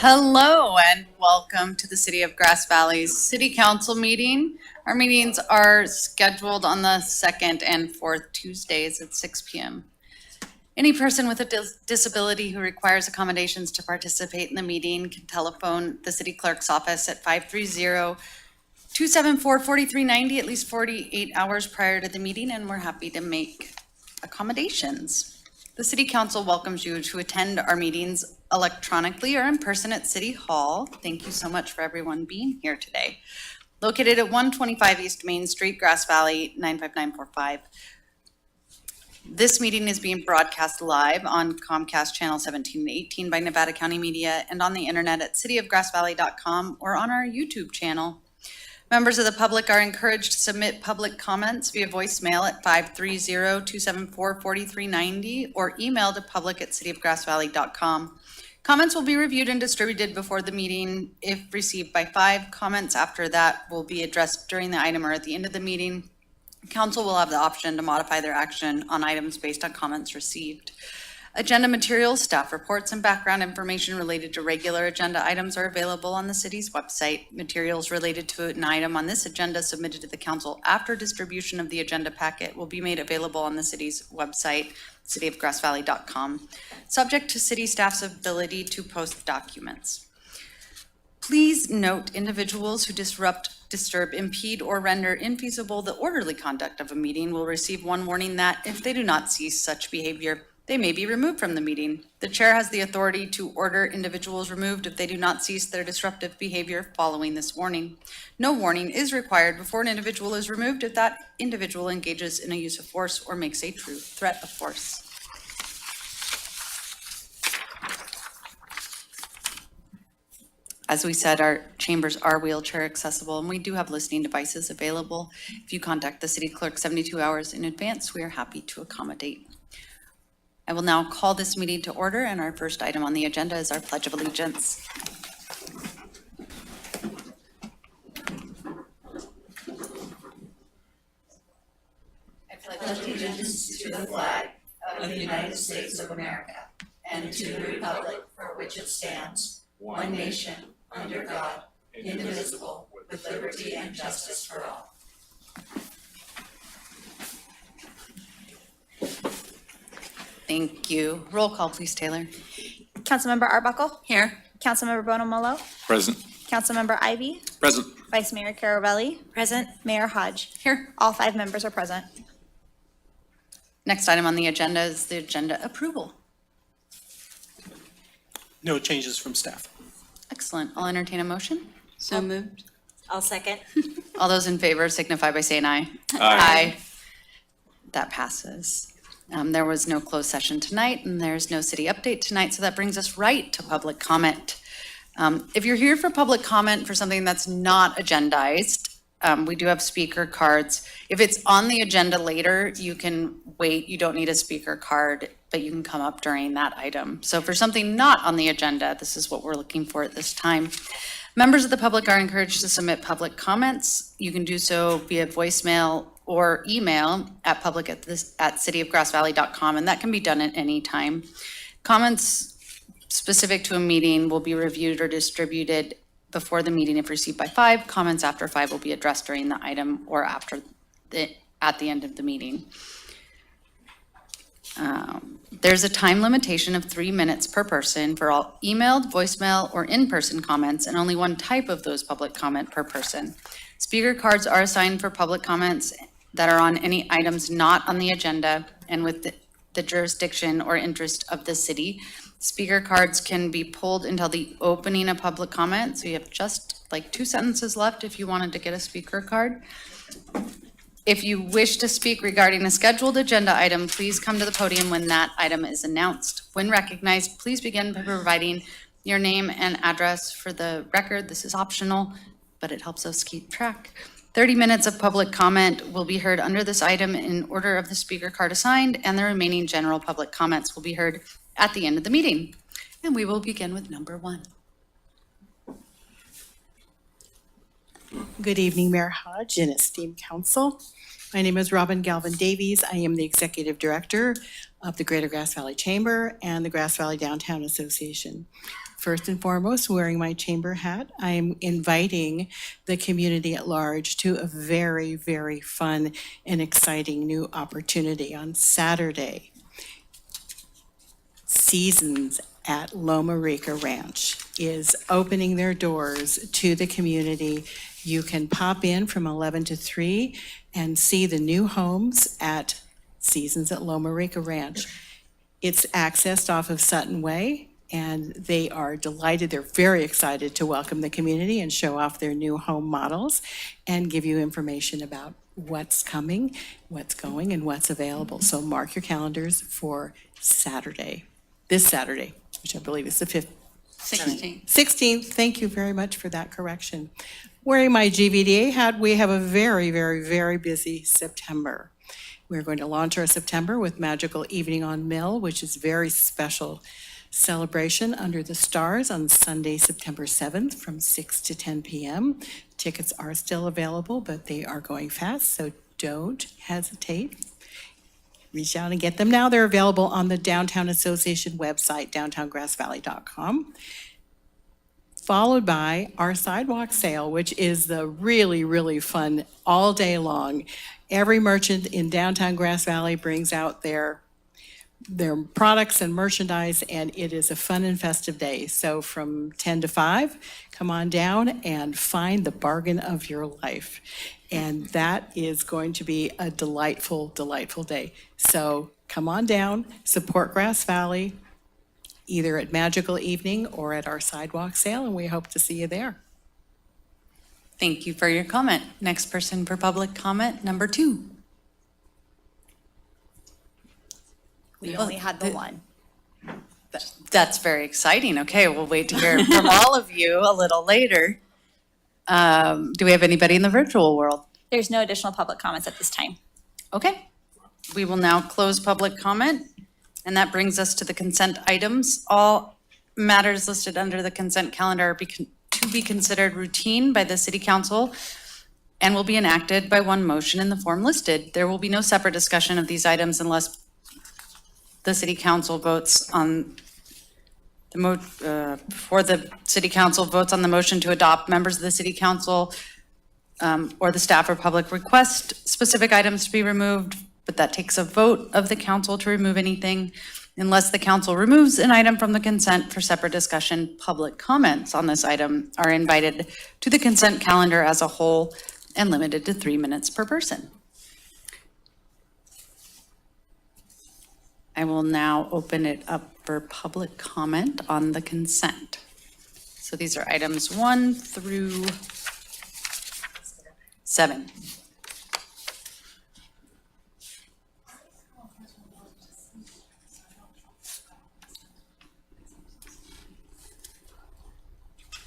Hello and welcome to the City of Grass Valley's City Council meeting. Our meetings are scheduled on the second and fourth Tuesdays at 6 p.m. Any person with a disability who requires accommodations to participate in the meeting can telephone the city clerk's office at 530-274-4390 at least 48 hours prior to the meeting, and we're happy to make accommodations. The City Council welcomes you to attend our meetings electronically or in person at City Hall. Thank you so much for everyone being here today. Located at 125 East Main Street, Grass Valley, 95945. This meeting is being broadcast live on Comcast Channel 17 and 18 by Nevada County Media and on the internet at cityofgrassvalley.com or on our YouTube channel. Members of the public are encouraged to submit public comments via voicemail at 530-274-4390 or email to public@cityofgrassvalley.com. Comments will be reviewed and distributed before the meeting. If received by 5, comments after that will be addressed during the item or at the end of the meeting. Council will have the option to modify their action on items based on comments received. Agenda materials, staff reports, and background information related to regular agenda items are available on the city's website. Materials related to an item on this agenda submitted to the council after distribution of the agenda packet will be made available on the city's website, cityofgrassvalley.com, subject to city staff's ability to post documents. Please note individuals who disturb, impede, or render infeasible the orderly conduct of a meeting will receive one warning that if they do not cease such behavior, they may be removed from the meeting. The chair has the authority to order individuals removed if they do not cease their disruptive behavior following this warning. No warning is required before an individual is removed if that individual engages in a use of force or makes a true threat of force. As we said, our chambers are wheelchair accessible, and we do have listening devices available. If you contact the city clerk 72 hours in advance, we are happy to accommodate. I will now call this meeting to order, and our first item on the agenda is our Pledge of Allegiance. I pledge allegiance to the flag of the United States of America and to the republic for which it stands, one nation, under God, indivisible, with liberty and justice for all. Thank you. Roll call, please, Taylor. Councilmember Arbuckle? Here. Councilmember Bonamolo? Present. Councilmember Ivy? Present. Vice Mayor Caravelli? Present. Mayor Hodge? Here. All 5 members are present. Next item on the agenda is the agenda approval. No changes from staff. Excellent. I'll entertain a motion. So moved. I'll second. All those in favor signify by saying aye. Aye. That passes. There was no closed session tonight, and there's no city update tonight, so that brings us right to public comment. If you're here for public comment for something that's not agendized, we do have speaker cards. If it's on the agenda later, you can wait. You don't need a speaker card, but you can come up during that item. So for something not on the agenda, this is what we're looking for at this time. Members of the public are encouraged to submit public comments. You can do so via voicemail or email at public@cityofgrassvalley.com, and that can be done at any time. Comments specific to a meeting will be reviewed or distributed before the meeting if received by 5. Comments after 5 will be addressed during the item or at the end of the meeting. There's a time limitation of 3 minutes per person for all emailed, voicemail, or in-person comments, and only one type of those public comment per person. Speaker cards are assigned for public comments that are on any items not on the agenda and with the jurisdiction or interest of the city. Speaker cards can be pulled until the opening of public comment, so you have just like 2 sentences left if you wanted to get a speaker card. If you wish to speak regarding a scheduled agenda item, please come to the podium when that item is announced. When recognized, please begin by providing your name and address for the record. This is optional, but it helps us keep track. 30 minutes of public comment will be heard under this item in order of the speaker card assigned, and the remaining general public comments will be heard at the end of the meeting. And we will begin with number 1. Good evening, Mayor Hodge and esteemed council. My name is Robin Galvin Davies. I am the Executive Director of the Greater Grass Valley Chamber and the Grass Valley Downtown Association. First and foremost, wearing my chamber hat, I am inviting the community at large to a very, very fun and exciting new opportunity on Saturday. Seasons at Loma Rica Ranch is opening their doors to the community. You can pop in from 11 to 3 and see the new homes at Seasons at Loma Rica Ranch. It's accessed off of Sutton Way, and they are delighted. They're very excited to welcome the community and show off their new home models and give you information about what's coming, what's going, and what's available. So mark your calendars for Saturday, this Saturday, which I believe is the 16th. Thank you very much for that correction. Wearing my GVDA hat, we have a very, very, very busy September. We're going to launch our September with Magical Evening on Mill, which is a very special celebration under the stars on Sunday, September 7th from 6 to 10 p.m. Tickets are still available, but they are going fast, so don't hesitate. Reach out and get them now. They're available on the Downtown Association website, downtowngrassvalley.com. Followed by our sidewalk sale, which is the really, really fun all day long. Every merchant in downtown Grass Valley brings out their products and merchandise, and it is a fun and festive day. So from 10 to 5, come on down and find the bargain of your life. And that is going to be a delightful, delightful day. So come on down, support Grass Valley, either at Magical Evening or at our sidewalk sale, and we hope to see you there. Thank you for your comment. Next person for public comment, number 2. We only had the one. That's very exciting. Okay, we'll wait to hear from all of you a little later. Do we have anybody in the virtual world? There's no additional public comments at this time. Okay, we will now close public comment, and that brings us to the consent items. All matters listed under the consent calendar are to be considered routine by the City Council and will be enacted by one motion in the form listed. There will be no separate discussion of these items unless the City Council votes on before the City Council votes on the motion to adopt. Members of the City Council or the staff or public request specific items to be removed, but that takes a vote of the council to remove anything. Unless the council removes an item from the consent for separate discussion, public comments on this item are invited to the consent calendar as a whole and limited to 3 minutes per person. I will now open it up for public comment on the consent. So these are items 1 through 7.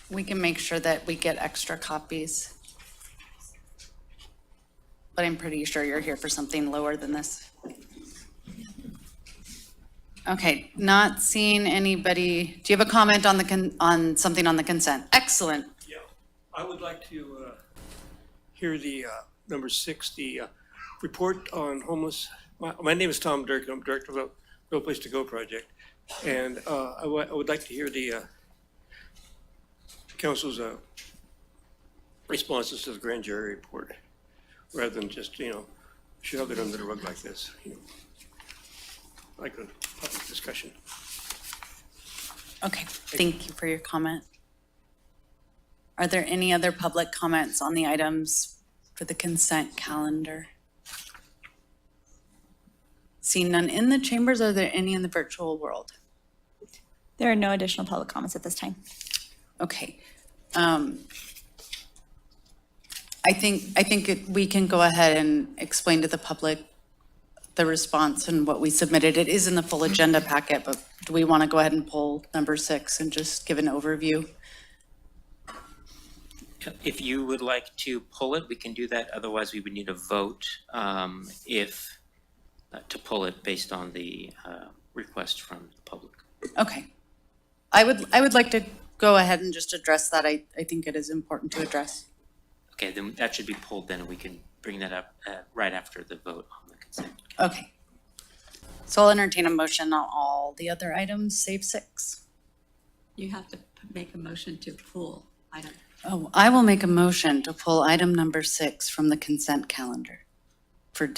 We can make sure that we get extra copies. But I'm pretty sure you're here for something lower than this. Okay, not seeing anybody. Do you have a comment on on something on the consent? Excellent. Yeah, I would like to hear the number 6, the report on homeless. My name is Tom Durkin. I'm director of the No Place to Go project, and I would like to hear the council's responses to the grand jury report, rather than just shove it under the rug like this. Like a public discussion. Okay, thank you for your comment. Are there any other public comments on the items for the consent calendar? Seeing none in the chambers, are there any in the virtual world? There are no additional public comments at this time. Okay. I think we can go ahead and explain to the public the response and what we submitted. It is in the full agenda packet, but do we want to go ahead and pull number 6 and just give an overview? If you would like to pull it, we can do that. Otherwise, we would need a vote to pull it based on the request from the public. Okay. I would like to go ahead and just address that. I think it is important to address. Okay, then that should be pulled then, and we can bring that up right after the vote on the consent. Okay. So I'll entertain a motion on all the other items, save 6. You have to make a motion to pull item. Oh, I will make a motion to pull item number 6 from the consent calendar for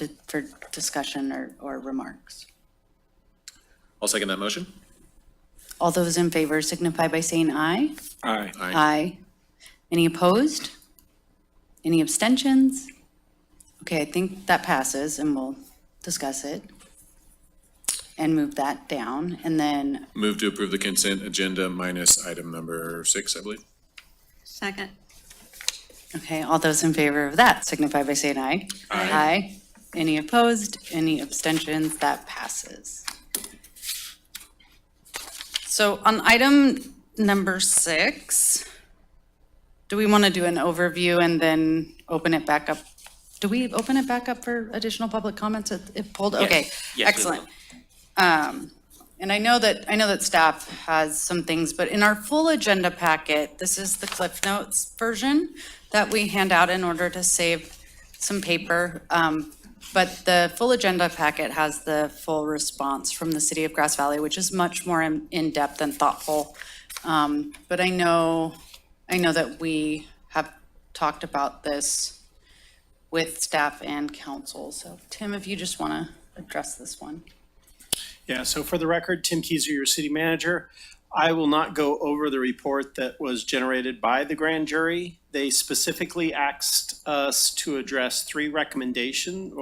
discussion or remarks. I'll second that motion. All those in favor signify by saying aye. Aye. Aye. Any opposed? Any abstentions? Okay, I think that passes and we'll discuss it and move that down. And then, Move to approve the consent agenda minus item number 6, I believe. Second. okay, all those in favor of that signify by saying aye. Aye. Any opposed? Any abstentions? That passes. So on item number 6, do we want to do an overview and then open it back up? Do we open it back up for additional public comments if pulled? Okay, Yes, we excellent. will. And I know that staff has some things, but in our full agenda packet, this is the Cliff Notes version that we hand out in order to save some paper. But the full agenda packet has the full response from the city of Grass Valley, which is much more in-depth and thoughtful. But I know that we have talked about this with staff and council. So Tim, if you just want to address this one. Yeah, so for the record, Tim Keiser, your city manager. I will not go over the report that was generated by the grand jury. They specifically asked us to address 4 recommendations,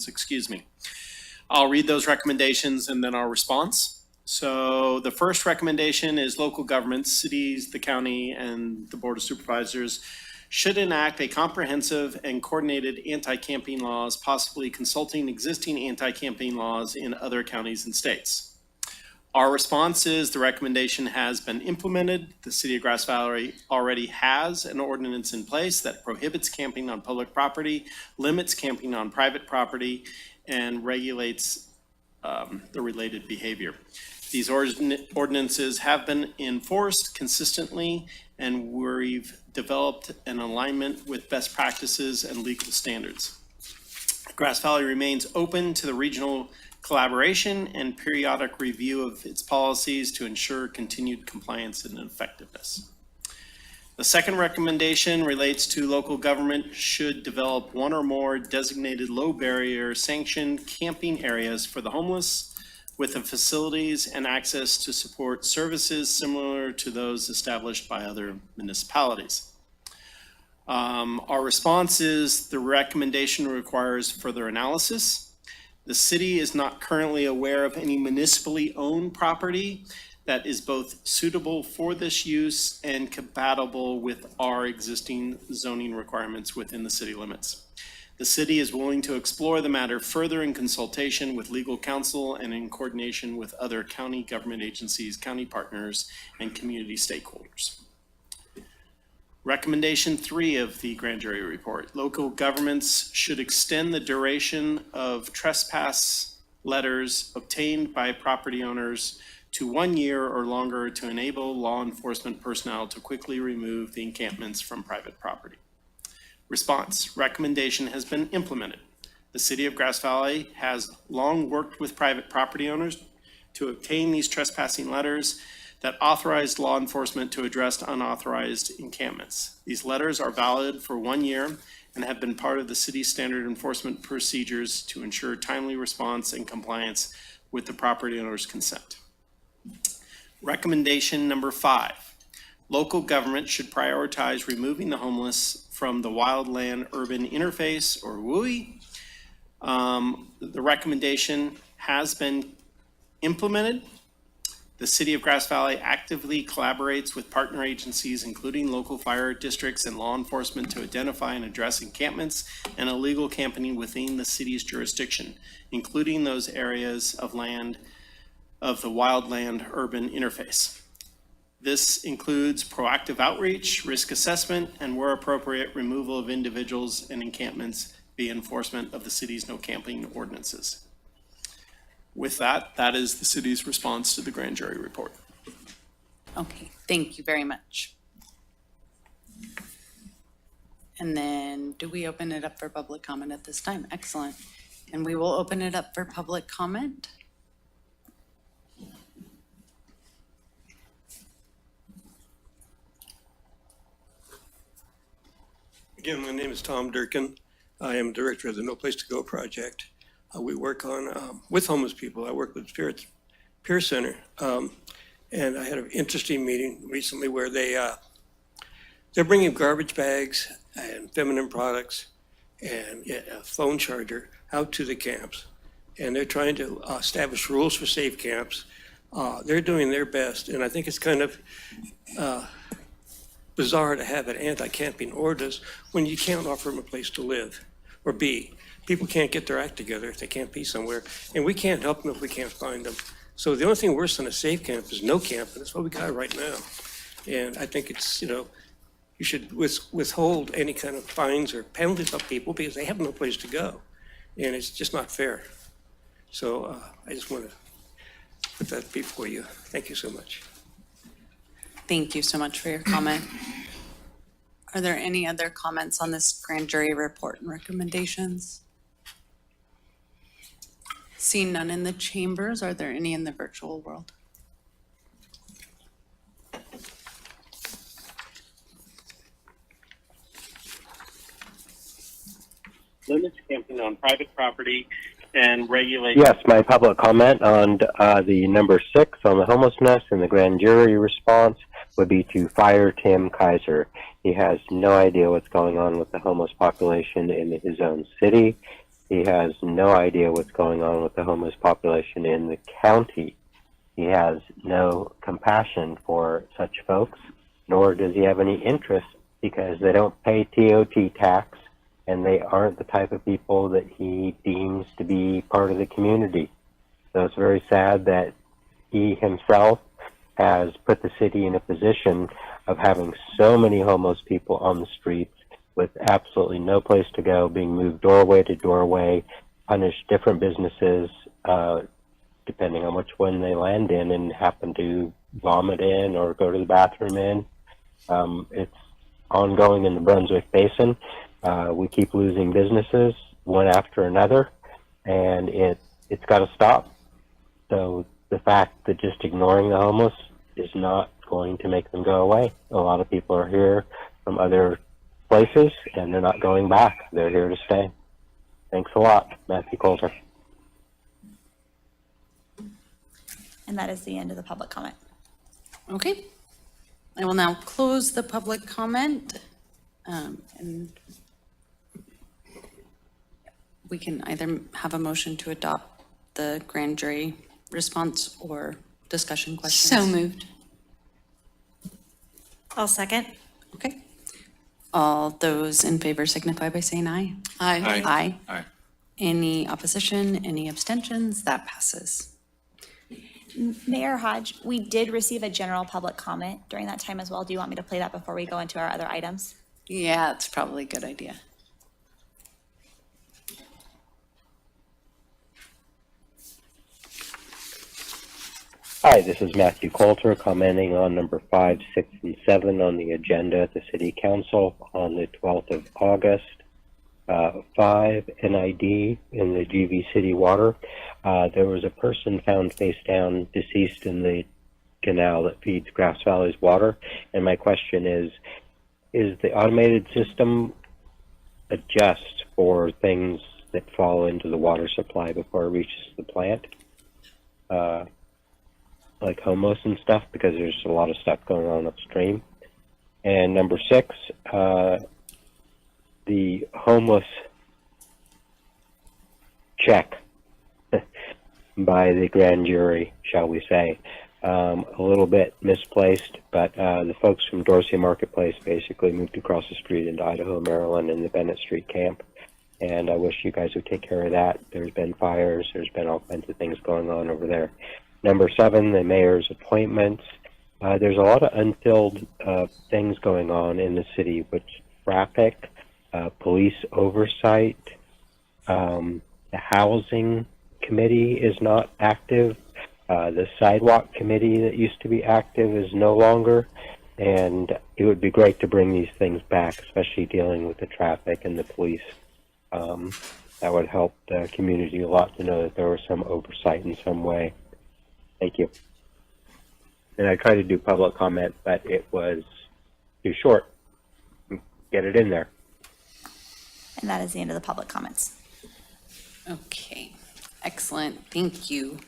excuse me. I'll read those recommendations and then our response. So the first recommendation is local governments, cities, the county, and the Board of Supervisors should enact a comprehensive and coordinated anti-camping laws, possibly consulting existing anti-camping laws in other counties and states. Our response is the recommendation has been implemented. The city of Grass Valley already has an ordinance in place that prohibits camping on public property, limits camping on private property, and regulates the related behavior. These ordinances have been enforced consistently, and we've developed an alignment with best practices and legal standards. Grass Valley remains open to the regional collaboration and periodic review of its policies to ensure continued compliance and effectiveness. The second recommendation relates to local government should develop 1 or more designated low barrier sanctioned camping areas for the homeless with the facilities and access to support services similar to those established by other municipalities. Our response is the recommendation requires further analysis. The city is not currently aware of any municipally owned property that is both suitable for this use and compatible with our existing zoning requirements within the city limits. The city is willing to explore the matter further in consultation with legal counsel and in coordination with other county government agencies, county partners, and community stakeholders. Recommendation 3 of the grand jury report, local governments should extend the duration of trespass letters obtained by property owners to 1 year or longer to enable law enforcement personnel to quickly remove the encampments from private property. Response, recommendation has been implemented. The city of Grass Valley has long worked with private property owners to obtain these trespassing letters that authorize law enforcement to address unauthorized encampments. These letters are valid for 1 year and have been part of the city's standard enforcement procedures to ensure timely response and compliance with the property owner's consent. Recommendation number 5, local government should prioritize removing the homeless from the wildland urban interface, or WUI. The recommendation has been implemented. The city of Grass Valley actively collaborates with partner agencies, including local fire districts and law enforcement, to identify and address encampments and illegal camping within the city's jurisdiction, including those areas of land of the wildland urban interface. This includes proactive outreach, risk assessment, and where appropriate, removal of individuals and encampments via enforcement of the city's no camping ordinances. With that, that is the city's response to the grand jury report. Okay, thank you very much. And then do we open it up for public comment at this time? Excellent. And we will open it up for public comment. Again, my name is Tom Durkin. I am director of the No Place to Go project. We work on, with homeless people. I work with Peer Center. And I had an interesting meeting recently where they're bringing garbage bags and feminine products and a phone charger out to the camps. And they're trying to establish rules for safe camps. They're doing their best, and I think it's kind of bizarre to have an anti-camping ordinance when you can't offer them a place to live or be. People can't get their act together if they can't be somewhere, and we can't help them if we can't find them. So the only thing worse than a safe camp is no camp, and that's what we got right now. And I think it's, you should withhold any kind of fines or penalties of people because they have no place to go, and it's just not fair. So I just want to put that before you. Thank you so much. Thank you so much for your comment. Are there any other comments on this grand jury report and recommendations? Seeing none in the chambers, are there any in the virtual world? Limits camping on private property and regulate. Yes, my public comment on the number 6 on the homelessness and the grand jury response would be to fire Tim Kaiser. He has no idea what's going on with the homeless population in his own city. He has no idea what's going on with the homeless population in the county. He has no compassion for such folks, nor does he have any interest because they don't pay TOT tax and they aren't the type of people that he deems to be part of the community. So it's very sad that he himself has put the city in a position of having so many homeless people on the streets with absolutely no place to go, being moved doorway to doorway, punish different businesses, depending on which one they land in and happen to vomit in or go to the bathroom in. It's ongoing in the Brunswick Basin. We keep losing businesses one after another, and it's got to stop. So the fact that just ignoring the homeless is not going to make them go away. A lot of people are here from other places, and they're not going back. They're here to stay. Thanks a lot. Matthew Coulter. And that is the end of the public comment. Okay. I will now close the public comment. And we can either have a motion to adopt the grand jury response or discussion questions. So moved. I'll second. Okay. All those in favor signify by saying aye. Aye. Aye. Aye. Any opposition, any abstentions? That passes. Mayor Hodge, we did receive a general public comment during that time as well. Do you want me to play that before we go into our other items? Yeah, it's probably a good idea. Hi, this is Matthew Coulter commenting on number 5, 6, and 7 on the agenda at the City Council on the 12th of August. 5, NID in the GV City water. There was a person found face down, deceased in the canal that feeds Grass Valley's water. And my question is the automated system adjust for things that fall into the water supply before it reaches the plant? Like homeless and stuff, because there's a lot of stuff going on upstream. And number 6, the homeless check by the grand jury, shall we say. A little bit misplaced, but the folks from Dorsey Marketplace basically moved across the street into Idaho, Maryland in the Bennett Street camp. And I wish you guys would take care of that. There's been fires. There's been all kinds of things going on over there. Number 7, the mayor's appointments. There's a lot of unfilled things going on in the city, which traffic, police oversight, the housing committee is not active. The sidewalk committee that used to be active is no longer. And it would be great to bring these things back, especially dealing with the traffic and the police That would help the community a lot to know that there was some oversight in some way. Thank you. And I tried to do public comment, but it was too short. Get it in there. And that is the end of the public comments. Okay, excellent, thank you.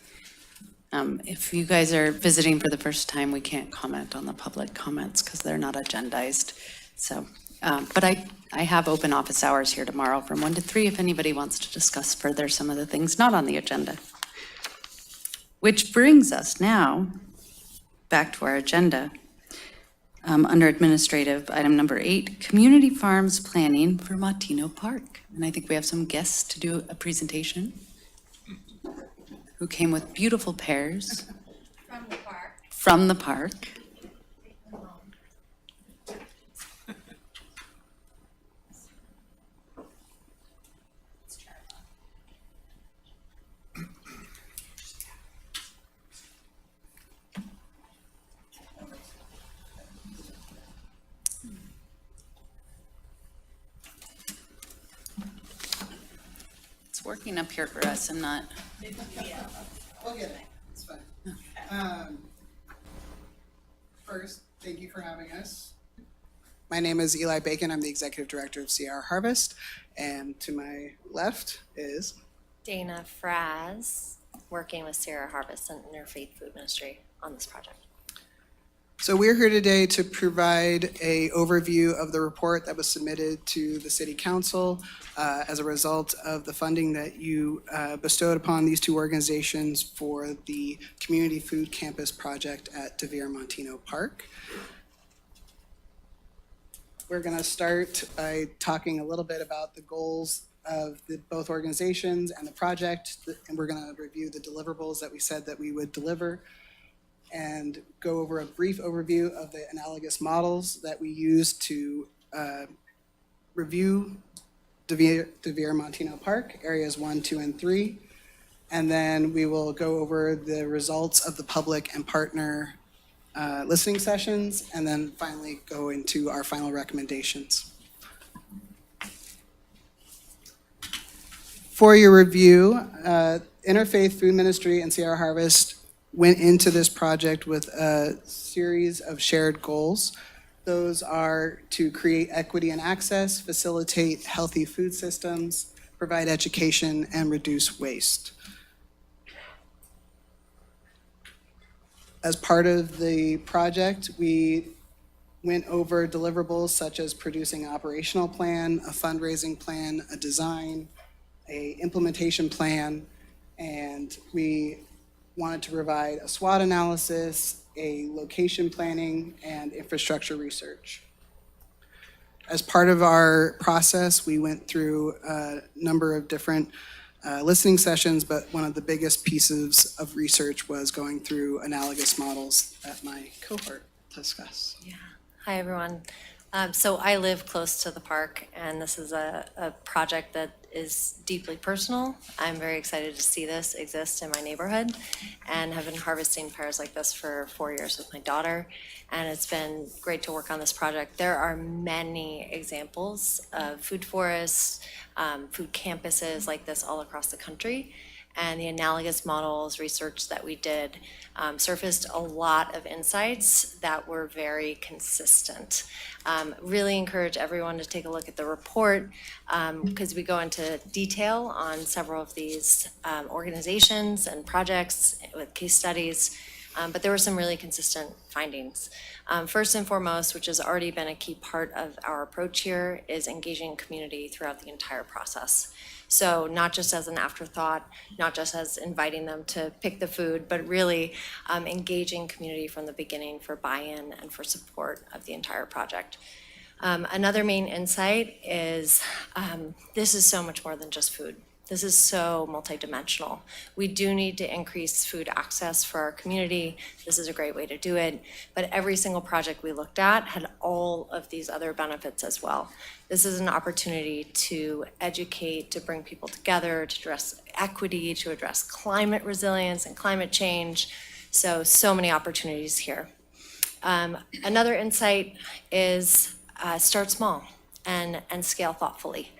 If you guys are visiting for the first time, we can't comment on the public comments because they're not agendized. So, but I have open office hours here tomorrow from 1 to 3 if anybody wants to discuss further some of the things not on the agenda. Which brings us now back to our agenda. Under administrative, item number 8, community farms planning for Matino Park. And I think we have some guests to do a presentation who came with beautiful pears. From the park. From the park. It's working up here for us and not. We'll get it. It's fine. First, thank you for having us. My name is Eli Bacon. I'm the Executive Director of Sierra Harvest. And to my left is Dana Fraz, working with Sierra Harvest and Interfaith Food Ministry on this project. So we're here today to provide a overview of the report that was submitted to the City Council as a result of the funding that you bestowed upon these two organizations for the Community Food Campus project at De Vere Montino Park. We're going to start by talking a little bit about the goals of both organizations and the project, and we're going to review the deliverables that we said that we would deliver, and go over a brief overview of the analogous models that we use to review De Vere Montino Park, areas 1, 2, and 3. And then we will go over the results of the public and partner listening sessions, and then finally go into our final recommendations. For your review, Interfaith Food Ministry and Sierra Harvest went into this project with a series of shared goals. Those are to create equity and access, facilitate healthy food systems, provide education, and reduce waste. As part of the project, we went over deliverables such as producing an operational plan, a fundraising plan, a design, a implementation plan, and we wanted to provide a SWOT analysis, a location planning, and infrastructure research. As part of our process, we went through a number of different listening sessions, but one of the biggest pieces of research was going through analogous models that my cohort discussed. Yeah. Hi, everyone. So I live close to the park, and this is a project that is deeply personal. I'm very excited to see this exist in my neighborhood and have been harvesting pears like this for 4 years with my daughter. And it's been great to work on this project. There are many examples of food forests, food campuses like this all across the country. And the analogous models research that we did surfaced a lot of insights that were very consistent. Really encourage everyone to take a look at the report because we go into detail on several of these organizations and projects with case studies. But there were some really consistent findings. First and foremost, which has already been a key part of our approach here, is engaging community throughout the entire process. So not just as an afterthought, not just as inviting them to pick the food, but really engaging community from the beginning for buy-in and for support of the entire project. Another main insight is this is so much more than just food. This is so multidimensional. We do need to increase food access for our community. This is a great way to do it. But every single project we looked at had all of these other benefits as well. This is an opportunity to educate, to bring people together, to address equity, to address climate resilience and climate change. So many opportunities here. Another insight is start small and scale thoughtfully.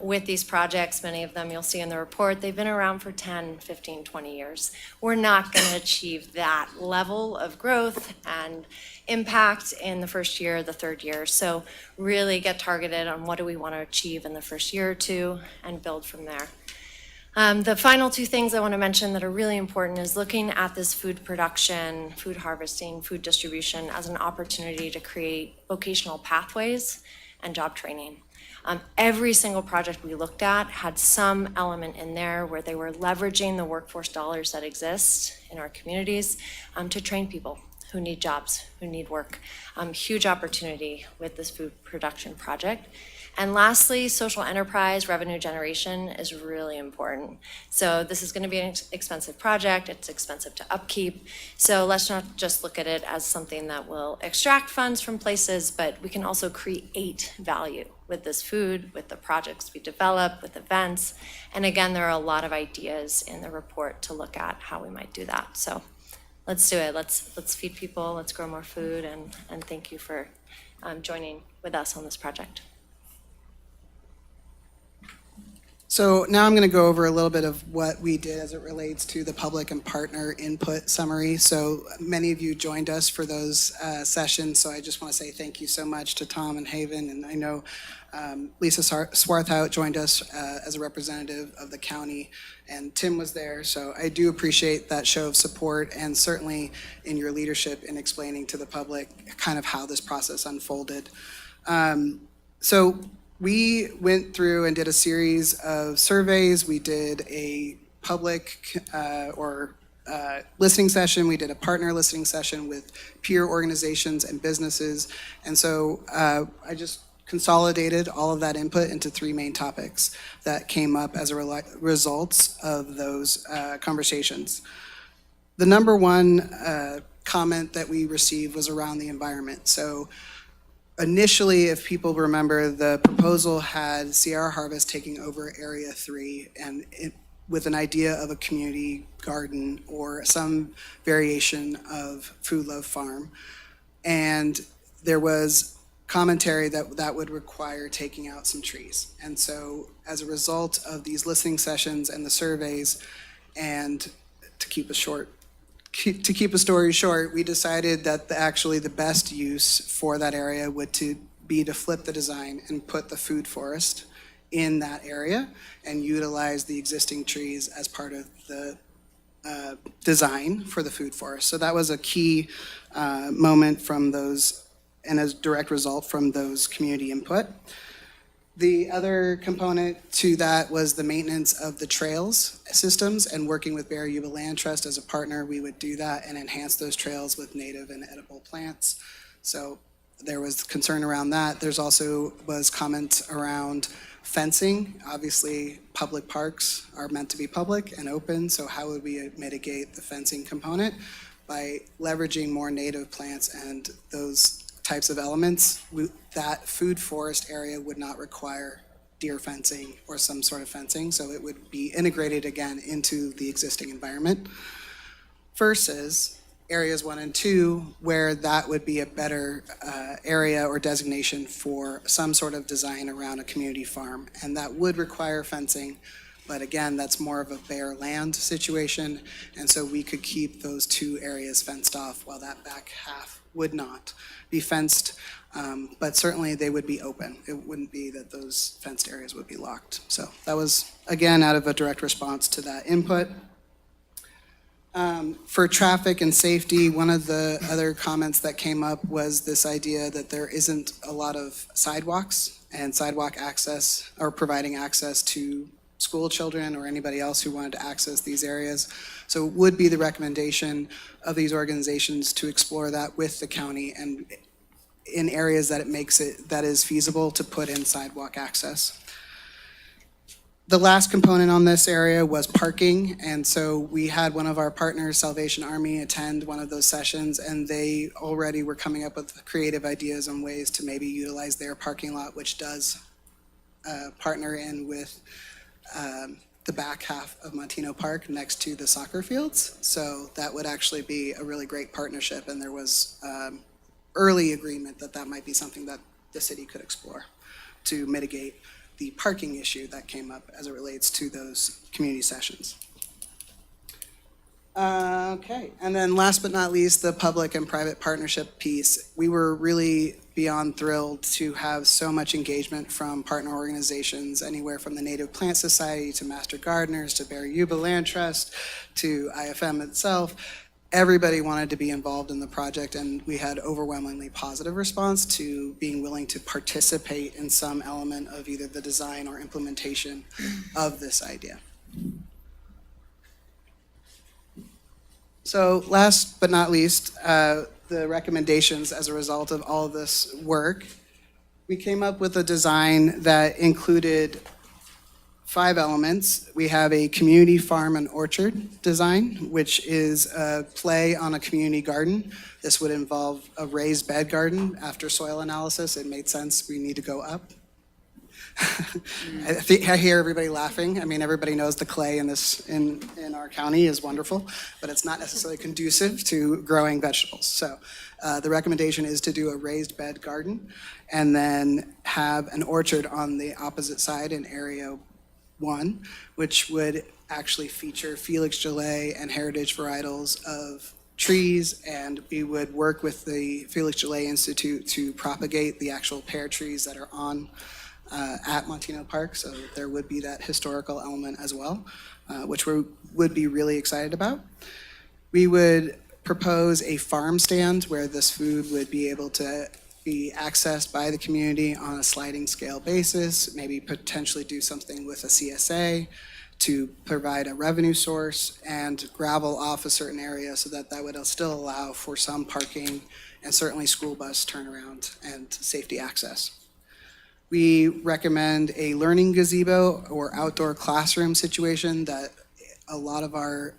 With these projects, many of them you'll see in the report, they've been around for 10, 15, 20 years. We're not going to achieve that level of growth and impact in the first year, the third year. So really get targeted on what do we want to achieve in the first year or two and build from there. The final two things I want to mention that are really important is looking at this food production, food harvesting, food distribution as an opportunity to create vocational pathways and job training. Every single project we looked at had some element in there where they were leveraging the workforce dollars that exist in our communities to train people who need jobs, who need work. Huge opportunity with this food production project. And lastly, social enterprise revenue generation is really important. So this is going to be an expensive project. It's expensive to upkeep. So let's not just look at it as something that will extract funds from places, but we can also create value with this food, with the projects we develop, with events. And again, there are a lot of ideas in the report to look at how we might do that. So let's do it. Let's feed people. Let's grow more food. And thank you for joining with us on this project. So now I'm going to go over a little bit of what we did as it relates to the public and partner input summary. So many of you joined us for those sessions, so I just want to say thank you so much to Tom and Haven, and I know Lisa Swarthout joined us as a representative of the county, and Tim was there, so I do appreciate that show of support, and certainly in your leadership in explaining to the public kind of how this process unfolded. So we went through and did a series of surveys. We did a public listening session. We did a partner listening session with peer organizations and businesses. And so I just consolidated all of that input into three main topics that came up as a result of those conversations. The number one comment that we received was around the environment. So initially, if people remember, the proposal had Sierra Harvest taking over Area 3 and with an idea of a community garden or some variation of Food Love Farm. And there was commentary that that would require taking out some trees. And so as a result of these listening sessions and the surveys, and to keep a story short, we decided that actually the best use for that area would be to flip the design and put the food forest in that area and utilize the existing trees as part of the design for the food forest. So that was a key moment from those and a direct result from those community input. The other component to that was the maintenance of the trails systems, and working with Bear Yuba Land Trust as a partner, we would do that and enhance those trails with native and edible plants. So there was concern around that. There's also was comment around fencing. Obviously, public parks are meant to be public and open, so how would we mitigate the fencing component? By leveraging more native plants and those types of elements, that food forest area would not require deer fencing or some sort of fencing, so it would be integrated again into the existing environment versus areas 1 and 2 where that would be a better area or designation for some sort of design around a community farm, and that would require fencing. But again, that's more of a bare land situation, and so we could keep those two areas fenced off while that back half would not be fenced, but certainly they would be open. It wouldn't be that those fenced areas would be locked. So that was, again, out of a direct response to that input. For traffic and safety, one of the other comments that came up was this idea that there isn't a lot of sidewalks and sidewalk access or providing access to school children or anybody else who wanted to access these areas. So it would be the recommendation of these organizations to explore that with the county and in areas that that is feasible to put in sidewalk access. The last component on this area was parking, and so we had one of our partners, Salvation Army, attend one of those sessions, and they already were coming up with creative ideas on ways to maybe utilize their parking lot, which does partner in with the back half of Montino Park next to the soccer fields. So that would actually be a really great partnership, and there was early agreement that that might be something that the city could explore to mitigate the parking issue that came up as it relates to those community sessions. Okay, and then last but not least, the public and private partnership piece. We were really beyond thrilled to have so much engagement from partner organizations, anywhere from the Native Plant Society to Master Gardeners to Barry Yuba Land Trust to IFM itself. Everybody wanted to be involved in the project, and we had overwhelmingly positive response to being willing to participate in some element of either the design or implementation of this idea. So last but not least, the recommendations as a result of all of this work, we came up with a design that included 5 elements. We have a community farm and orchard design, which is a play on a community garden. This would involve a raised bed garden. After soil analysis, it made sense we need to go up. I hear everybody laughing. I mean, everybody knows the clay in our county is wonderful, but it's not necessarily conducive to growing vegetables. So the recommendation is to do a raised bed garden and then have an orchard on the opposite side in area 1, which would actually feature Felix Gillet and heritage varietals of trees, and we would work with the Felix Gillet Institute to propagate the actual pear trees that are on at Montino Park, so there would be that historical element as well, which we would be really excited about. We would propose a farm stand where this food would be able to be accessed by the community on a sliding scale basis, maybe potentially do something with a CSA to provide a revenue source and gravel off a certain area so that that would still allow for some parking and certainly school bus turnaround and safety access. We recommend a learning gazebo or outdoor classroom situation that a lot of our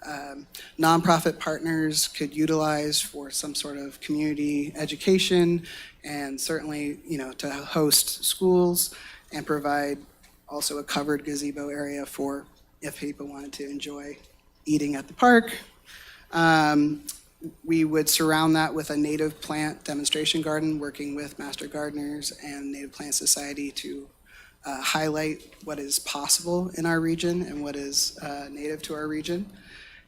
nonprofit partners could utilize for some sort of community education and certainly, to host schools and provide also a covered gazebo area for if people wanted to enjoy eating at the park. We would surround that with a native plant demonstration garden, working with Master Gardeners and Native Plant Society to highlight what is possible in our region and what is native to our region.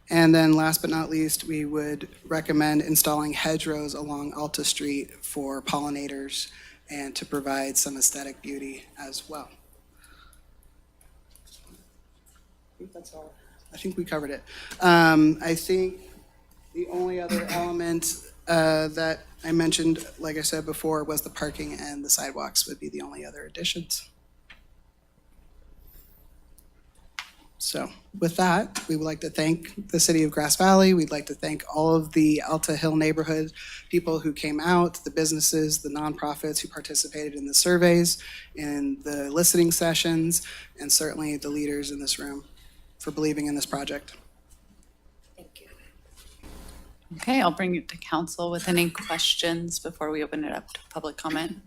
And then last but not least, we would recommend installing hedgerows along Alta Street for pollinators and to provide some aesthetic beauty as well. I think that's all. I think we covered it. I think the only other element that I mentioned, like I said before, was the parking and the sidewalks would be the only other additions. So with that, we would like to thank the City of Grass Valley. We'd like to thank all of the Alta Hill neighborhood people who came out, the businesses, the nonprofits who participated in the surveys, in the listening sessions, and certainly the leaders in this room for believing in this project. Okay, I'll bring it to council with any questions before we open it up to public comment.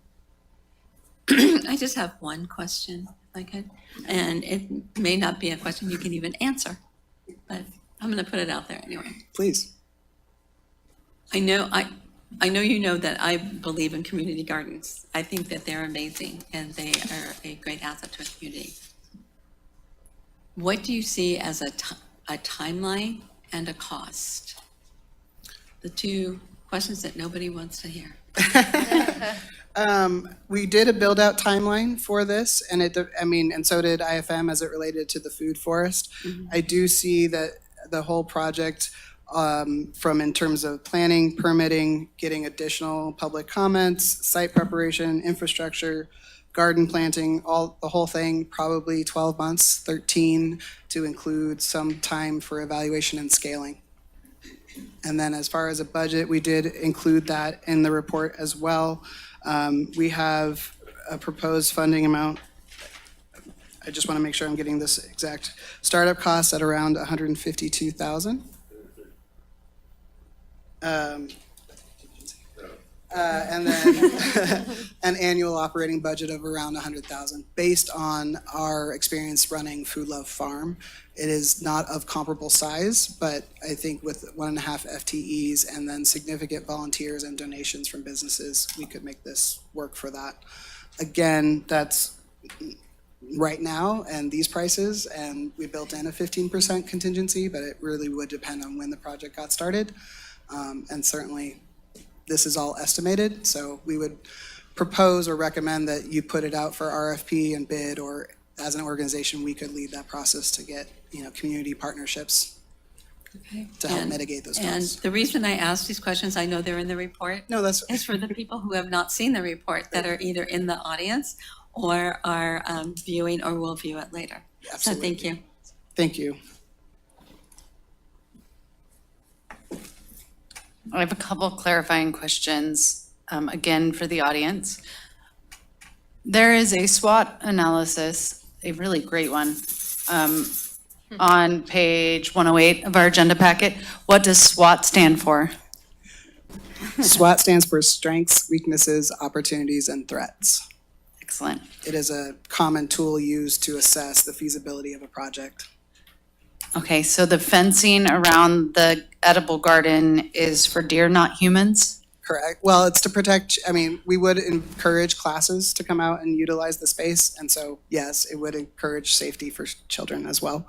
I just have one question, if I could, and it may not be a question you can even answer, but I'm going to put it out there anyway. Please. I know you know that I believe in community gardens. I think that they're amazing and they are a great asset to a community. What do you see as a timeline and a cost? The two questions that nobody wants to hear. We did a build out timeline for this, and and so did IFM as it related to the food forest. Mm-hmm. I do see that the whole project, from in terms of planning, permitting, getting additional public comments, site preparation, infrastructure, garden planting, the whole thing, probably 12 months, 13 to include some time for evaluation and scaling. And then as far as a budget, we did include that in the report as well. We have a proposed funding amount. I just want to make sure I'm getting this exact. Startup costs at around $152,000. And then an annual operating budget of around $100,000. Based on our experience running Food Love Farm, it is not of comparable size, but I think with 1.5 FTEs and then significant volunteers and donations from businesses, we could make this work for that. Again, that's right now and these prices, and we built in a 15% contingency, but it really would depend on when the project got started. And certainly, this is all estimated, so we would propose or recommend that you put it out for RFP and bid, or as an organization, we could lead that process to get, community partnerships Okay. to help And- mitigate those And costs. the reason I ask these questions, I know they're in the report, No, that's, is for the people who have not seen the report that are either in the audience or are viewing or will view it later. So thank you. thank you. I have a couple clarifying questions, again, for the audience. There is a SWOT analysis, a really great one, on page 108 of our agenda packet. What does SWOT stand for? SWOT stands for Strengths, Weaknesses, Opportunities, and Threats. Excellent. It is a common tool used to assess the feasibility of a project. Okay, so the fencing around the edible garden is for deer, not humans? Correct. Well, it's to protect, we would encourage classes to come out and utilize the space. And so, yes, it would encourage safety for children as well.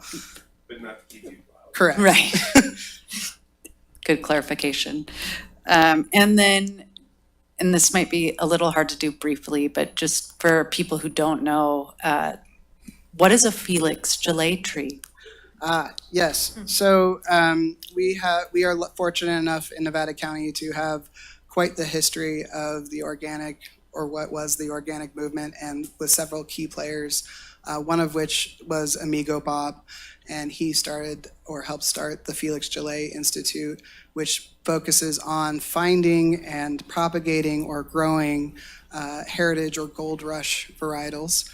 But not to keep people out. Correct. Right. Good clarification. And then, and this might be a little hard to do briefly, but just for people who don't know, what is a Felix Gelée tree? Yes. So we are fortunate enough in Nevada County to have quite the history of the organic, or what was the organic movement, and with several key players, one of which was Amigo Bob, and he started or helped start the Felix Gelée Institute, which focuses on finding and propagating or growing heritage or gold rush varietals.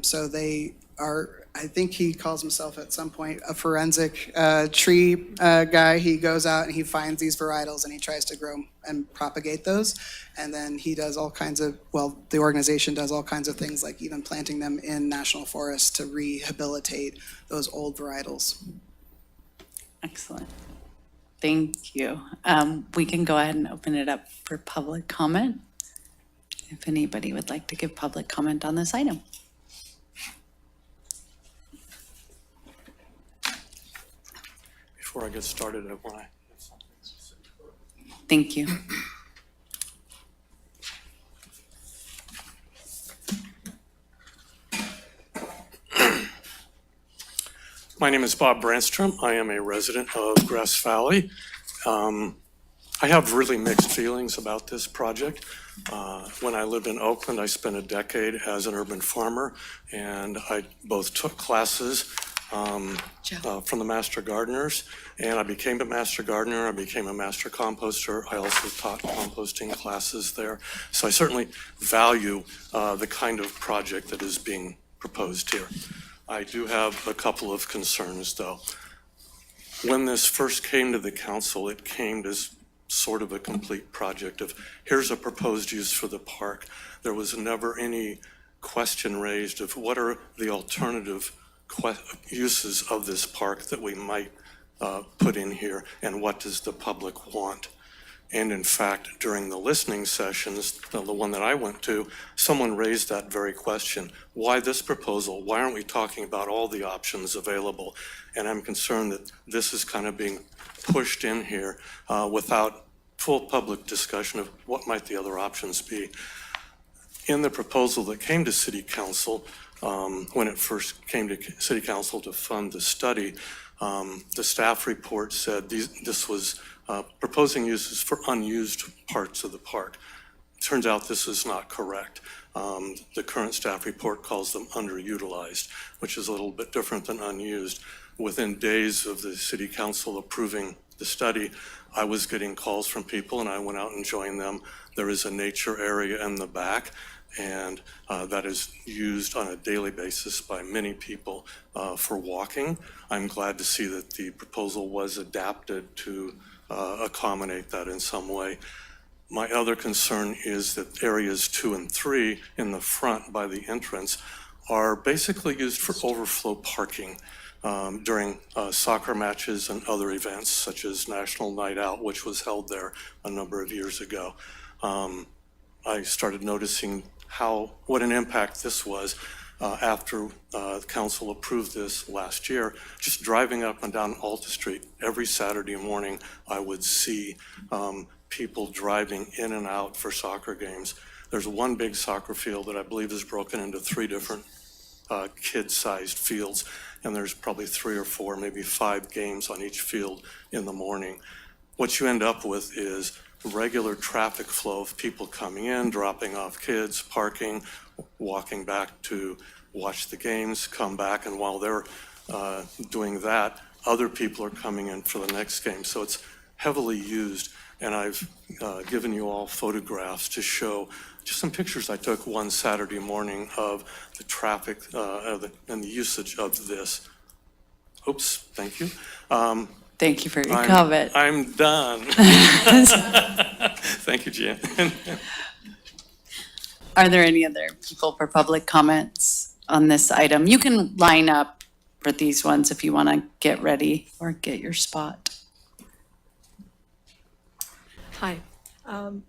So they are, I think he calls himself at some point a forensic tree guy. He goes out and he finds these varietals and he tries to grow and propagate those. And then he does all kinds of, the organization does all kinds of things, like even planting them in national forests to rehabilitate those old varietals. Excellent. Thank you. We can go ahead and open it up for public comment. If anybody would like to give public comment on this item. Before I get started, I want to. Thank you. My name is Bob Brandstrom. I am a resident of Grass Valley. I have really mixed feelings about this project. When I lived in Oakland, I spent a decade as an urban farmer, and I both took classes from the Master Gardeners, and I became a Master Gardener. I became a Master Composter. I also taught composting classes there. So I certainly value the kind of project that is being proposed here. I do have a couple of concerns, though. When this first came to the council, it came as sort of a complete project of, here's a proposed use for the park. There was never any question raised of what are the alternative uses of this park that we might put in here, and what does the public want? And in fact, during the listening sessions, the one that I went to, someone raised that very question. Why this proposal? Why aren't we talking about all the options available? And I'm concerned that this is kind of being pushed in here without full public discussion of what might the other options be. In the proposal that came to City Council, when it first came to City Council to fund the study, the staff report said this was proposing uses for unused parts of the park. Turns out this is not correct. The current staff report calls them underutilized, which is a little bit different than unused. Within days of the City Council approving the study, I was getting calls from people, and I went out and joined them. There is a nature area in the back, and that is used on a daily basis by many people for walking. I'm glad to see that the proposal was adapted to accommodate that in some way. My other concern is that areas 2 and 3 in the front by the entrance are basically used for overflow parking during soccer matches and other events, such as National Night Out, which was held there a number of years ago. I started noticing what an impact this was. after the council approved this last year, just driving up and down Alta Street every Saturday morning, I would see people driving in and out for soccer games. There's one big soccer field that I believe is broken into 3 different kid-sized fields, and there's probably 3 or 4, maybe 5 games on each field in the morning. What you end up with is regular traffic flow of people coming in, dropping off kids, parking, walking back to watch the games, come back, and while they're doing that, other people are coming in for the next game. So it's heavily used, and I've given you all photographs to show just some pictures I took one Saturday morning of the traffic and the usage of this. Oops, thank you. Thank you for your comment. I'm done. Thank you, Jan. Are there any other people for public comments on this item? You can line up for these ones if you want to get ready or get your spot. Hi,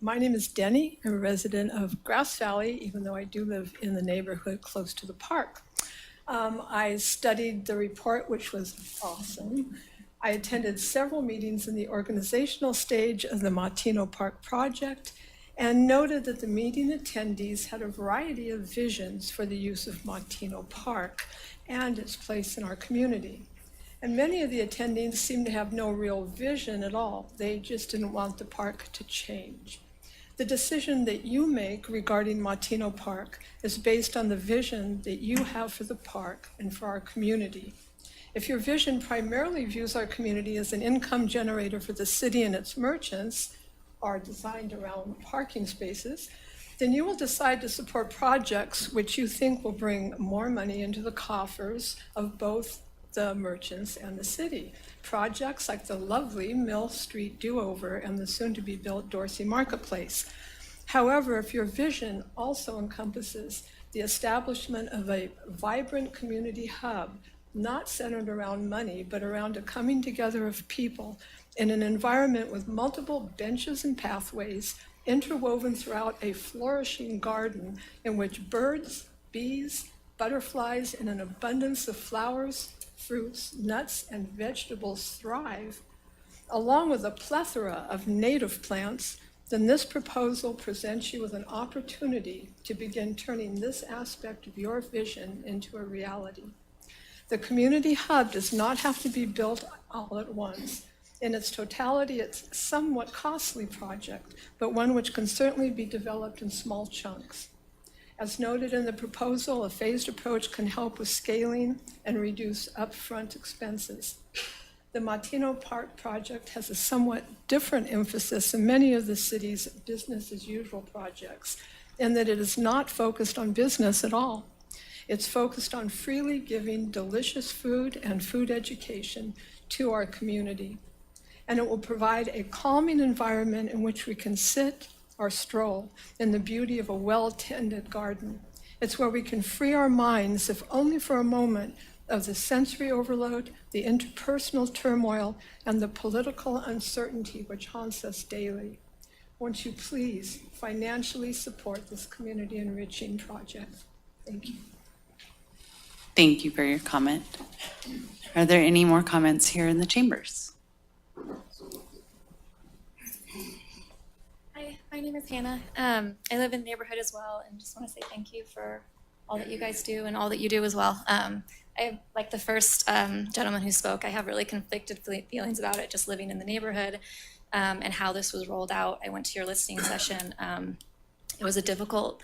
my name is Denny. I'm a resident of Grass Valley, even though I do live in the neighborhood close to the park. I studied the report, which was awesome. I attended several meetings in the organizational stage of the Martino Park project and noted that the meeting attendees had a variety of visions for the use of Martino Park and its place in our community. And many of the attendees seemed to have no real vision at all. They just didn't want the park to change. The decision that you make regarding Martino Park is based on the vision that you have for the park and for our community. If your vision primarily views our community as an income generator for the city and its merchants, are designed around parking spaces, then you will decide to support projects which you think will bring more money into the coffers of both the merchants and the city. Projects like the lovely Mill Street Do-Over and the soon-to-be-built Dorsey Marketplace. However, if your vision also encompasses the establishment of a vibrant community hub, not centered around money, but around a coming together of people in an environment with multiple benches and pathways interwoven throughout a flourishing garden in which birds, bees, butterflies, and an abundance of flowers, fruits, nuts, and vegetables thrive, along with a plethora of native plants, then this proposal presents you with an opportunity to begin turning this aspect of your vision into a reality. The community hub does not have to be built all at once. In its totality, it's a somewhat costly project, but one which can certainly be developed in small chunks. As noted in the proposal, a phased approach can help with scaling and reduce upfront expenses. The Martino Park project has a somewhat different emphasis than many of the city's business-as-usual projects, in that it is not focused on business at all. It's focused on freely giving delicious food and food education to our community. And it will provide a calming environment in which we can sit or stroll in the beauty of a well-tended garden. It's where we can free our minds, if only for a moment, of the sensory overload, the interpersonal turmoil, and the political uncertainty which haunts us daily. Won't you please financially support this community enriching project? Thank you. Thank you for your comment. Are there any more comments here in the chambers? Hi, my name is Hannah. I live in the neighborhood as well, and just want to say thank you for all that you guys do and all that you do as well. Like the first gentleman who spoke, I have really conflicted feelings about it, just living in the neighborhood and how this was rolled out. I went to your listening session. It was a difficult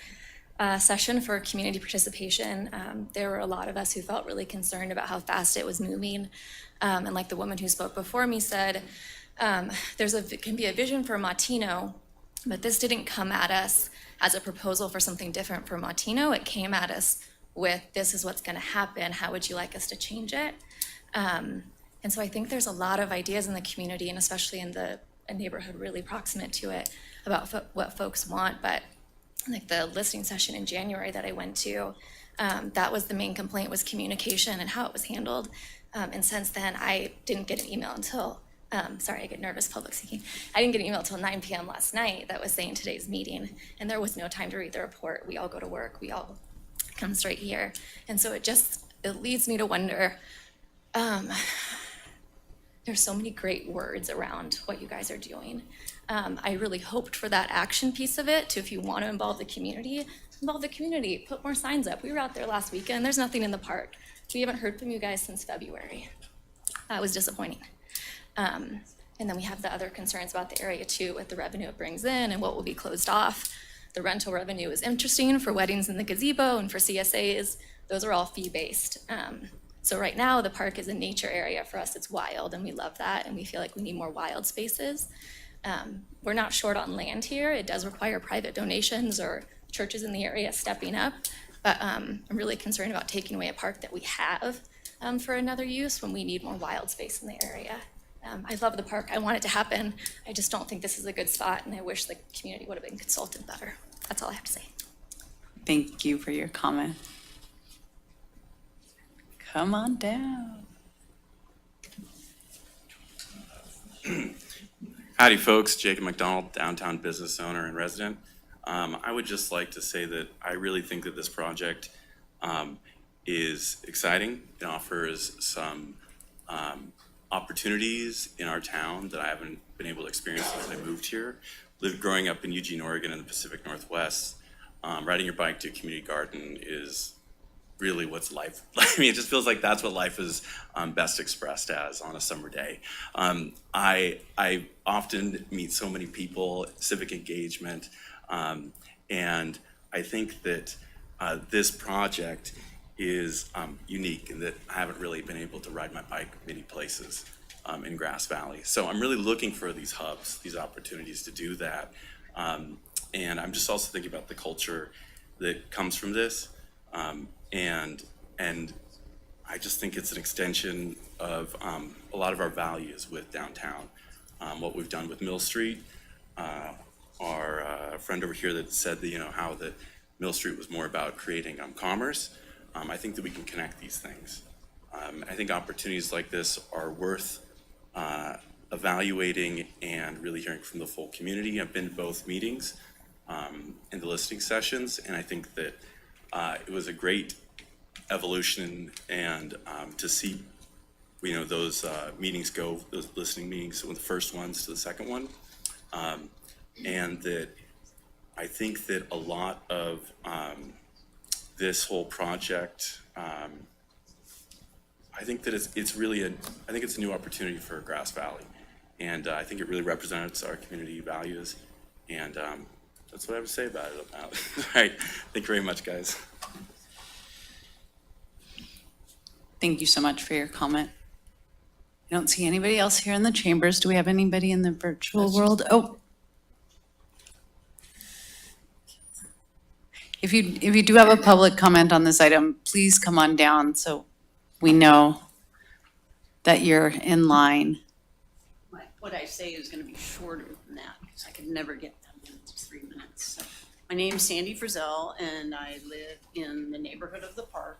session for community participation. There were a lot of us who felt really concerned about how fast it was moving. And like the woman who spoke before me said, can be a vision for Martino, but this didn't come at us as a proposal for something different for Martino. It came at us with, this is what's going to happen. How would you like us to change it? And so I think there's a lot of ideas in the community, and especially in a neighborhood really proximate to it, about what folks want. But like the listening session in January that I went to, that was the main complaint, was communication and how it was handled. And since then, I didn't get an email until, sorry, I get nervous public speaking. I didn't get an email until 9 p.m. last night that was saying today's meeting, and there was no time to read the report. We all go to work. We all comes right here. And so it leads me to wonder, there's so many great words around what you guys are doing. I really hoped for that action piece of it, to if you want to involve the community, put more signs up. We were out there last weekend, there's nothing in the park. We haven't heard from you guys since February. That was disappointing. And then we have the other concerns about the area too, with the revenue it brings in and what will be closed off. The rental revenue is interesting for weddings in the gazebo and for CSAs. Those are all fee-based. So right now, the park is a nature area for us. It's wild, and we love that, and we feel like we need more wild spaces. We're not short on land here. It does require private donations or churches in the area stepping up, but I'm really concerned about taking away a park that we have for another use when we need more wild space in the area. I love the park. I want it to happen. I just don't think this is a good spot, and I wish the community would have been consulted better. That's all I have to say. Thank you for your comment. Come on down. Howdy, folks. Jacob McDonald, downtown business owner and resident. I would just like to say that I really think that this project is exciting. It offers some opportunities in our town that I haven't been able to experience since I moved here. Growing up in Eugene, Oregon in the Pacific Northwest, riding your bike to a community garden is really what's life. I mean, it just feels like that's what life is best expressed as on a summer day. I often meet so many people, civic engagement, and I think that this project is unique in that I haven't really been able to ride my bike many places in Grass Valley. So I'm really looking for these hubs, these opportunities to do that. And I'm just also thinking about the culture that comes from this. And I just think it's an extension of a lot of our values with downtown. What we've done with Mill Street, our friend over here that said that, how that Mill Street was more about creating commerce. I think that we can connect these things. I think opportunities like this are worth evaluating and really hearing from the full community. I've been to both meetings in the listening sessions, and I think that it was a great evolution, and to see, those meetings go, those listening meetings, from the first ones to the second one, and that I think that a lot of this whole project, I think that it's really I think it's a new opportunity for Grass Valley, and I think it really represents our community values, and that's what I would say about it. All right, thank you very much, guys. Thank you so much for your comment. I don't see anybody else here in the chambers. Do we have anybody in the virtual world? Oh. If you do have a public comment on this item, please come on down so we know that you're in line. What I say is going to be shorter than that because I could never get them in 3 minutes. So, my name's Sandy Frizzell, and I live in the neighborhood of the park.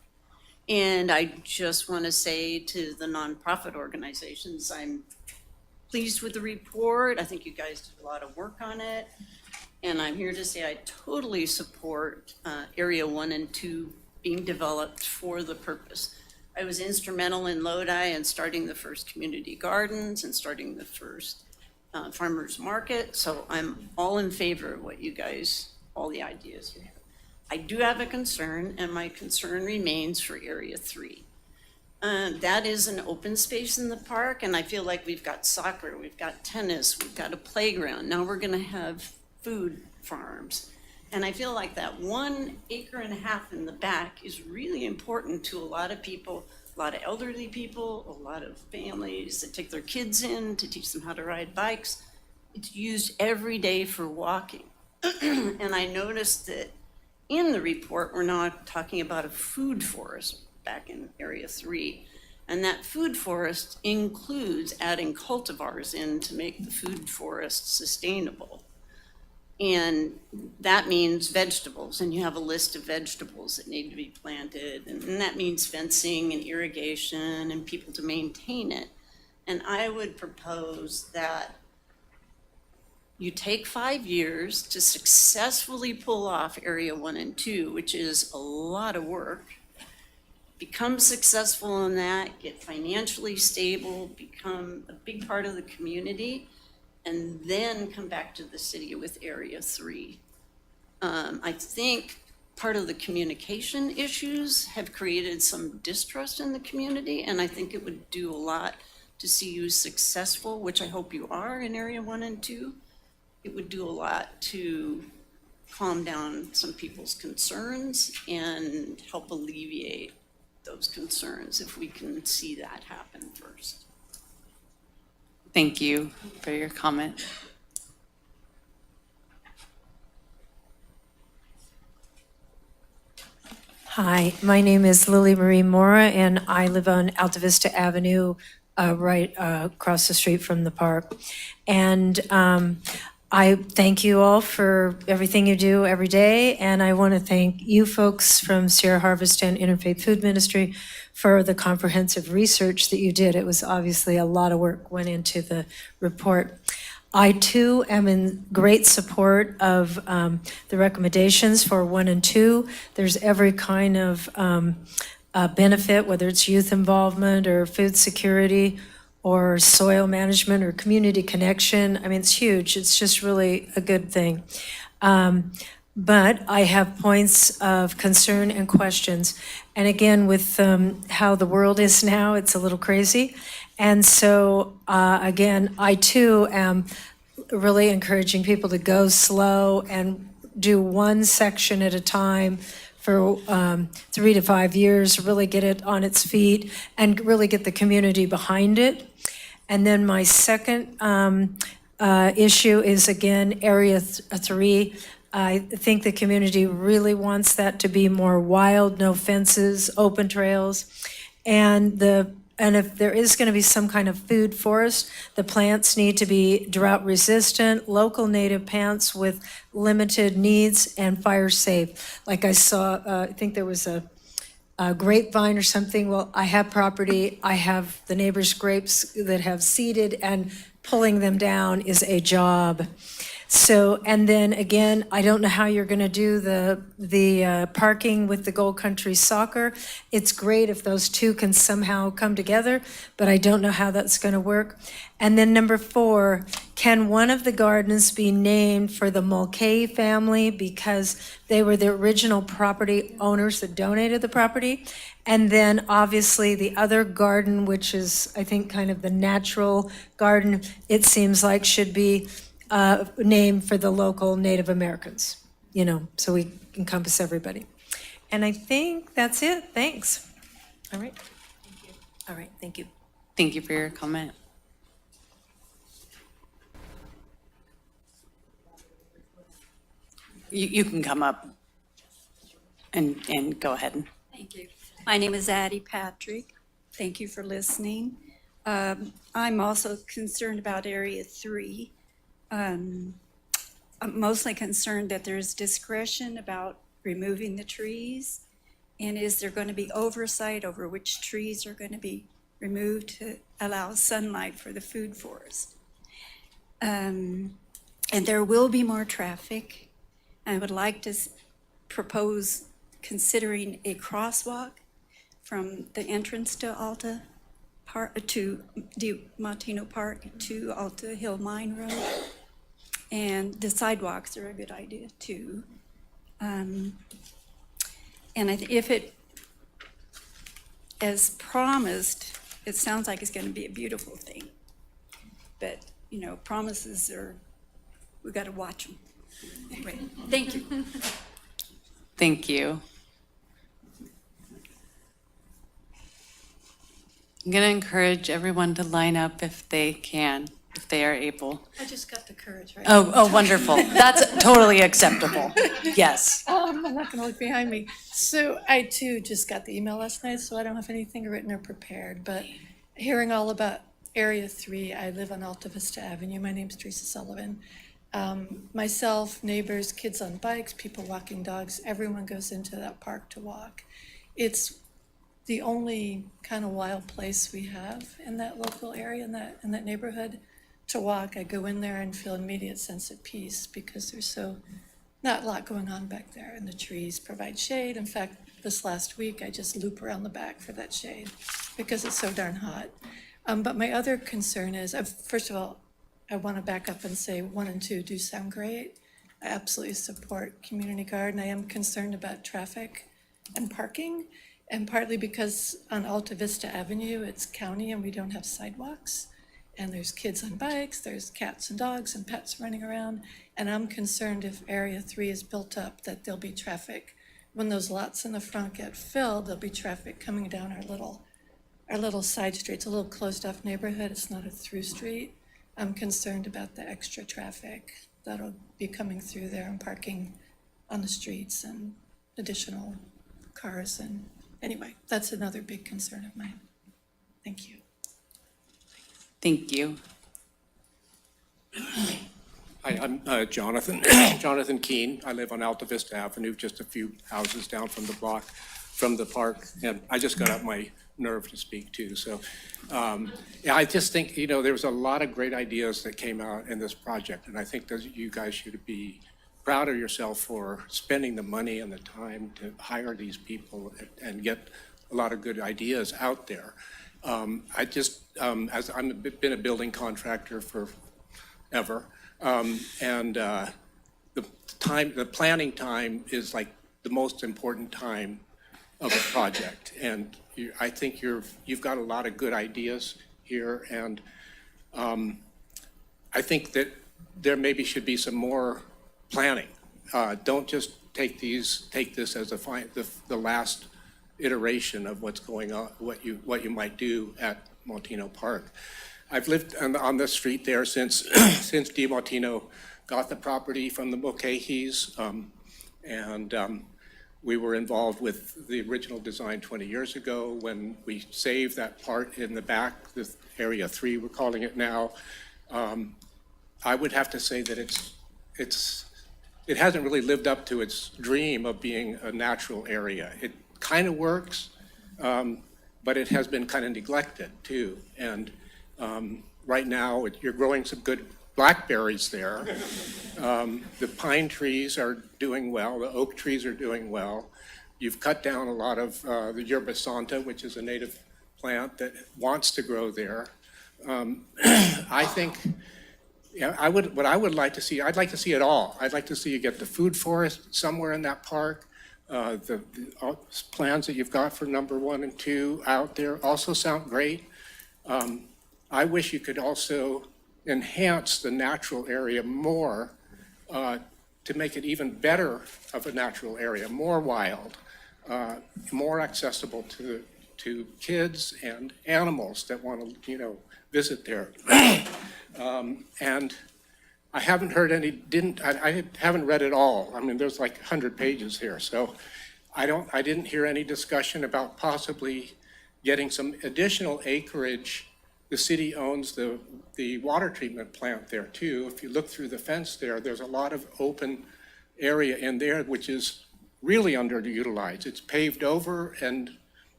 And I just want to say to the nonprofit organizations, I'm pleased with the report. I think you guys did a lot of work on it. And I'm here to say I totally support Area 1 and 2 being developed for the purpose. I was instrumental in Lodi and starting the first community gardens and starting the first farmers market. So I'm all in favor of what you guys, all the ideas you have. I do have a concern, and my concern remains for Area 3. That is an open space in the park, and I feel like we've got soccer, we've got tennis, we've got a playground. Now we're gonna have food farms. And I feel like that 1.5 acres in the back is really important to a lot of people, a lot of elderly people, a lot of families that take their kids in to teach them how to ride bikes. It's used every day for walking. And I noticed that in the report, we're now talking about a food forest back in Area 3. And that food forest includes adding cultivars in to make the food forest sustainable. And that means vegetables, and you have a list of vegetables that need to be planted, and that means fencing and irrigation and people to maintain it. And I would propose that You take 5 years to successfully pull off Area 1 and 2, which is a lot of work. Become successful in that, get financially stable, become a big part of the community, and then come back to the city with Area 3. I think part of the communication issues have created some distrust in the community, and I think it would do a lot to see you successful, which I hope you are in Area 1 and 2. It would do a lot to calm down some people's concerns and help alleviate those concerns if we can see that happen first. Thank you for your comment. Hi, my name is Lily Marie Mora, and I live on Alta Vista Avenue, right across the street from the park. And I thank you all for everything you do every day, and I want to thank you folks from Sierra Harvest and Interfaith Food Ministry for the comprehensive research that you did. It was obviously a lot of work went into the report. I too am in great support of the recommendations for 1 and 2. There's every kind of benefit, whether it's youth involvement or food security or soil management or community connection. I mean, it's huge. It's just really a good thing. But I have points of concern and questions. And again, with how the world is now, it's a little crazy. And so, again, I too am really encouraging people to go slow and do one section at a time for 3 to 5 years, really get it on its feet and really get the community behind it. And then my second issue is, again, Area 3. I think the community really wants that to be more wild, no fences, open trails. And if there is going to be some kind of food forest, the plants need to be drought resistant, local native plants with limited needs and fire safe. Like I saw, I think there was a grapevine or something. Well, I have property, I have the neighbors' grapes that have seeded, and pulling them down is a job. So, and then again, I don't know how you're going to do the parking with the Gold Country Soccer. It's great if those two can somehow come together, but I don't know how that's going to work. And then number 4, can one of the gardens be named for the Mulcahy family because they were the original property owners that donated the property? And then obviously the other garden, which is I think kind of the natural garden, it seems like should be named for the local Native Americans, you know, so we encompass everybody. And I think that's it. Thanks. All right. Thank you. All right. Thank you. Thank you for your comment. You can come up and go ahead. Thank you. My name is Addie Patrick. Thank you for listening. I'm also concerned about Area 3. I'm mostly concerned that there's discretion about removing the trees. And is there going to be oversight over which trees are going to be removed to allow sunlight for the food forest? And there will be more traffic. I would like to propose considering a crosswalk from the entrance to Alta Park, to DiMartino Park to Alta Hill Mine Road. And the sidewalks are a good idea too. And if it, as promised, it sounds like it's going to be a beautiful thing. But, you know, promises are, we got to watch them. Anyway, thank you. Thank you. I'm going to encourage everyone to line up if they can, if they are able. I just got the courage right Oh, wonderful. That's totally acceptable. Yes. I'm not going to look behind me. So I too just got the email last night, so I don't have anything written or prepared. But hearing all about Area 3, I live on Alta Vista Avenue. My name's Teresa Sullivan. Myself, neighbors, kids on bikes, people walking dogs, everyone goes into that park to walk. It's the only kind of wild place we have in that local area, in that neighborhood, to walk, I go in there and feel immediate sense of peace because there's not a lot going on back there, and the trees provide shade. In fact, this last week, I just loop around the back for that shade because it's so darn hot. But my other concern is, first of all, I want to back up and say 1 and 2 do sound great. I absolutely support community garden. I am concerned about traffic and parking, and partly because on Alta Vista Avenue, it's county and we don't have sidewalks. And there's kids on bikes, there's cats and dogs and pets running around. And I'm concerned if Area 3 is built up, that there'll be traffic. When those lots in the front get filled, there'll be traffic coming down our little side street. It's a little closed off neighborhood, it's not a through street. I'm concerned about the extra traffic that'll be coming through there and parking on the streets and additional cars. And anyway, that's another big concern of mine. Thank you. Thank you. Hi, I'm Jonathan, Jonathan Keene. I live on Alta Vista Avenue, just a few houses down from the block, from the park. And I just got out my nerve to speak too. So yeah, I just think, there was a lot of great ideas that came out in this project. And I think that you guys should be proud of yourself for spending the money and the time to hire these people and get a lot of good ideas out there. I just, as I've been a building contractor forever, and the planning time is like the most important time of a project. And I think you've got a lot of good ideas here, and I think that there maybe should be some more planning. Don't just take this as the last iteration of what's going on, what you might do at Montino Park. I've lived on the street there since DiMartino got the property from the Mulcahy's, and we were involved with the original design 20 years ago when we saved that part in the back, this Area 3 we're calling it now. I would have to say that it hasn't really lived up to its dream of being a natural area. It kind of works, but it has been kind of neglected too. And right now, you're growing some good blackberries there. The pine trees are doing well. The oak trees are doing well. You've cut down a lot of the yerba santa, which is a native plant that wants to grow there. I think, what I would like to see, I'd like to see it all. I'd like to see you get the food forest somewhere in that park. The plans that you've got for number 1 and 2 out there also sound great. I wish you could also enhance the natural area more to make it even better of a natural area, more wild, more accessible to kids and animals that want to, visit there. And I haven't heard I haven't read it all. I mean, there's like 100 pages here. So I didn't hear any discussion about possibly getting some additional acreage. The city owns the water treatment plant there too. If you look through the fence there's a lot of open area in there, which is really underutilized. It's paved over and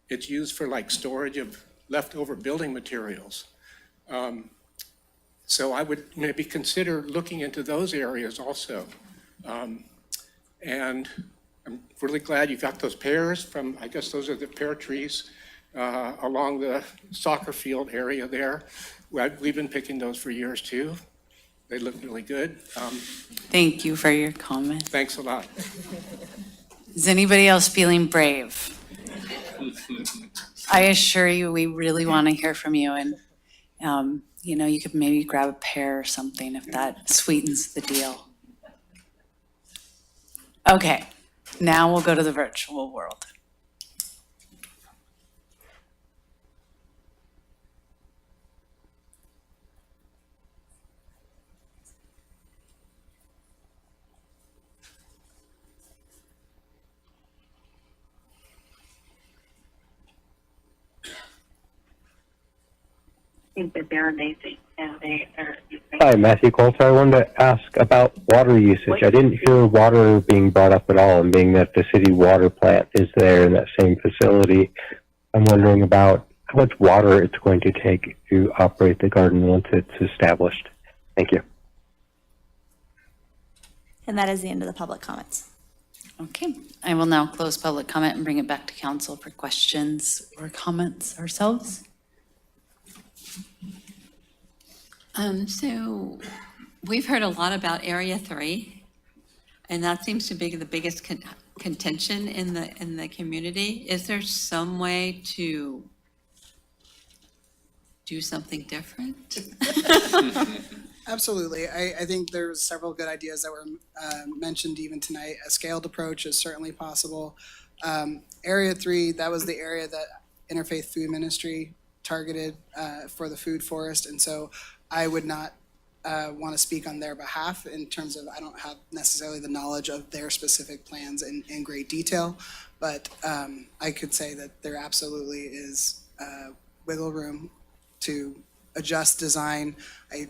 it's used for like storage of leftover building materials. So I would maybe consider looking into those areas also. And I'm really glad you got those pears from, I guess those are the pear trees along the soccer field area there. We've been picking those for years too. They look really good. Thank you for your comment. Thanks a lot. Is anybody else feeling brave? I assure you, we really want to hear from you, and you could maybe grab a pear or something if that sweetens the deal. Okay, now we'll go to the virtual world. Think that they're amazing, and they are. Hi, Matthew Coulter. I wanted to ask about water usage. I didn't hear water being brought up at all, and being that the city water plant is there in that same facility, I'm wondering about much water it's going to take to operate the garden once it's established. Thank you. And that is the end of the public comments. Okay, I will now close public comment and bring it back to council for questions or comments ourselves. So we've heard a lot about Area 3, and that seems to be the biggest contention in the community. Is there some way to do something different? Absolutely. I think there's several good ideas that were mentioned even tonight. A scaled approach is certainly possible. Area 3, that was the area that Interfaith Food Ministry targeted for the food forest. And so I would not want to speak on their behalf in terms of, I don't have necessarily the knowledge of their specific plans in great detail, but I could say that there absolutely is wiggle room to adjust design. I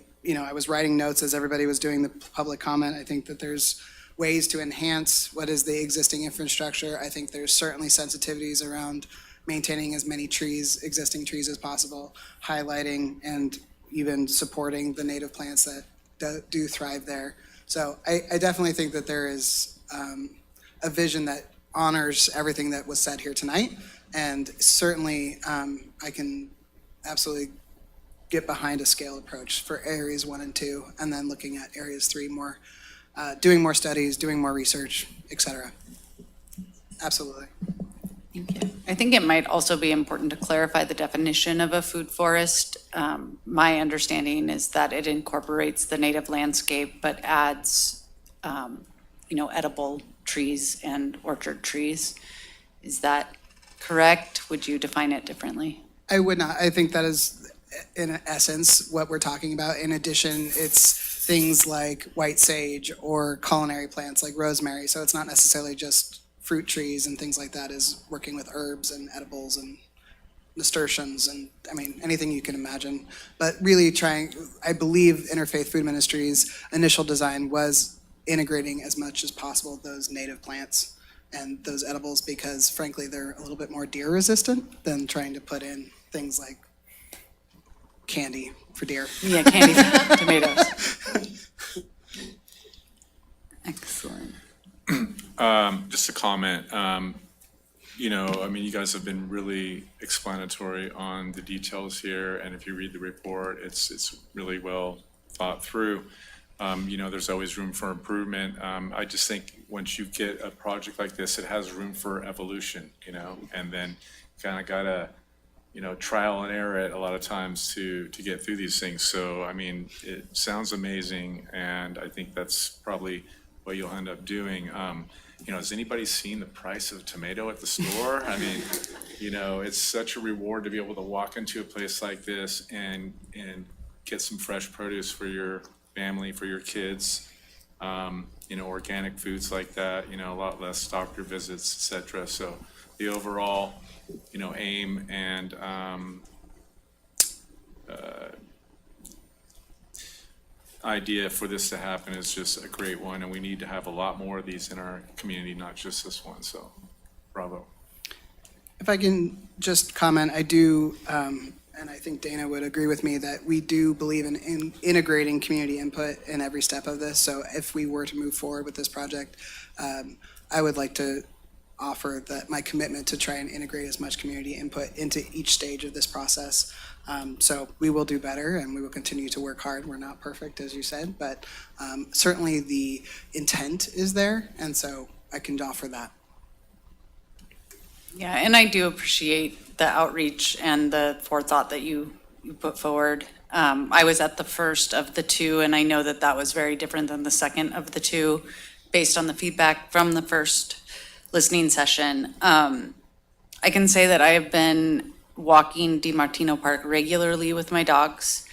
was writing notes as everybody was doing the public comment. I think that there's ways to enhance what is the existing infrastructure. I think there's certainly sensitivities around maintaining as many trees, existing trees as possible, highlighting and even supporting the native plants that do thrive there. So I definitely think that there is a vision that honors everything that was said here tonight. And certainly I can absolutely get behind a scale approach for areas 1 and 2, and then looking at areas 3 more, doing more studies, doing more research, et cetera. Absolutely. Thank you. I think it might also be important to clarify the definition of a food forest. My understanding is that it incorporates the native landscape, but adds, edible trees and orchard trees. Is that correct? Would you define it differently? I would not. I think that is, in essence, what we're talking about. In addition, it's things like white sage or culinary plants like rosemary. So it's not necessarily just fruit trees and things like that. Is working with herbs and edibles and nasturtiums and anything you can imagine. But really I believe Interfaith Food Ministry's initial design was integrating as much as possible those native plants and those edibles, because frankly, they're a little bit more deer resistant than trying to put in things like candy for deer. Yeah, candy for tomatoes. Excellent. Just a comment. You guys have been really explanatory on the details here, and if you read the report, it's really well thought through. There's always room for improvement. I just think once you get a project like this, it has room for evolution, and then kind of gotta, trial and error it a lot of times to get through these things. So, it sounds amazing, and I think that's probably what you'll end up doing. Has anybody seen the price of a tomato at the store? It's such a reward to be able to walk into a place like this and get some fresh produce for your family, for your kids. Organic foods like that, a lot less doctor visits, etc. So the overall, aim and idea for this to happen is just a great one, and we need to have a lot more of these in our community, not just this one. So bravo. If I can just comment, I do, and I think Dana would agree with me, that we do believe in integrating community input in every step of this. So if we were to move forward with this project, I would like to offer that my commitment to try and integrate as much community input into each stage of this process. So we will do better, and we will continue to work hard. We're not perfect, as you said, but certainly the intent is there, and so I can offer that. Yeah, and I do appreciate the outreach and the forethought that you put forward. I was at the first of the 2, and I know that was very different than the second of the 2, based on the feedback from the first listening session. I can say that I have been walking DiMartino Park regularly with my dogs.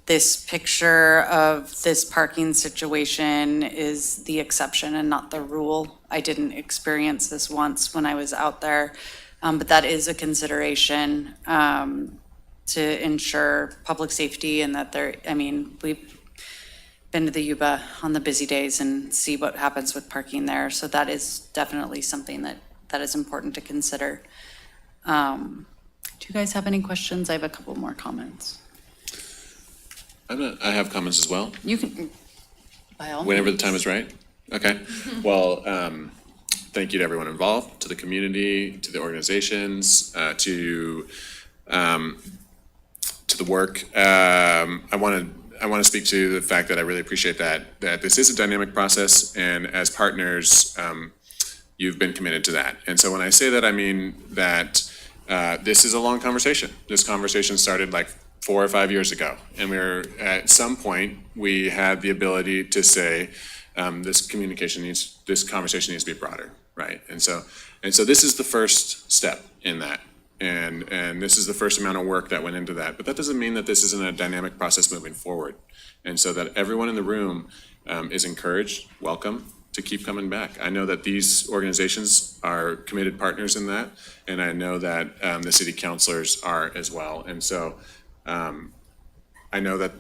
This picture of this parking situation is the exception and not the rule. I didn't experience this once when I was out there, but that is a consideration to ensure public safety, and that we've been to the Yuba on the busy days and see what happens with parking there. So that is definitely something that is important to consider. Do you guys have any questions? I have a couple more comments. I have comments as well. You can, by all Whenever the means. time is right. Okay. Well, thank you to everyone involved, to the community, to the organizations, to the work. I want to speak to the fact that I really appreciate that this is a dynamic process, and as partners, you've been committed to that. And so when I say that, I mean that this is a long conversation. This conversation started like 4 or 5 years ago, and at some point we had the ability to say this conversation needs to be broader, right? And so this is the first step in that. And this is the first amount of work that went into that. But that doesn't mean that this isn't a dynamic process moving forward. And so that everyone in the room is encouraged, welcome to keep coming back. I know that these organizations are committed partners in that, and I know that the city councilors are as well. And so I know that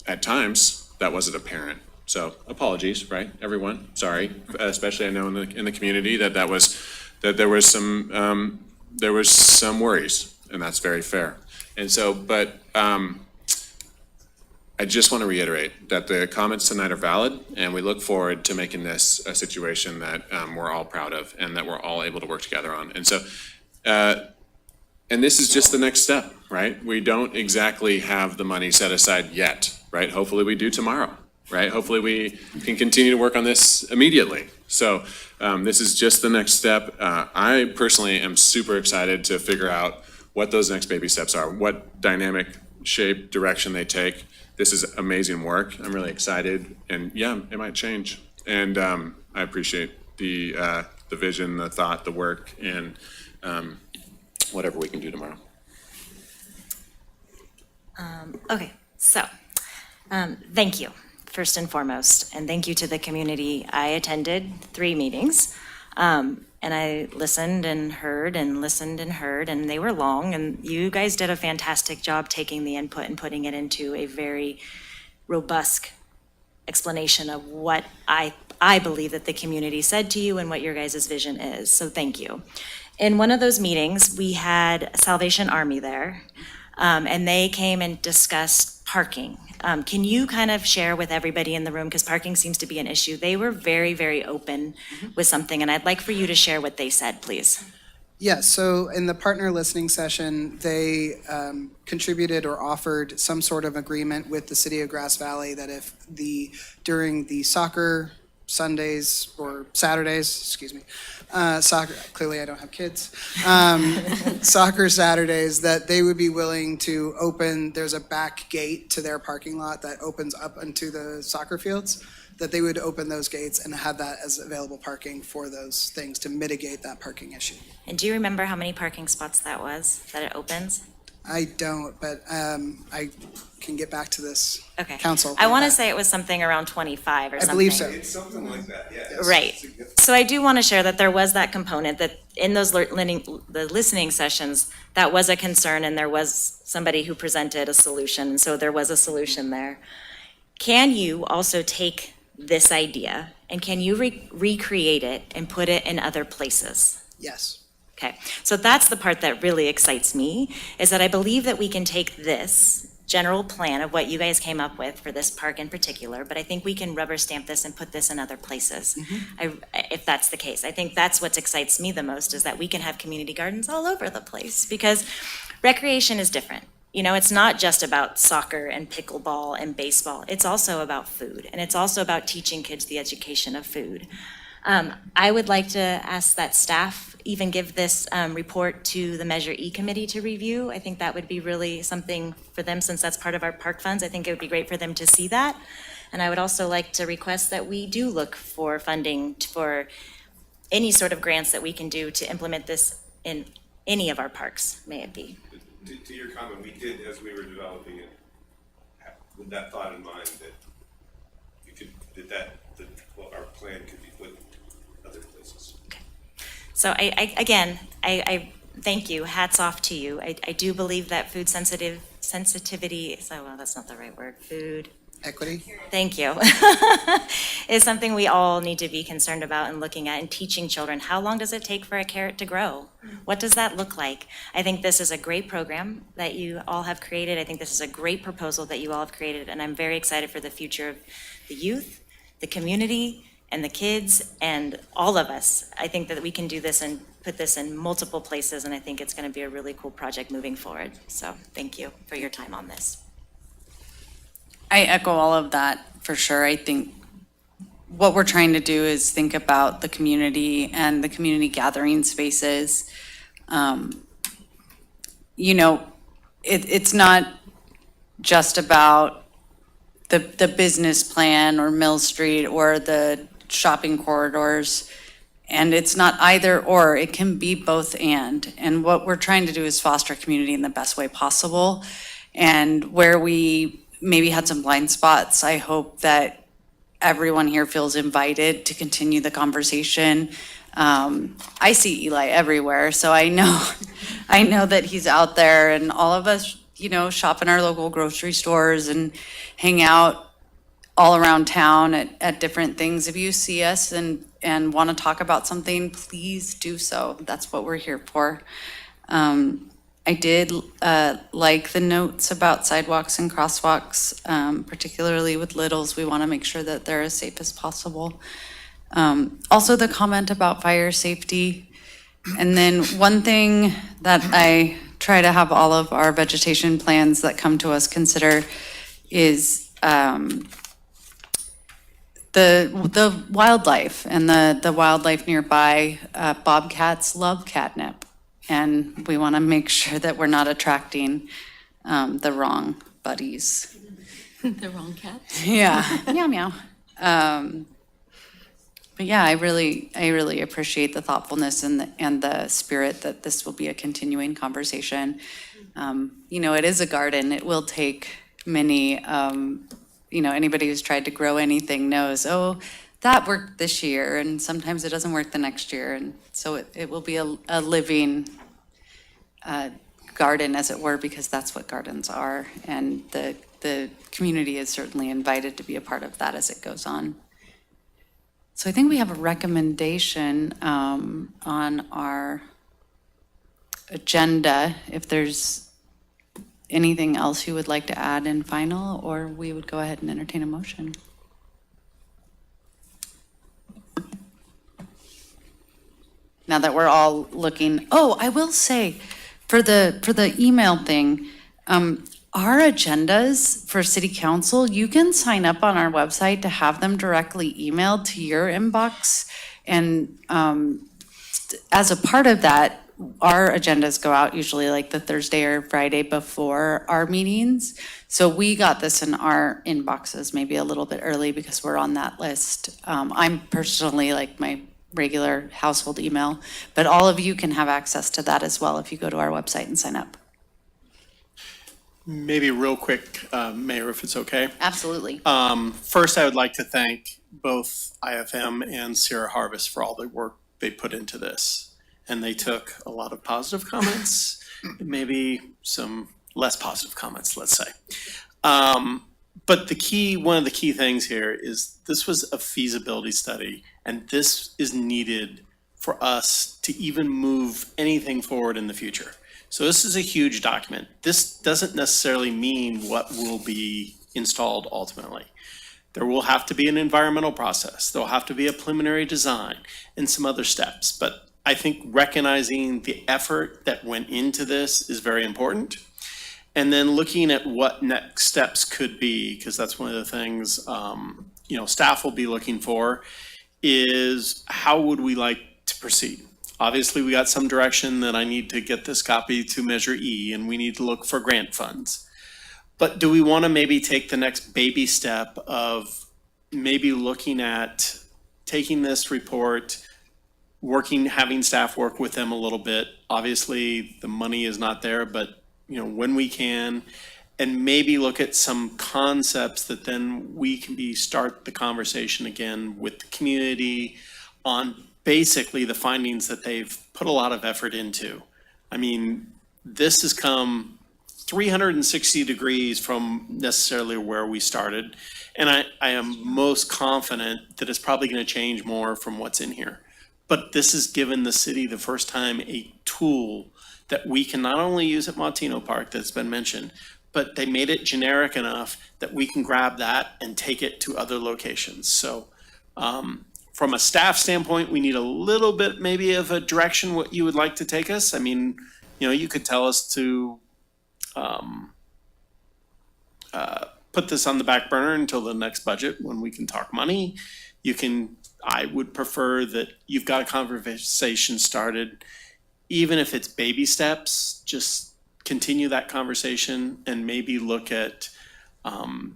at times that wasn't apparent. So apologies, right, everyone? Sorry, especially I know in the community that there was some worries, and that's very fair. And so, but I just want to reiterate that the comments tonight are valid, and we look forward to making this a situation that we're all proud of and that we're all able to work together on. And so, and this is just the next step, right? We don't exactly have the money set aside yet, right? Hopefully we do tomorrow, right? Hopefully we can continue to work on this immediately. So this is just the next step. I personally am super excited to figure out what those next baby steps are, what dynamic shape, direction they take. This is amazing work. I'm really excited, and yeah, it might change. And I appreciate the vision, the thought, the work, and whatever we can do tomorrow. Okay, so, thank you, first and foremost, and thank you to the community. I attended 3 meetings, and I listened and heard and listened and heard, and they were long, and you guys did a fantastic job taking the input and putting it into a very robust explanation of what I believe that the community said to you and what your guys' vision is, so thank you. In one of those meetings, we had Salvation Army there, and they came and discussed parking. Can you kind of share with everybody in the room, because parking seems to be an issue? They were very, very open with something, and I'd like for you to share what they said, please. Yeah, so in the partner listening session, they contributed or offered some sort of agreement with the city of Grass Valley that if during the soccer Sundays or Saturdays, soccer, clearly I don't have kids, soccer Saturdays, that they would be willing to open, there's a back gate to their parking lot that opens up into the soccer fields, that they would open those gates and have that as available parking for those things to mitigate that parking issue. And do you remember how many parking spots that was, that it opens? I don't, but I can get back to this Okay. council. I want to say it was something around 25 or something. I believe so. It's something like that, yeah. Right. So I do want to share that there was that component, that in those the listening sessions, that was a concern, and there was somebody who presented a solution. So there was a solution there. Can you also take this idea and can you recreate it and put it in other places? Yes. Okay, so that's the part that really excites me, is that I believe that we can take this general plan of what you guys came up with for this park in particular, but I think we can rubber stamp this and put this in other places, if that's the case. I think that's what excites me the most, is that we can have community gardens all over the place, because recreation is different. You know, it's not just about soccer and pickleball and baseball. It's also about food, and it's also about teaching kids the education of food. I would like to ask that staff even give this report to the Measure E committee to review. I think that would be really something for them, since that's part of our park funds. I think it would be great for them to see that. And I would also like to request that we do look for funding for any sort of grants that we can do to implement this in any of our parks, may it be. To your comment, we did, as we were developing it, with that thought in mind, that we could, our plan could be put other places. So I thank you, hats off to you. I do believe that food sensitivity, so well, that's not the right word, food Equity? Thank you, is something we all need to be concerned about and looking at and teaching children. How long does it take for a carrot to grow? What does that look like? I think this is a great program that you all have created. I think this is a great proposal that you all have created, and I'm very excited for the future of the youth, the community, and the kids, and all of us. I think that we can do this and put this in multiple places, and I think it's going to be a really cool project moving forward. So thank you for your time on this. I echo all of that for sure. I think what we're trying to do is think about the community and the community gathering spaces. You know, it's not just about the business plan or Mill Street or the shopping corridors. And it's not either or, it can be both and. And what we're trying to do is foster community in the best way possible. And where we maybe had some blind spots, I hope that everyone here feels invited to continue the conversation. I see Eli everywhere, so I know that he's out there, and all of us, you know, shop in our local grocery stores and hang out all around town at different things. If you see us and want to talk about something, please do so. That's what we're here for. I did like the notes about sidewalks and crosswalks, particularly with littles. We want to make sure that they're as safe as possible. Also the comment about fire safety. And then one thing that I try to have all of our vegetation plans that come to us consider is the wildlife and the wildlife nearby. Bobcats love catnip. And we want to make sure that we're not attracting the wrong buddies. The wrong cat? Yeah, meow meow. But yeah, I really appreciate the thoughtfulness and the spirit that this will be a continuing conversation. You know, it is a garden. It will take many. You know, anybody who's tried to grow anything knows. Oh, that worked this year, and sometimes it doesn't work the next year, and so it will be a living garden, as it were, because that's what gardens are, and the community is certainly invited to be a part of that as it goes on. So I think we have a recommendation on our agenda. If there's anything else you would like to add in final, or we would go ahead and entertain a motion. Now that we're all looking, oh, I will say, for the email thing, our agendas for city council, you can sign up on our website to have them directly emailed to your inbox. And as a part of that, our agendas go out usually like the Thursday or Friday before our meetings. So we got this in our inboxes maybe a little bit early because we're on that list. I'm personally like my regular household email, but all of you can have access to that as well if you go to our website and sign up. Maybe real quick, Mayor, if it's okay. Absolutely. First, I would like to thank both IFM and Sierra Harvest for all the work they put into this. And they took a lot of positive comments, maybe some less positive comments, let's say. But one of the key things here is this was a feasibility study, and this is needed for us to even move anything forward in the future. So this is a huge document. This doesn't necessarily mean what will be installed ultimately. There will have to be an environmental process. There'll have to be a preliminary design and some other steps. But I think recognizing the effort that went into this is very important. And then looking at what next steps could be, because that's one of the things staff will be looking for, is how would we like to proceed? Obviously, we got some direction that I need to get this copy to Measure E, and we need to look for grant funds. But do we want to maybe take the next baby step of maybe looking at taking this report, having staff work with them a little bit? Obviously, the money is not there, but when we can, and maybe look at some concepts that then we can start the conversation again with the community on basically the findings that they've put a lot of effort into. I mean, this has come 360 degrees from necessarily where we started. And I am most confident that it's probably going to change more from what's in here. But this has given the city the first time a tool that we can not only use at Montino Park that's been mentioned, but they made it generic enough that we can grab that and take it to other locations. So from a staff standpoint, we need a little bit maybe of a direction what you would like to take us. I mean, you know, you could tell us to put this on the back burner until the next budget when we can talk money. You can, I would prefer that you've got a conversation started, even if it's baby steps, just continue that conversation and maybe look at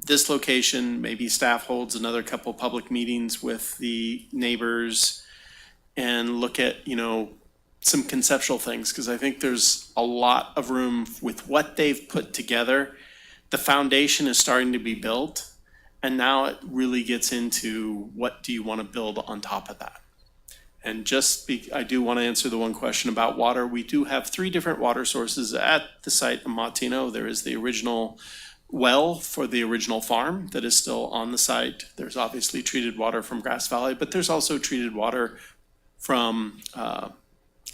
this location. Maybe staff holds another couple public meetings with the neighbors and look at, you know, some conceptual things, because I think there's a lot of room with what they've put together. The foundation is starting to be built, and now it really gets into what do you want to build on top of that. And I do want to answer the one question about water. We do have 3 different water sources at the site of Montino. There is the original well for the original farm that is still on the site. There's obviously treated water from Grass Valley, but there's also treated water from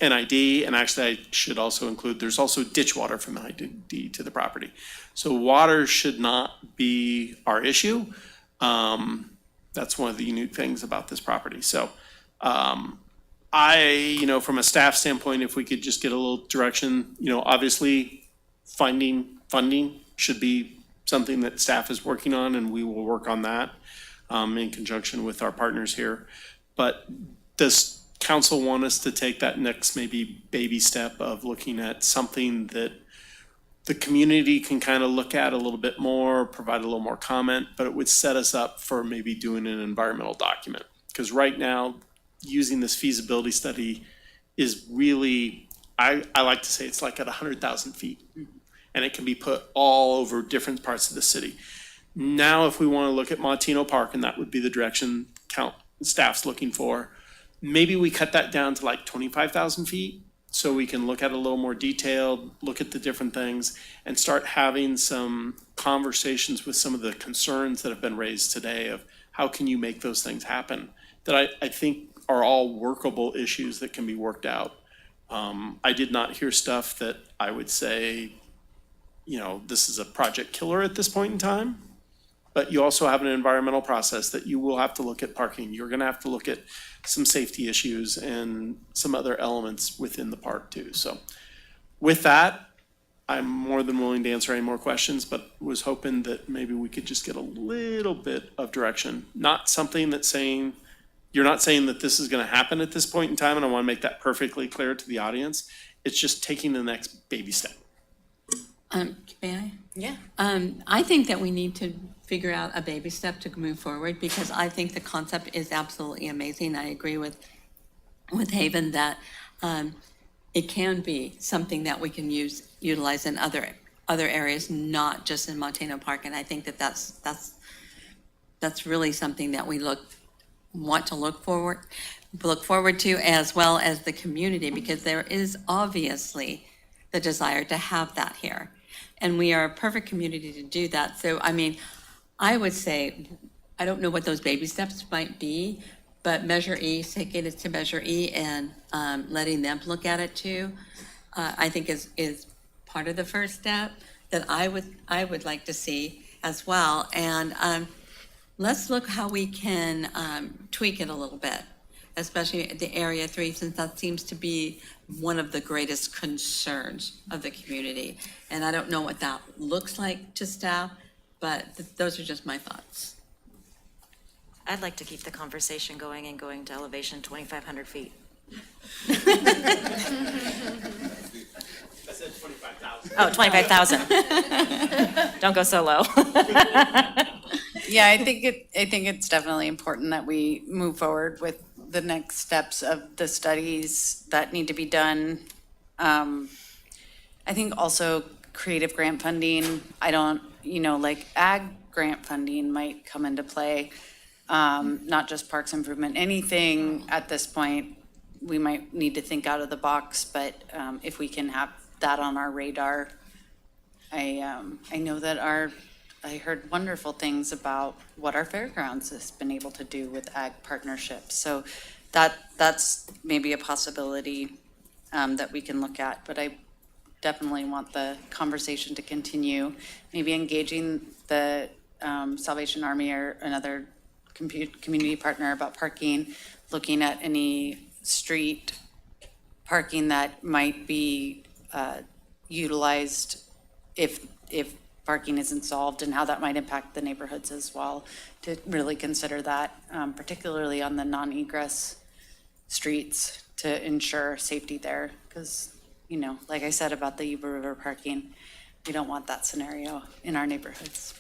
NID, and actually I should also include, there's also ditch water from NID to the property. So water should not be our issue. That's one of the unique things about this property. So you know, from a staff standpoint, if we could just get a little direction, you know, obviously finding funding should be something that staff is working on, and we will work on that in conjunction with our partners here. But does council want us to take that next maybe baby step of looking at something that the community can kind of look at a little bit more, provide a little more comment, but it would set us up for maybe doing an environmental document? Because right now, using this feasibility study is really, I like to say it's like at 100,000 feet. And it can be put all over different parts of the city. Now, if we want to look at Montino Park, and that would be the direction staff's looking for, maybe we cut that down to like 25,000 feet so we can look at it a little more detailed, look at the different things, and start having some conversations with some of the concerns that have been raised today of how can you make those things happen that I think are all workable issues that can be worked out. I did not hear stuff that I would say, you know, this is a project killer at this point in time, but you also have an environmental process that you will have to look at parking. You're going to have to look at some safety issues and some other elements within the park too. So with that, I'm more than willing to answer any more questions, but was hoping that maybe we could just get a little bit of direction. Not something that's saying, you're not saying that this is going to happen at this point in time, and I want to make that perfectly clear to the audience. It's just taking the next baby step. May I? Yeah. I think that we need to figure out a baby step to move forward, because I think the concept is absolutely amazing. I agree with Haven that it can be something that we can utilize in other areas, not just in Montano Park. And I think that that's really something that we want to look forward to, as well as the community, because there is obviously the desire to have that here. And we are a perfect community to do that. So, I mean, I would say, I don't know what those baby steps might be, but Measure E, taking it to Measure E and letting them look at it too, I think is part of the first step that I would like to see as well. And let's look how we can tweak it a little bit, especially the Area 3, since that seems to be one of the greatest concerns of the community. And I don't know what that looks like to staff, but those are just my thoughts. I'd like to keep the conversation going and going to elevation 2,500 feet. I said 25,000. Oh, 25,000. Don't go so low. Yeah, I think it's definitely important that we move forward with the next steps of the studies that need to be done. I think also creative grant funding, like ag grant funding might come into play, not just parks improvement. Anything at this point, we might need to think out of the box, but if we can have that on our radar, I I know that I heard wonderful things about what our fairgrounds has been able to do with ag partnerships. So that's maybe a possibility that we can look at, but I definitely want the conversation to continue, maybe engaging the Salvation Army or another community partner about parking, looking at any street parking that might be utilized if parking isn't solved, and how that might impact the neighborhoods as well, to really consider that, particularly on the non-egress streets, to ensure safety there. Because, you know, like I said about the Yuba River parking, we don't want that scenario in our neighborhoods.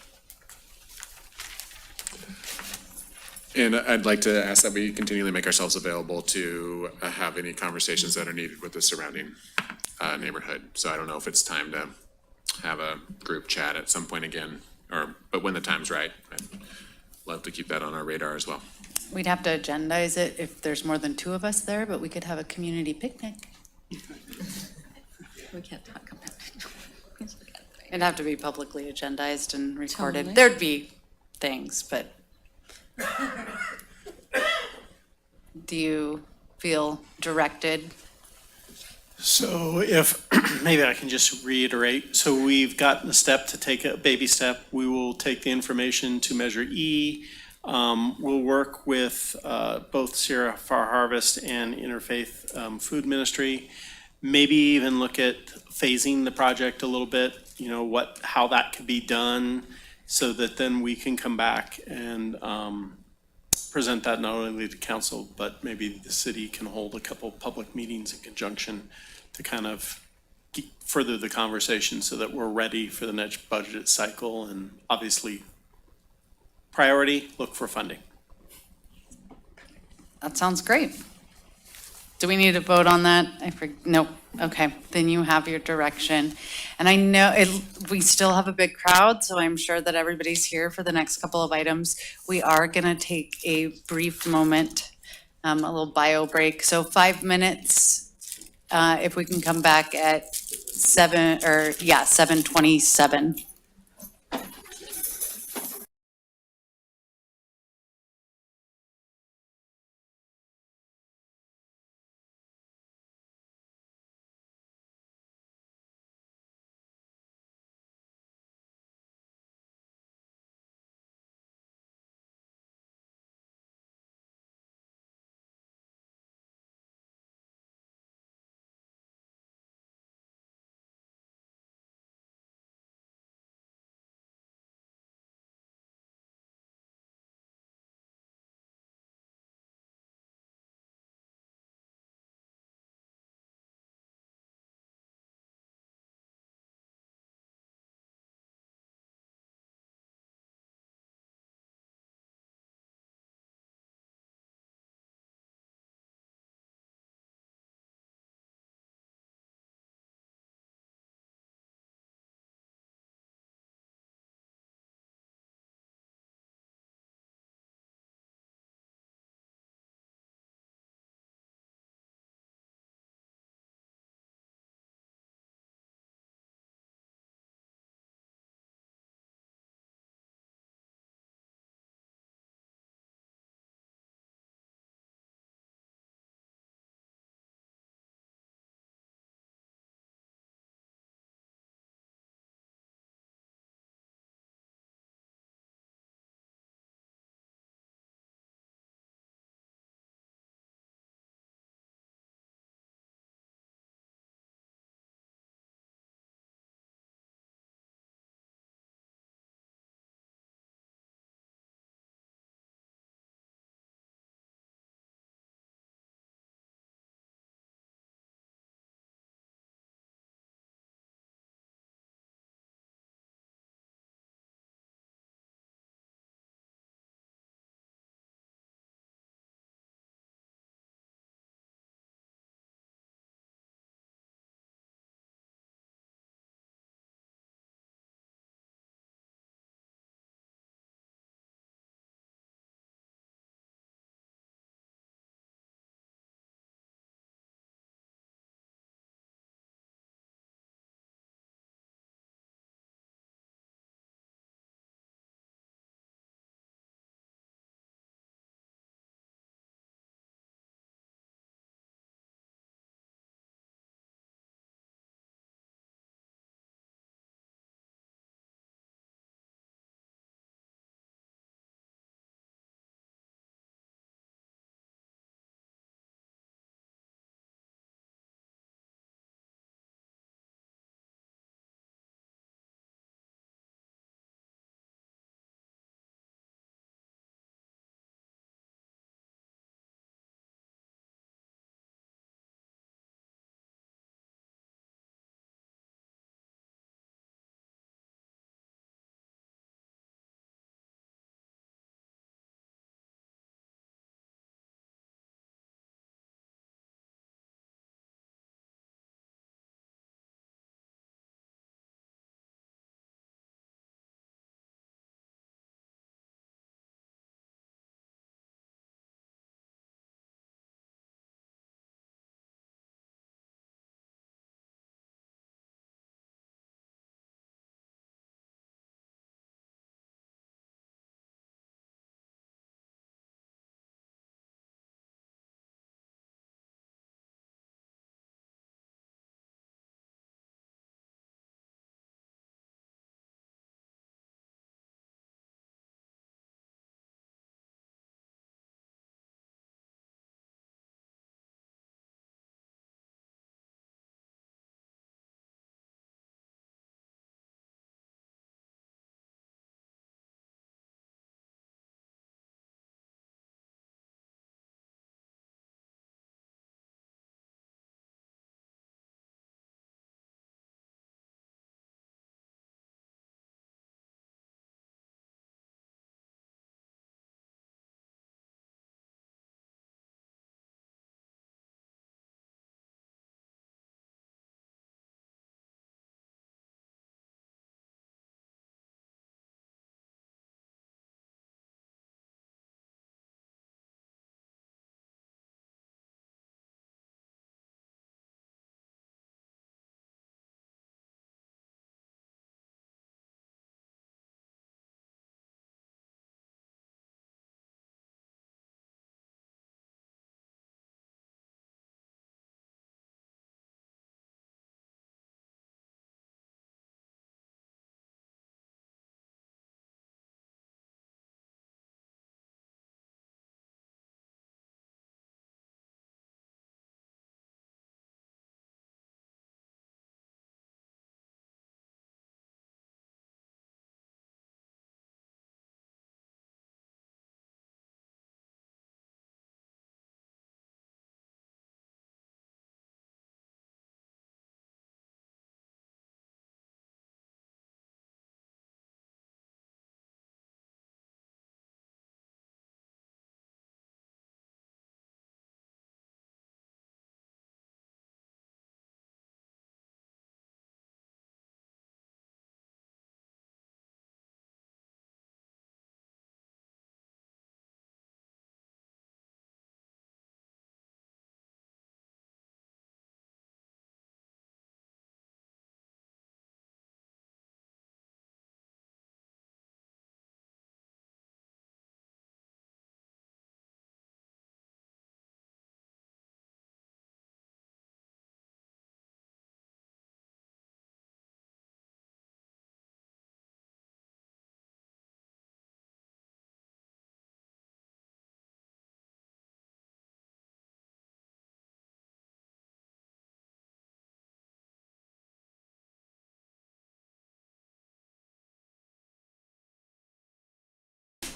And I'd like to ask that we continually make ourselves available to have any conversations that are needed with the surrounding neighborhood. So I don't know if it's time to have a group chat at some point again, but when the time's right. I'd love to keep that on our radar as well. We'd have to agendize it if there's more than 2 of us there, but we could have a community picnic. We can't talk about it. It'd have to be publicly agendized and recorded. Totally. There'd be things, but do you feel directed? So if, maybe I can just reiterate, so we've gotten a step to take a baby step. We will take the information to Measure E. We'll work with both Sierra Far Harvest and Interfaith Food Ministry. Maybe even look at phasing the project a little bit, you know, how that could be done, so that then we can come back and present that not only to council, but maybe the city can hold a couple public meetings in conjunction to kind of further the conversation so that we're ready for the next budget cycle. And obviously, priority, look for funding. That sounds great. Do we need to vote on that? Nope. Okay, then you have your direction. And I know we still have a big crowd, so I'm sure that everybody's here for the next couple of items. We are gonna take a brief moment, a little bio break. So 5 minutes, if we can come back at 7:27.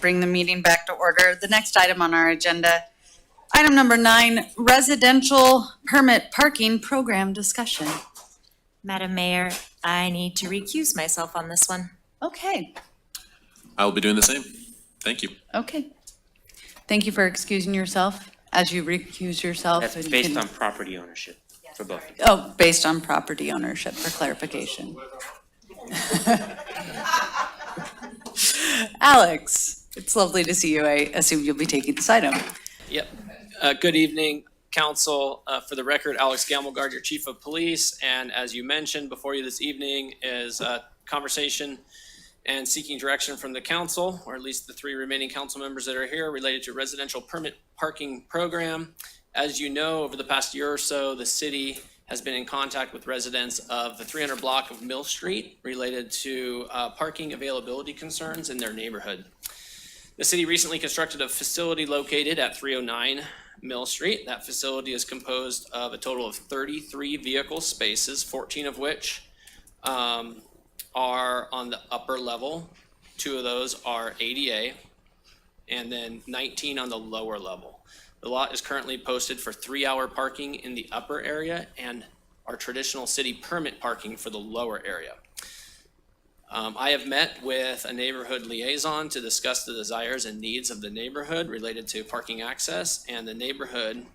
bring the meeting back to order. The next item on our agenda, item number 9, residential permit parking program discussion. Madam Mayor, I need to recuse myself on this one. Okay, I will be doing the same. Thank you. okay. Thank you for excusing yourself as you recuse yourself. That's and based can- on property ownership for both. Oh, based on property ownership, for clarification. Alex, it's lovely to see you. I assume you'll be taking this item. Yep. Good evening, council. For the record, Alex Gamelgard, your chief of police. And as you mentioned, before you this evening is a conversation and seeking direction from the council, or at least the 3 remaining council members that are here, related to residential permit parking program. As you know, over the past year or so, the city has been in contact with residents of the 300 block of Mill Street related to parking availability concerns in their neighborhood. The city recently constructed a facility located at 309 Mill Street. That facility is composed of a total of 33 vehicle spaces, 14 of which are on the upper level. 2 of those are ADA, and then 19 on the lower level. The lot is currently posted for 3-hour parking in the upper area and our traditional city permit parking for the lower area. I have met with a neighborhood liaison to discuss the desires and needs of the neighborhood related to parking access, and the neighborhood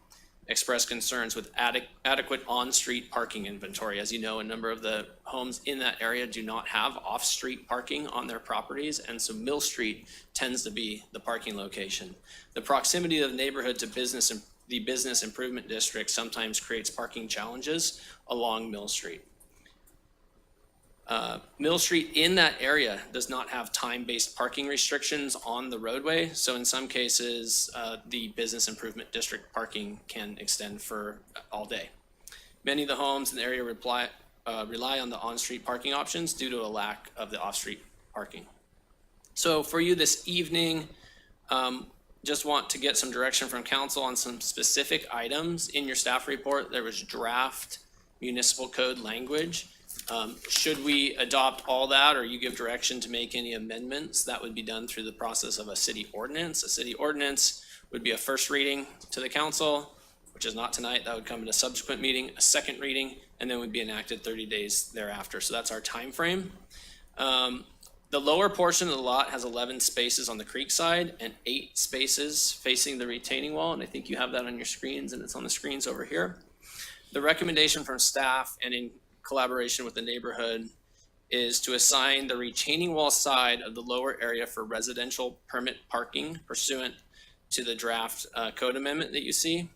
expressed concerns with adequate on-street parking inventory. As you know, a number of the homes in that area do not have off-street parking on their properties, and so Mill Street tends to be the parking location. The proximity of the neighborhood to the business improvement district sometimes creates parking challenges along Mill Street. Mill Street in that area does not have time-based parking restrictions on the roadway. So in some cases, the business improvement district parking can extend for all day. Many of the homes in the area rely on the on-street parking options due to a lack of the off-street parking. So for you this evening, just want to get some direction from council on some specific items. In your staff report, there was draft municipal code language. Should we adopt all that, or you give direction to make any amendments, that would be done through the process of a city ordinance. A city ordinance would be a first reading to the council, which is not tonight. That would come in a subsequent meeting, a second reading, and then would be enacted 30 days thereafter. So that's our time frame. The lower portion of the lot has 11 spaces on the creek side and 8 spaces facing the retaining wall. And I think you have that on your screens, and it's on the screens over here. The recommendation from staff and in collaboration with the neighborhood is to assign the retaining wall side of the lower area for residential permit parking pursuant to the draft code amendment that you see.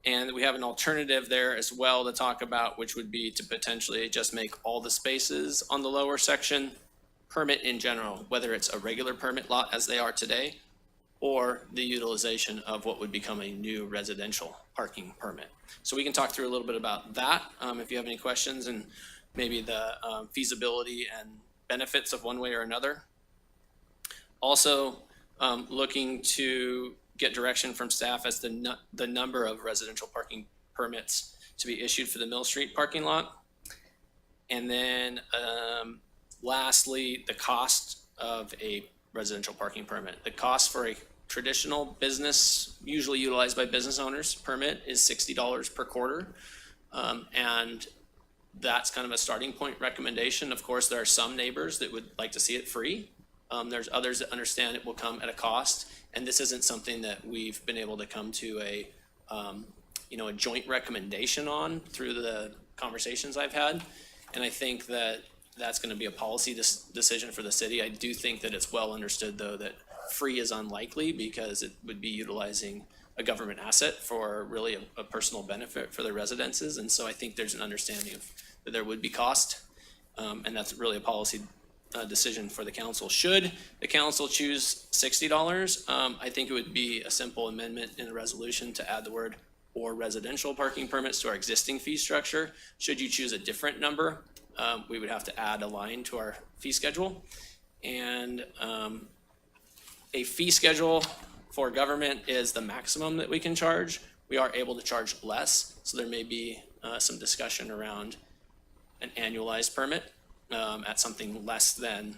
And we have an alternative there as well to talk about, which would be to potentially just make all the spaces on the lower section permit in general, whether it's a regular permit lot as they are today, or the utilization of what would become a new residential parking permit. So we can talk through a little bit about that if you have any questions, and maybe the feasibility and benefits of one way or another. Also, looking to get direction from staff as the number of residential parking permits to be issued for the Mill Street parking lot. And then lastly, the cost of a residential parking permit. The cost for a traditional business, usually utilized by business owners, permit is $60 per quarter. And that's kind of a starting point recommendation. Of course, there are some neighbors that would like to see it free. There's others that understand it will come at a cost. And this isn't something that we've been able to come to a joint recommendation on through the conversations I've had. And I think that that's going to be a policy decision for the city. I do think that it's well understood, though, that free is unlikely because it would be utilizing a government asset for really a personal benefit for the residences. And so I think there's an understanding of that there would be cost. And that's really a policy decision for the council. Should the council choose $60, I think it would be a simple amendment in the resolution to add the word or residential parking permits to our existing fee structure. Should you choose a different number, we would have to add a line to our fee schedule. And a fee schedule for government is the maximum that we can charge. We are able to charge less, so there may be some discussion around an annualized permit at something less than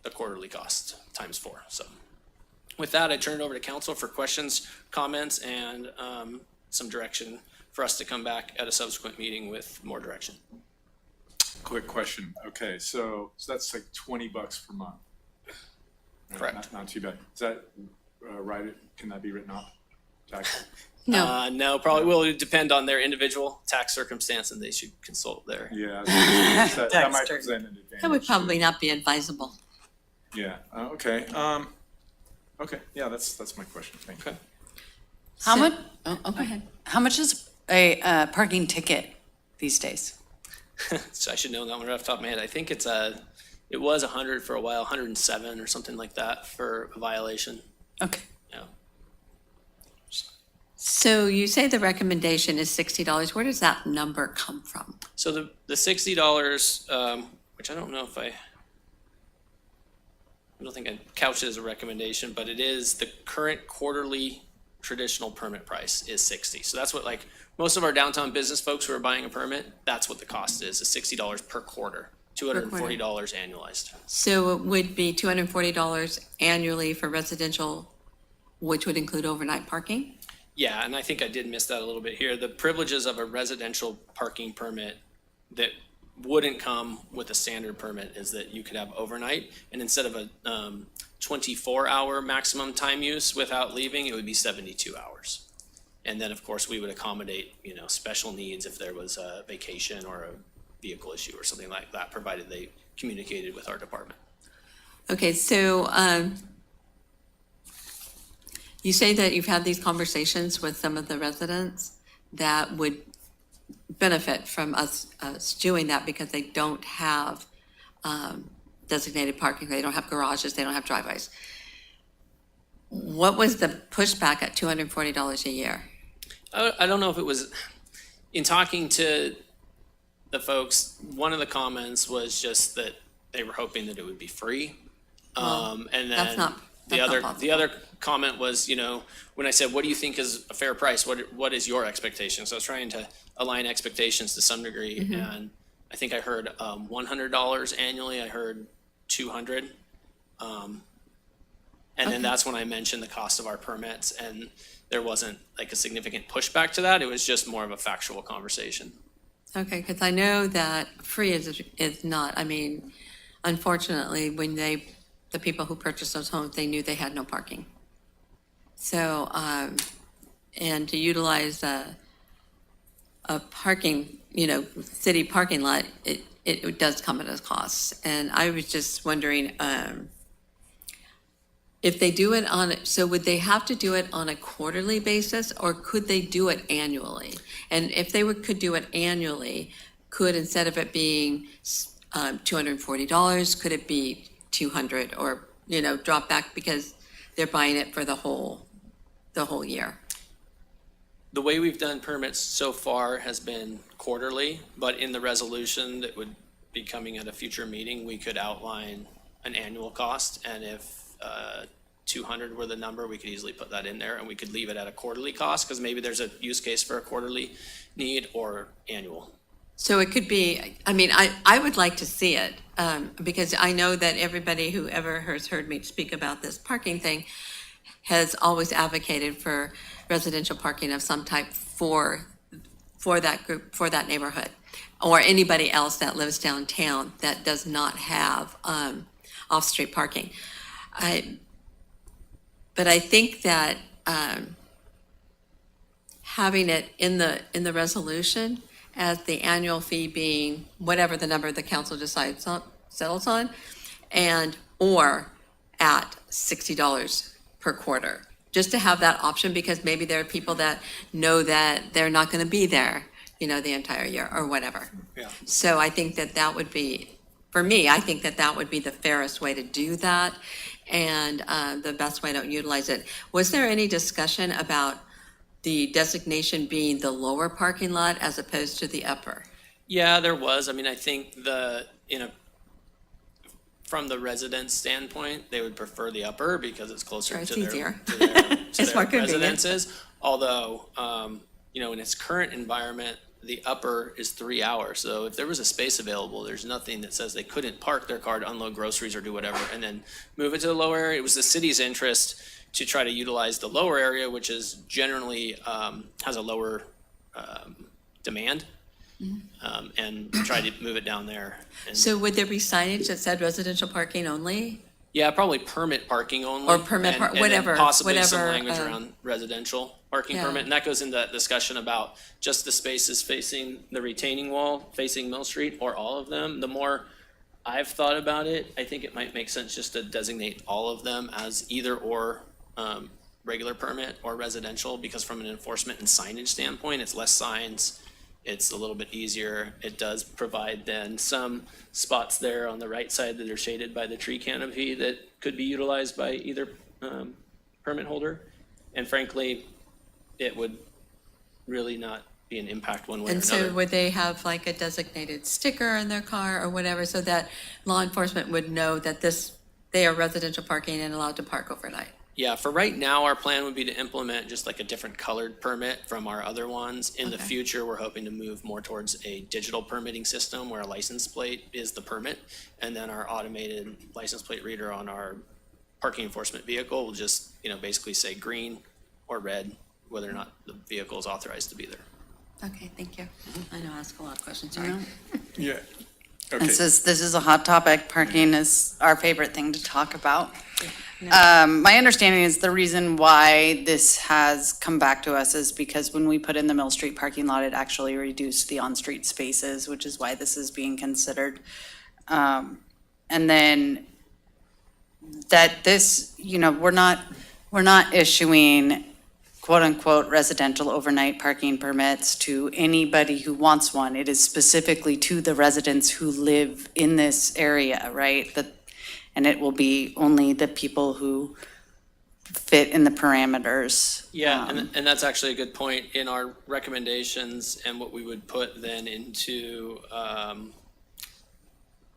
the quarterly cost times 4. So With that, I turn it over to council for questions, comments, and some direction for us to come back at a subsequent meeting with more direction. Quick question. Okay, so that's like $20 per month. Right? Correct. Not too bad. Is that right? Can that be written off? Tax? No, probably will depend on their individual tax circumstance, and they should consult their. Yeah. That might present an advantage. That would probably not be advisable. Yeah, okay. Okay, yeah, that's my question. Thank you. How much, Go ahead. how much is a parking ticket these days? So I should know that one right off the top of my head. I think it was 100 for a while, 107 or something like that for a violation. Okay. Yeah. So you say the recommendation is $60. Where does that number come from? So the $60, which I don't know if I don't think I couched it as a recommendation, but it is the current quarterly traditional permit price is 60. So that's what, like, most of our downtown business folks who are buying a permit, that's what the cost is $60 per quarter, $240 annualized. So it would be $240 annually for residential, which would include overnight parking? Yeah, and I think I did miss that a little bit here. The privileges of a residential parking permit that wouldn't come with a standard permit is that you could have overnight, and instead of a 24-hour maximum time use without leaving, it would be 72 hours. And then, of course, we would accommodate, special needs if there was a vacation or a vehicle issue or something like that, provided they communicated with our department. Okay, so you say that you've had these conversations with some of the residents that would benefit from us doing that because they don't have designated parking, they don't have garages, they don't have driveways. What was the pushback at $240 a year? I don't know if it was, in talking to the folks, one of the comments was just that they were hoping that it would be free. And then the other comment was, when I said, what do you think is a fair price? What is your expectation? So I was trying to align expectations to some degree. Mm-hmm. And I think I heard $100 annually. I heard $200. And then that's when I mentioned the cost of our permits, and there wasn't like a significant pushback to that. It was just more of a factual conversation. Okay, because I know that free is not, I mean, unfortunately, when the people who purchased those homes, they knew they had no parking. So, and to utilize a parking, city parking lot, it does come at a cost. And I was just wondering, if they do it so would they have to do it on a quarterly basis, or could they do it annually? And if they could do it annually, could, instead of it being $240, could it be $200, or, drop back because they're buying it for the whole year? The way we've done permits so far has been quarterly, but in the resolution that would be coming at a future meeting, we could outline an annual cost, and if 200 were the number, we could easily put that in there, and we could leave it at a quarterly cost, because maybe there's a use case for a quarterly need or annual. So it could be, I mean, I would like to see it, because I know that everybody who ever has heard me speak about this parking thing has always advocated for residential parking of some type for that group, for that neighborhood, or anybody else that lives downtown that does not have off-street parking. But I think that having it in the resolution as the annual fee being whatever the number the council settles on, or at $60 per quarter, just to have that option, because maybe there are people that know that they're not going to be there, the entire year or whatever. Yeah. So I think that would be, for me, I think that would be the fairest way to do that, and the best way to utilize it. Was there any discussion about the designation being the lower parking lot as opposed to the upper? Yeah, there was. I mean, I think from the resident standpoint, they would prefer the upper because it's closer Sure, it's to easier. their It's more convenient. residences. Although, in its current environment, the upper is 3 hours. So if there was a space available, there's nothing that says they couldn't park their car to unload groceries or do whatever and then move it to the lower area. It was the city's interest to try to utilize the lower area, which is generally has a lower demand, and try to move it down there. And So would there be signage that said residential parking only? yeah, probably permit parking only. Or permit and- par- and then whatever, Possibly some whatever, language around residential parking yeah. permit. And that goes into that discussion about just the spaces facing the retaining wall, facing Mill Street, or all of them. The more I've thought about it, I think it might make sense just to designate all of them as either or regular permit or residential, because from an enforcement and signage standpoint, it's less signs. It's a little bit easier. It does provide then some spots there on the right side that are shaded by the tree canopy that could be utilized by either permit holder. And frankly, it would really not be an impact one way or And another. so would they have like a designated sticker in their car or whatever, so that law enforcement would know that they are residential parking and allowed to park overnight? Yeah, for right now, our plan would be to implement just like a different colored permit from our other ones. In the Okay. future, we're hoping to move more towards a digital permitting system where a license plate is the permit. And then our automated license plate reader on our parking enforcement vehicle will just, basically say green or red, whether or not the vehicle is authorized to be there. Okay, thank you. I know I ask a lot of questions, sorry. Yeah, okay. This is a hot topic. Parking is our favorite thing to talk about. My understanding is the reason why this has come back to us is because when we put in the Mill Street parking lot, it actually reduced the on-street spaces, which is why this is being considered. And then that this, we're not issuing quote-unquote residential overnight parking permits to anybody who wants one. It is specifically to the residents who live in this area, right? And it will be only the people who fit in the parameters. Yeah, and that's actually a good point. In our recommendations and what we would put then into, I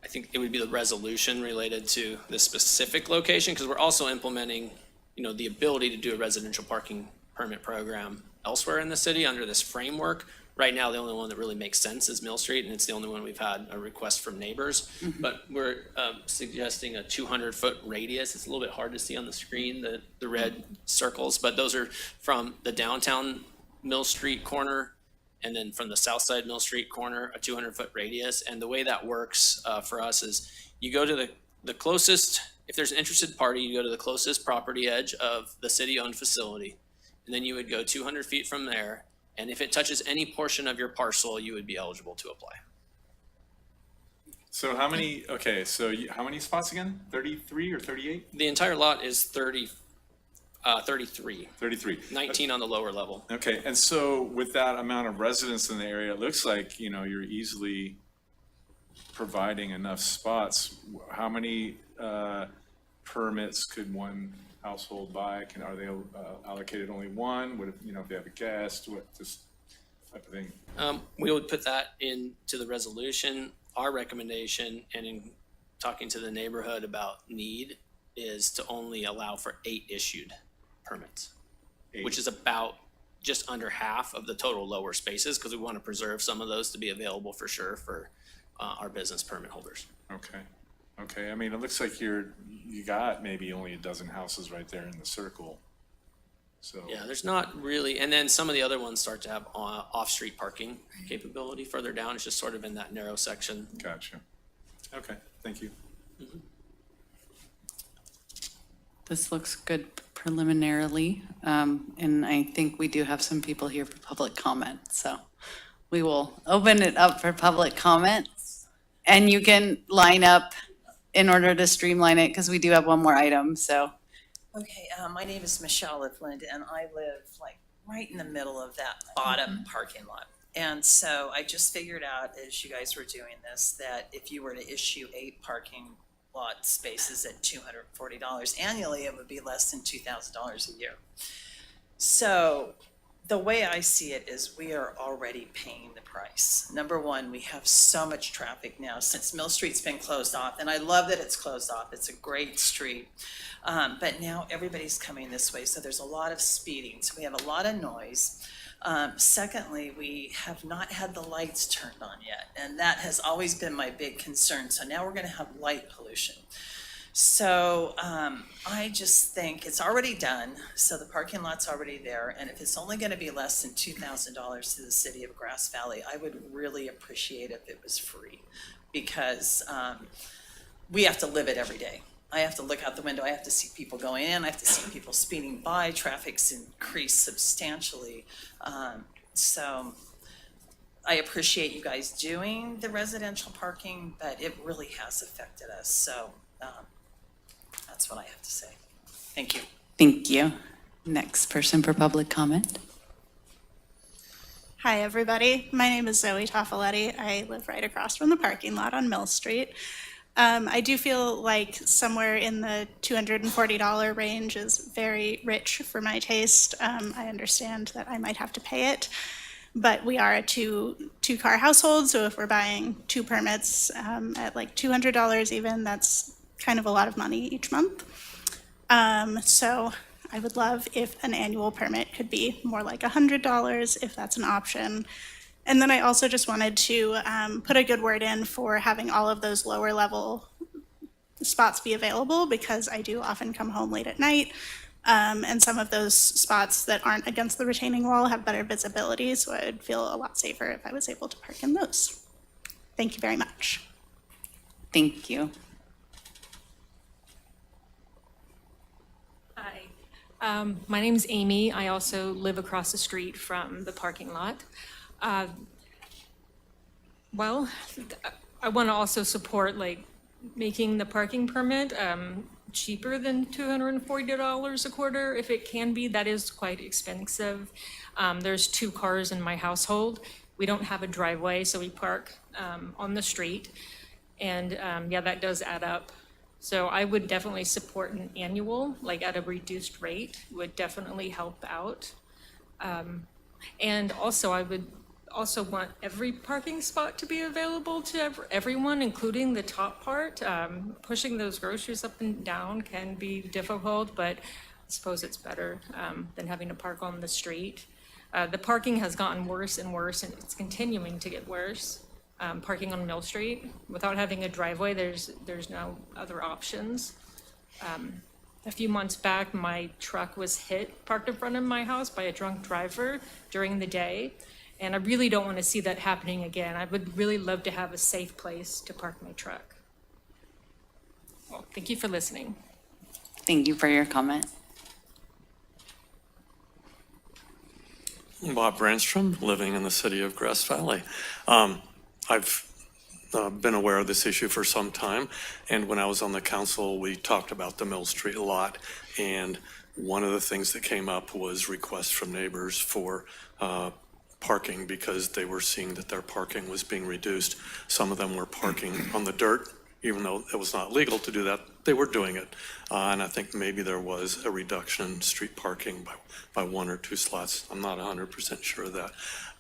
think it would be the resolution related to the specific location, because we're also implementing, the ability to do a residential parking permit program elsewhere in the city under this framework. Right now, the only one that really makes sense is Mill Street, and it's the only one we've had a request from neighbors. But we're suggesting a 200-foot radius. It's a little bit hard to see on the screen, the red circles, but those are from the downtown Mill Street corner, and then from the south side Mill Street corner, a 200-foot radius. And the way that works for us is you go to the closest, if there's an interested party, you go to the closest property edge of the city-owned facility, and then you would go 200 feet from there. And if it touches any portion of your parcel, you would be eligible to apply. So how many spots again? 33 or 38? The entire lot is 33. 33. 19 on the lower level. Okay, and so with that amount of residents in the area, it looks like, you're easily providing enough spots. How many permits could one household buy? Are they allocated only one? What if, if they have a guest, this type of thing? We would put that into the resolution. Our recommendation, and in talking to the neighborhood about need, is to only allow for 8 issued permits, which is about just under half of the total lower spaces, because we want to preserve some of those to be available for sure for our business permit holders. Okay, I mean, it looks like you got maybe only a dozen houses right there in the circle. So. Yeah, there's not really, and then some of the other ones start to have off-street parking capability further down. It's just sort of in that narrow section. Gotcha. Okay, thank you. This looks good preliminarily, and I think we do have some people here for public comment, so we will open it up for public comments. And you can line up in order to streamline it, because we do have one more item, so. Okay, my name is Michelle Lifland, and I live like right in the middle of that bottom parking lot. And so I just figured out, as you guys were doing this, that if you were to issue 8 parking lot spaces at $240 annually, it would be less than $2,000 a year. So The way I see it is we are already paying the price. Number one, we have so much traffic now since Mill Street's been closed off, and I love that it's closed off. It's a great street. But now everybody's coming this way, so there's a lot of speeding, so we have a lot of noise. Secondly, we have not had the lights turned on yet, and that has always been my big concern. So now we're gonna have light pollution. So I just think it's already done, so the parking lot's already there, and if it's only gonna be less than $2,000 to the city of Grass Valley, I would really appreciate if it was free, because we have to live it every day. I have to look out the window, I have to see people going in, I have to see people speeding by, traffic's increased substantially. So I appreciate you guys doing the residential parking, but it really has affected us, so that's what I have to say. Thank you. Thank you. Next person for public comment. Hi, everybody. My name is Zoe Toffaletti. I live right across from the parking lot on Mill Street. I do feel like somewhere in the $240 range is very rich for my taste. I understand that I might have to pay it, but we are a two-car household, so if we're buying 2 permits at like $200 even, that's kind of a lot of money each month. So I would love if an annual permit could be more like $100 if that's an option. And then I also just wanted to put a good word in for having all of those lower level spots be available, because I do often come home late at night. And some of those spots that aren't against the retaining wall have better visibility, so I would feel a lot safer if I was able to park in those. Thank you very much. Thank you. Hi, my name's Amy. I also live across the street from the parking lot. Well, I want to also support like making the parking permit cheaper than $240 a quarter if it can be. That is quite expensive. There's 2 cars in my household. We don't have a driveway, so we park on the street. And yeah, that does add up. So I would definitely support an annual, like at a reduced rate, would definitely help out. And also I would also want every parking spot to be available to everyone, including the top part. Pushing those groceries up and down can be difficult, but I suppose it's better than having to park on the street. The parking has gotten worse and worse, and it's continuing to get worse. Parking on Mill Street, without having a driveway, there's no other options. A few months back, my truck was parked in front of my house by a drunk driver during the day. And I really don't want to see that happening again. I would really love to have a safe place to park my truck. Well, thank you for listening. Thank you for your comment. Bob Brandstrom, living in the city of Grass Valley. I've been aware of this issue for some time, and when I was on the council, we talked about the Mill Street a lot, and one of the things that came up was requests from neighbors for parking because they were seeing that their parking was being reduced. Some of them were parking on the dirt, even though it was not legal to do that, they were doing it. And I think maybe there was a reduction in street parking by 1 or 2 slots. I'm not 100% sure of that.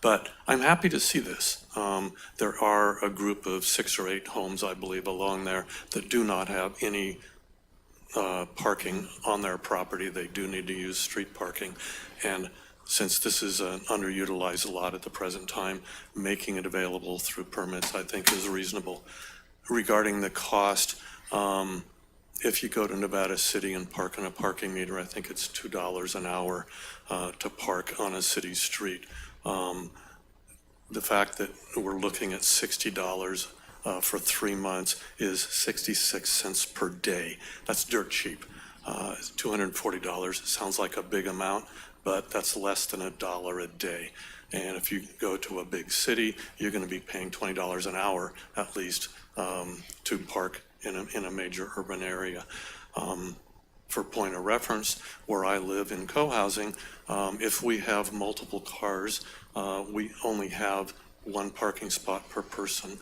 But I'm happy to see this. There are a group of 6 or 8 homes, I believe, along there that do not have any parking on their property. They do need to use street parking. And since this is an underutilized lot at the present time, making it available through permits, I think, is reasonable. Regarding the cost, if you go to Nevada City and park on a parking meter, I think it's $2 an hour to park on a city street. The fact that we're looking at $60 for 3 months is 66 cents per day. That's dirt cheap. $240 sounds like a big amount, but that's less than $1 a day. And if you go to a big city, you're going to be paying $20 an hour at least to park in a major urban area. For point of reference, where I live in co-housing, if we have multiple cars, we only have 1 parking spot per person.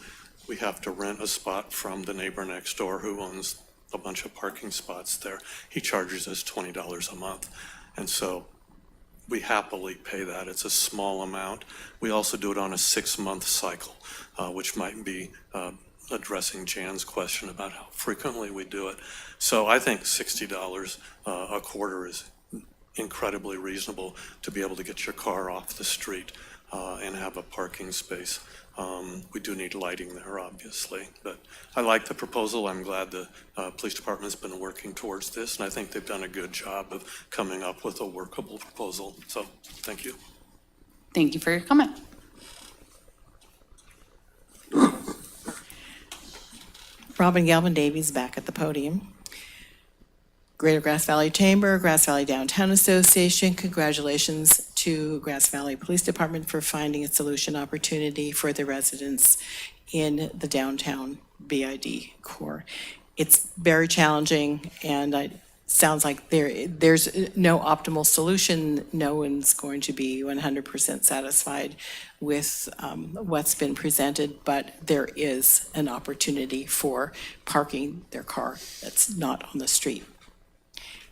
We have to rent a spot from the neighbor next door who owns a bunch of parking spots there. He charges us $20 a month. And so we happily pay that. It's a small amount. We also do it on a 6-month cycle, which might be addressing Jan's question about how frequently we do it. So I think $60 a quarter is incredibly reasonable to be able to get your car off the street and have a parking space. We do need lighting there, obviously, but I like the proposal. I'm glad the police department's been working towards this, and I think they've done a good job of coming up with a workable proposal. So, thank you. Thank you for your comment. Robin Galvin Davies back at the podium. Greater Grass Valley Chamber, Grass Valley Downtown Association, congratulations to Grass Valley Police Department for finding a solution opportunity for the residents in the downtown BID core. It's very challenging, and it sounds like there's no optimal solution. No one's going to be 100% satisfied with what's been presented, but there is an opportunity for parking their car that's not on the street.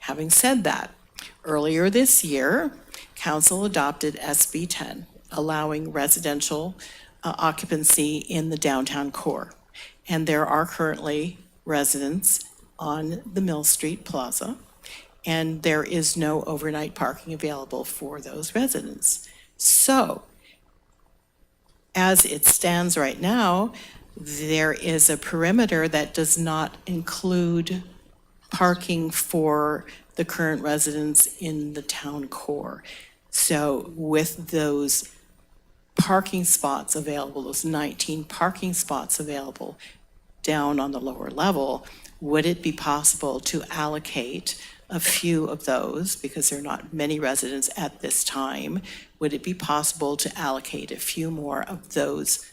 Having said that, earlier this year, Council adopted SB 10, allowing residential occupancy in the downtown core. And there are currently residents on the Mill Street Plaza, and there is no overnight parking available for those residents. So, as it stands right now, there is a perimeter that does not include parking for the current residents in the town core. So with those parking spots available, those 19 parking spots available down on the lower level, would it be possible to allocate a few of those, because there are not many residents at this time, would it be possible to allocate a few more of those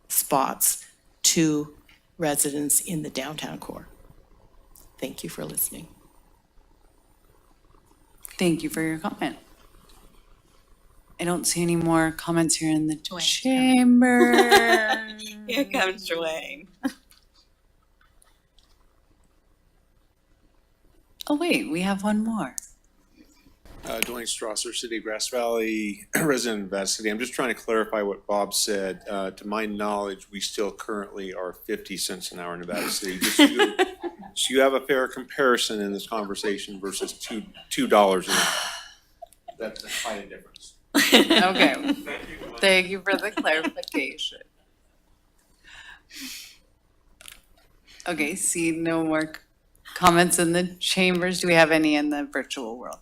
spots to residents in the downtown core? Thank you for listening. Thank you for your comment. I don't see any more comments here in the chamber. Here comes Dwayne. Oh, wait, we have one more. Dwayne Strasser, City of Grass Valley, resident of Nevada City. I'm just trying to clarify what Bob said. To my knowledge, we still currently are 50 cents an hour in Nevada City. Just so you have a fair comparison in this conversation versus $2 an hour. That's quite a difference. Okay, thank you for the clarification. Okay, see no more comments in the chambers. Do we have any in the virtual world?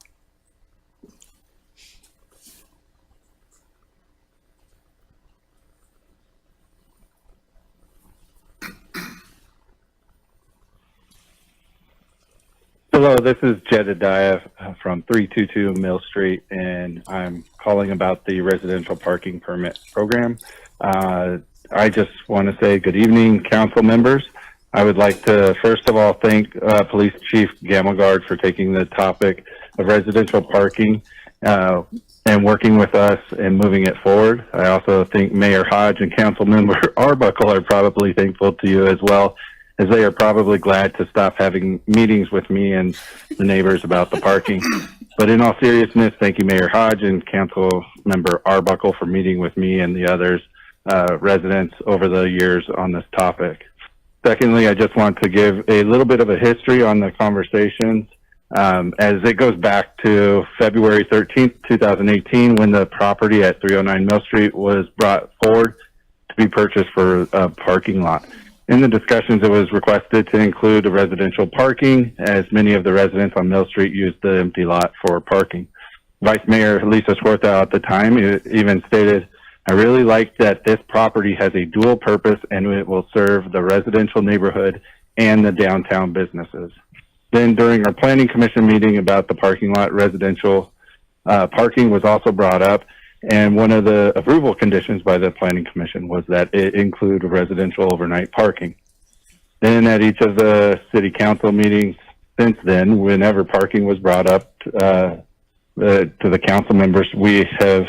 Hello, this is Jedediah from 322 Mill Street, and I'm calling about the residential parking permit program. I just want to say good evening, council members. I would like to, first of all, thank Police Chief Gammelgard for taking the topic of residential parking and working with us and moving it forward. I also think Mayor Hodge and Councilmember Arbuckle are probably thankful to you as well, as they are probably glad to stop having meetings with me and the neighbors about the parking. But in all seriousness, thank you, Mayor Hodge and Councilmember Arbuckle, for meeting with me and the others residents over the years on this topic. Secondly, I just want to give a little bit of a history on the conversations, as it goes back to February 13th, 2018, when the property at 309 Mill Street was brought forward to be purchased for a parking lot. In the discussions, it was requested to include residential parking, as many of the residents on Mill Street used the empty lot for parking. Vice Mayor Lisa Swarthout at the time even stated, "I really like that this property has a dual purpose and it will serve the residential neighborhood and the downtown businesses." Then during our planning commission meeting about the parking lot, residential parking was also brought up. And one of the approval conditions by the planning commission was that it include residential overnight parking. Then at each of the city council meetings since then, whenever parking was brought up to the council members, we have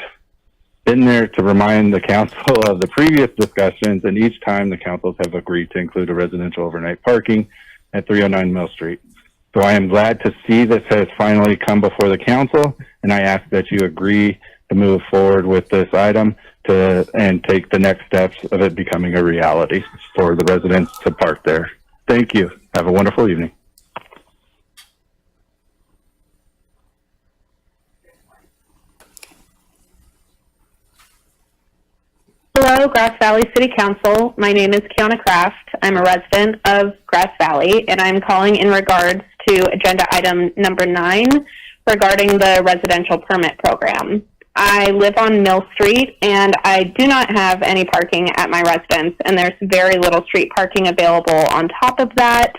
been there to remind the council of the previous discussions, and each time the councils have agreed to include a residential overnight parking at 309 Mill Street. So I am glad to see this has finally come before the council, and I ask that you agree to move forward with this item and take the next steps of it becoming a reality for the residents to park there. Thank you. Have a wonderful evening. Hello, Grass Valley City Council. My name is Kiana Kraft. I'm a resident of Grass Valley, and I'm calling in regards to agenda item number 9 regarding the residential permit program. I live on Mill Street, and I do not have any parking at my residence, and there's very little street parking available on top of that.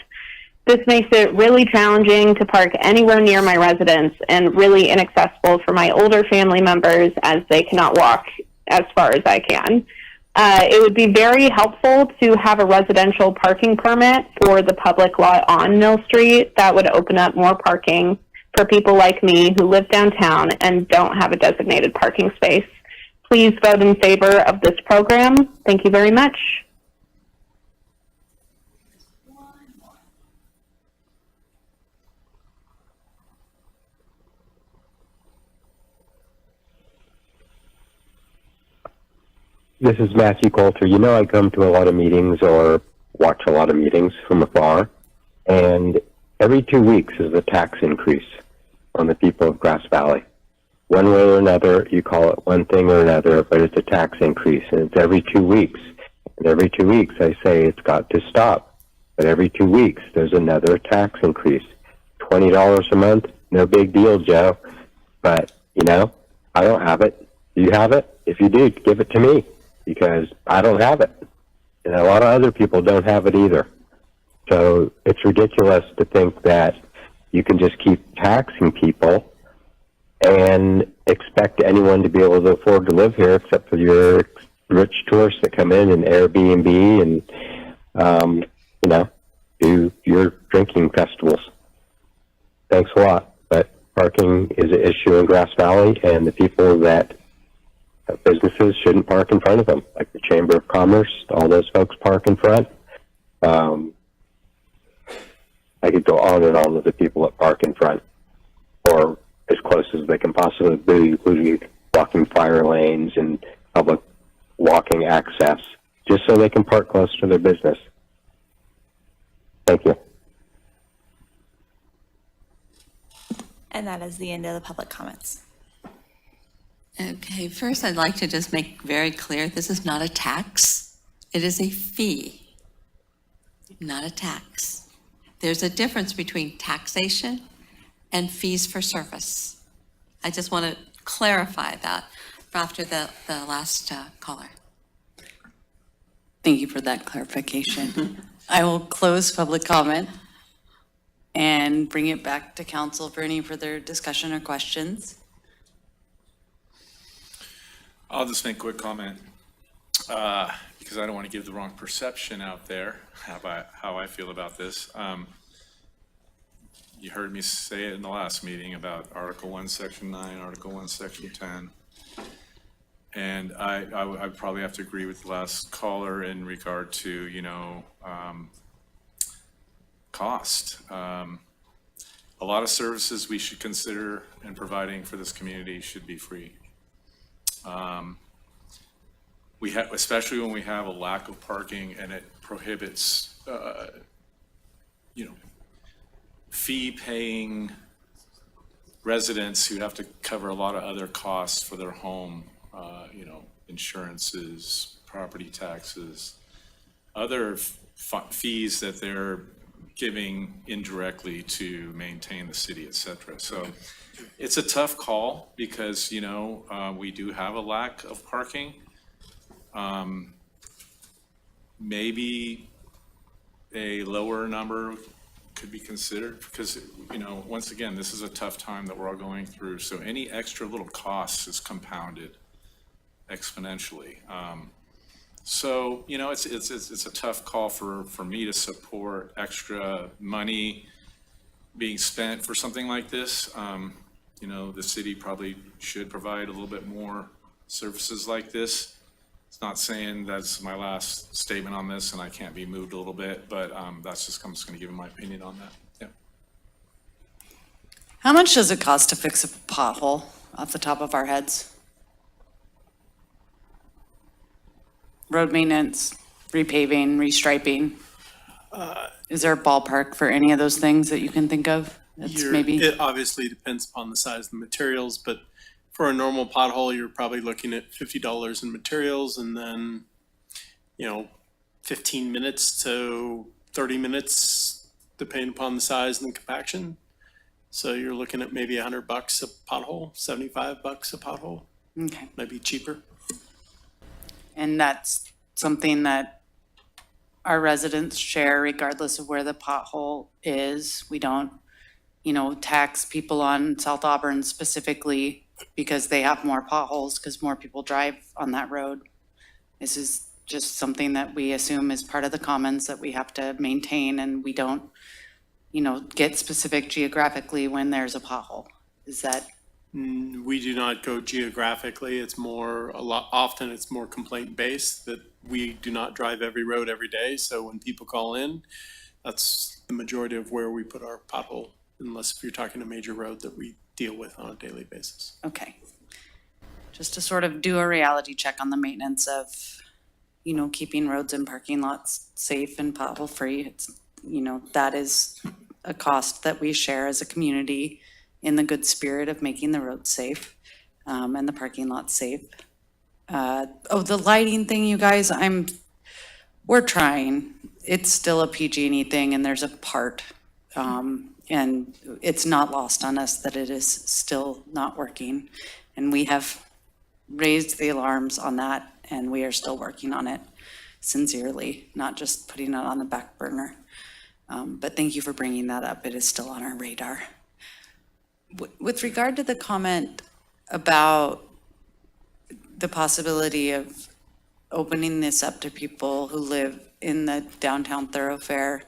This makes it really challenging to park anywhere near my residence and really inaccessible for my older family members as they cannot walk as far as I can. It would be very helpful to have a residential parking permit for the public lot on Mill Street. That would open up more parking for people like me who live downtown and don't have a designated parking space. Please vote in favor of this program. Thank you very much. This is Matthew Coulter. You know, I come to a lot of meetings or watch a lot of meetings from afar, and every 2 weeks is a tax increase on the people of Grass Valley. One way or another, you call it one thing or another, but it's a tax increase, and it's every 2 weeks. And every 2 weeks I say it's got to stop. But every 2 weeks there's another tax increase. $20 a month, no big deal, Joe. But, you know, I don't have it. Do you have it? If you do, give it to me, because I don't have it. And a lot of other people don't have it either. So it's ridiculous to think that you can just keep taxing people and expect anyone to be able to afford to live here except for your rich tourists that come in and Airbnb and, you know, do your drinking festivals. Thanks a lot. But parking is an issue in Grass Valley, and the people that businesses shouldn't park in front of them, like the Chamber of Commerce. All those folks park in front. I could go on and on with the people that park in front, or as close as they can possibly be, including walking fire lanes and public walking access, just so they can park close to their business. Thank you. And that is the end of the public comments. Okay, first I'd like to just make very clear, this is not a tax. It is a fee, not a tax. There's a difference between taxation and fees for service. I just want to clarify that after the last caller. Thank you for that clarification. I will close public comment and bring it back to council for any further discussion or questions. I'll just make a quick comment, because I don't want to give the wrong perception out there how I feel about this. You heard me say it in the last meeting about Article 1, Section 9, Article 1, Section 10. And I probably have to agree with the last caller in regard to, you know, cost. A lot of services we should consider in providing for this community should be free. We have, especially when we have a lack of parking and it prohibits, you know, fee-paying residents who have to cover a lot of other costs for their home, you know, insurances, property taxes, other fees that they're giving indirectly to maintain the city, et cetera. So it's a tough call because, you know, we do have a lack of parking. Maybe a lower number could be considered because, you know, once again, this is a tough time that we're all going through. So any extra little costs is compounded exponentially. So, you know, it's a tough call for me to support extra money being spent for something like this. You know, the city probably should provide a little bit more services like this. It's not saying that's my last statement on this and I can't be moved a little bit, but I'm just going to give you my opinion on that. Yeah. How much does it cost to fix a pothole off the top of our heads? Road maintenance, repaving, restriping? Is there a ballpark for any of those things that you can think of? That's maybe, It obviously depends upon the size of the materials, but for a normal pothole, you're probably looking at $50 in materials and then, 15 minutes to 30 minutes, depending upon the size and the compaction. So you're looking at maybe $100 a pothole, $75 a pothole, okay. maybe cheaper. And that's something that our residents share regardless of where the pothole is. We don't, tax people on South Auburn specifically because they have more potholes, because more people drive on that road. This is just something that we assume is part of the commons that we have to maintain, and we don't, get specific geographically when there's a pothole. Is that? We do not go geographically. It's often it's more complaint based that we do not drive every road every day. So when people call in, that's the majority of where we put our pothole, unless if you're talking a major road that we deal with on a daily basis. Okay. Just to sort of do a reality check on the maintenance of, keeping roads and parking lots safe and pothole free. It's, that is a cost that we share as a community in the good spirit of making the roads safe, and the parking lots safe. The lighting thing, you guys, we're trying. It's still a PG&E thing, and there's a part, and it's not lost on us that it is still not working. And we have raised the alarms on that, and we are still working on it sincerely, not just putting it on the back burner. But thank you for bringing that up. It is still on our radar. With regard to the comment about the possibility of opening this up to people who live in the downtown thoroughfare,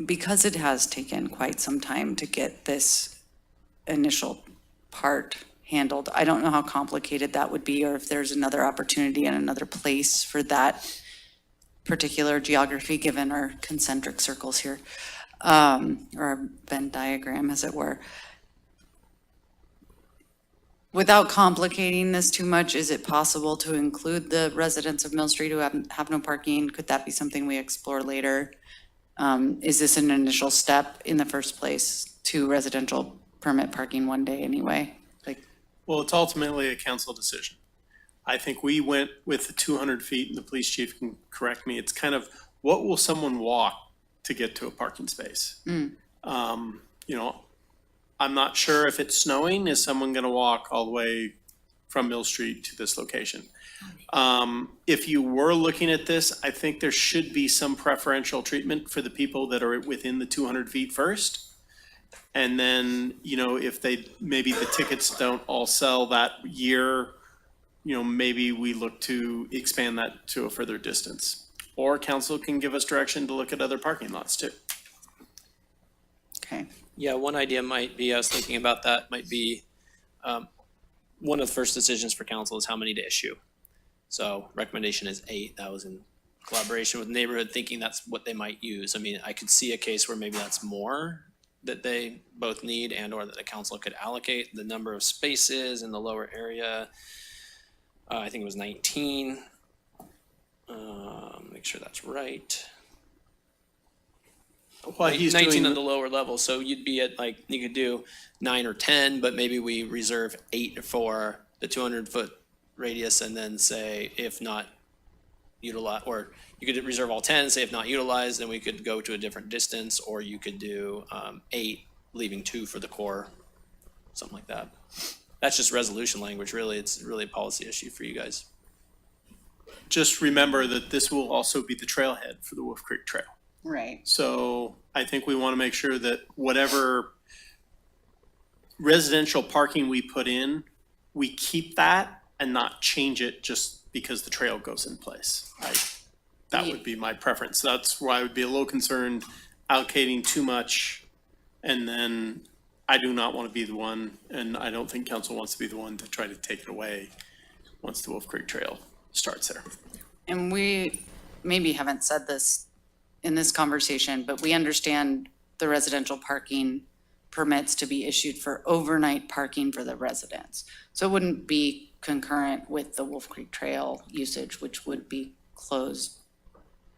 because it has taken quite some time to get this initial part handled, I don't know how complicated that would be, or if there's another opportunity in another place for that particular geography, given our concentric circles here, or a Venn diagram, as it were. Without complicating this too much, is it possible to include the residents of Mill Street who have no parking? Could that be something we explore later? Is this an initial step in the first place to residential permit parking one day anyway? Well, it's ultimately a council decision. I think we went with the 200 feet, and the police chief can correct me. It's kind of, what will someone walk to get to a parking space? I'm not sure if it's snowing, is someone gonna walk all the way from Mill Street to this location? If you were looking at this, I think there should be some preferential treatment for the people that are within the 200 feet first. And then, if maybe the tickets don't all sell that year, maybe we look to expand that to a further distance. Or council can give us direction to look at other parking lots too. Okay. Yeah, one idea might be, I was thinking about that, might be, one of the first decisions for council is how many to issue. So recommendation is 8. That was in collaboration with neighborhood, thinking that's what they might use. I mean, I could see a case where maybe that's more that they both need, and or that the council could allocate. The number of spaces in the lower area, I think it was 19. Make sure that's right. While he's 19 doing on the lower level, so you'd be at you could do 9 or 10, but maybe we reserve 8 for the 200-foot radius, and then say if not utilize, or you could reserve all 10, say if not utilized, then we could go to a different distance, or you could do 8, leaving 2 for the core, something like that. That's just resolution language, really. It's really a policy issue for you guys. Just remember that this will also be the trailhead for the Wolf Creek Trail. Right. So I think we want to make sure that whatever residential parking we put in, we keep that and not change it just because the trail goes in place. That would be my preference. That's why I would be a little concerned allocating too much, and then I do not want to be the one, and I don't think council wants to be the one to try to take it away once the Wolf Creek Trail starts there. And we maybe haven't said this in this conversation, but we understand the residential parking permits to be issued for overnight parking for the residents. So it wouldn't be concurrent with the Wolf Creek Trail usage, which would be closed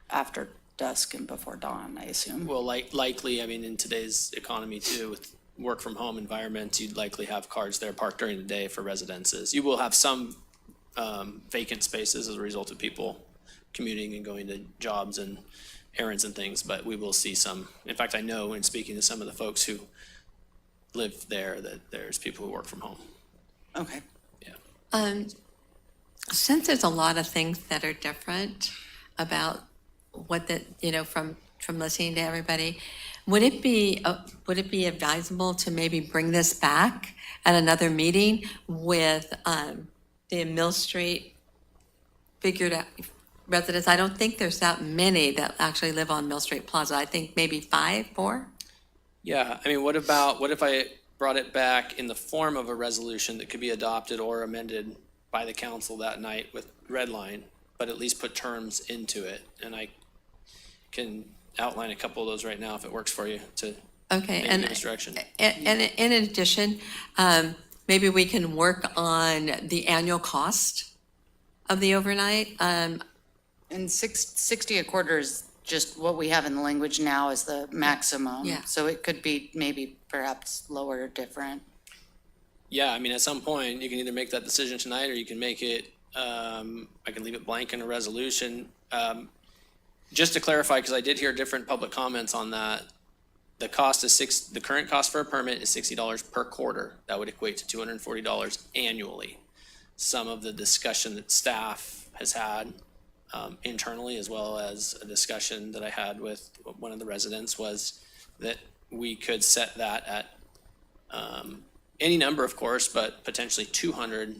after dusk and before dawn, I assume. Well, likely, I mean, in today's economy too, with work from home environments, you'd likely have cars there parked during the day for residences. You will have some vacant spaces as a result of people commuting and going to jobs and errands and things, but we will see some. In fact, I know in speaking to some of the folks who live there that there's people who work from home. Okay. Since there's a lot of things that are different about what the, from listening to everybody, would it be advisable to maybe bring this back at another meeting with the Mill Street figured out residents? I don't think there's that many that actually live on Mill Street Plaza. I think maybe 4. Yeah, I mean, what if I brought it back in the form of a resolution that could be adopted or amended by the council that night with red line, but at least put terms into it? And I can outline a couple of those right now if it works for you to Okay, maybe and give us direction. And in addition, maybe we can work on the annual cost of the overnight. And 60 a quarter is just what we have in the language now is the maximum. Yeah. So it could be maybe perhaps lower or different. Yeah, I mean, at some point, you can either make that decision tonight or you can make it, I can leave it blank in a resolution. Just to clarify, because I did hear different public comments on that, the current cost for a permit is $60 per quarter. That would equate to $240 annually. Some of the discussion that staff has had internally, as well as a discussion that I had with one of the residents, was that we could set that at any number, of course, but potentially 200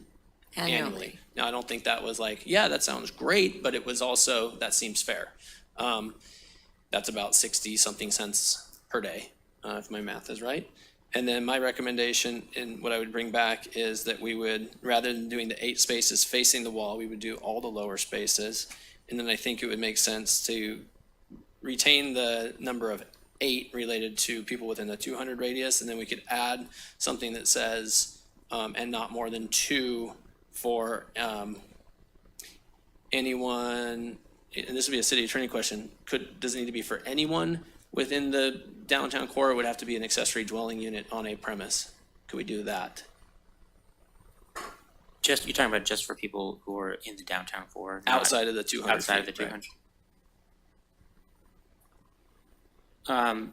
annually. Now, I don't think that was like, yeah, that sounds great, but it was also, that seems fair. That's about 60-something cents per day, if my math is right. And then my recommendation and what I would bring back is that we would, rather than doing the 8 spaces facing the wall, we would do all the lower spaces. And then I think it would make sense to retain the number of 8 related to people within the 200 radius, and then we could add something that says, and not more than 2 for anyone, and this would be a city attorney question, does it need to be for anyone within the downtown core, or it would have to be an accessory dwelling unit on a premise? Could we do that? You're talking about just for people who are in the downtown core? not Outside of the 200 Outside of the feet, right. 200?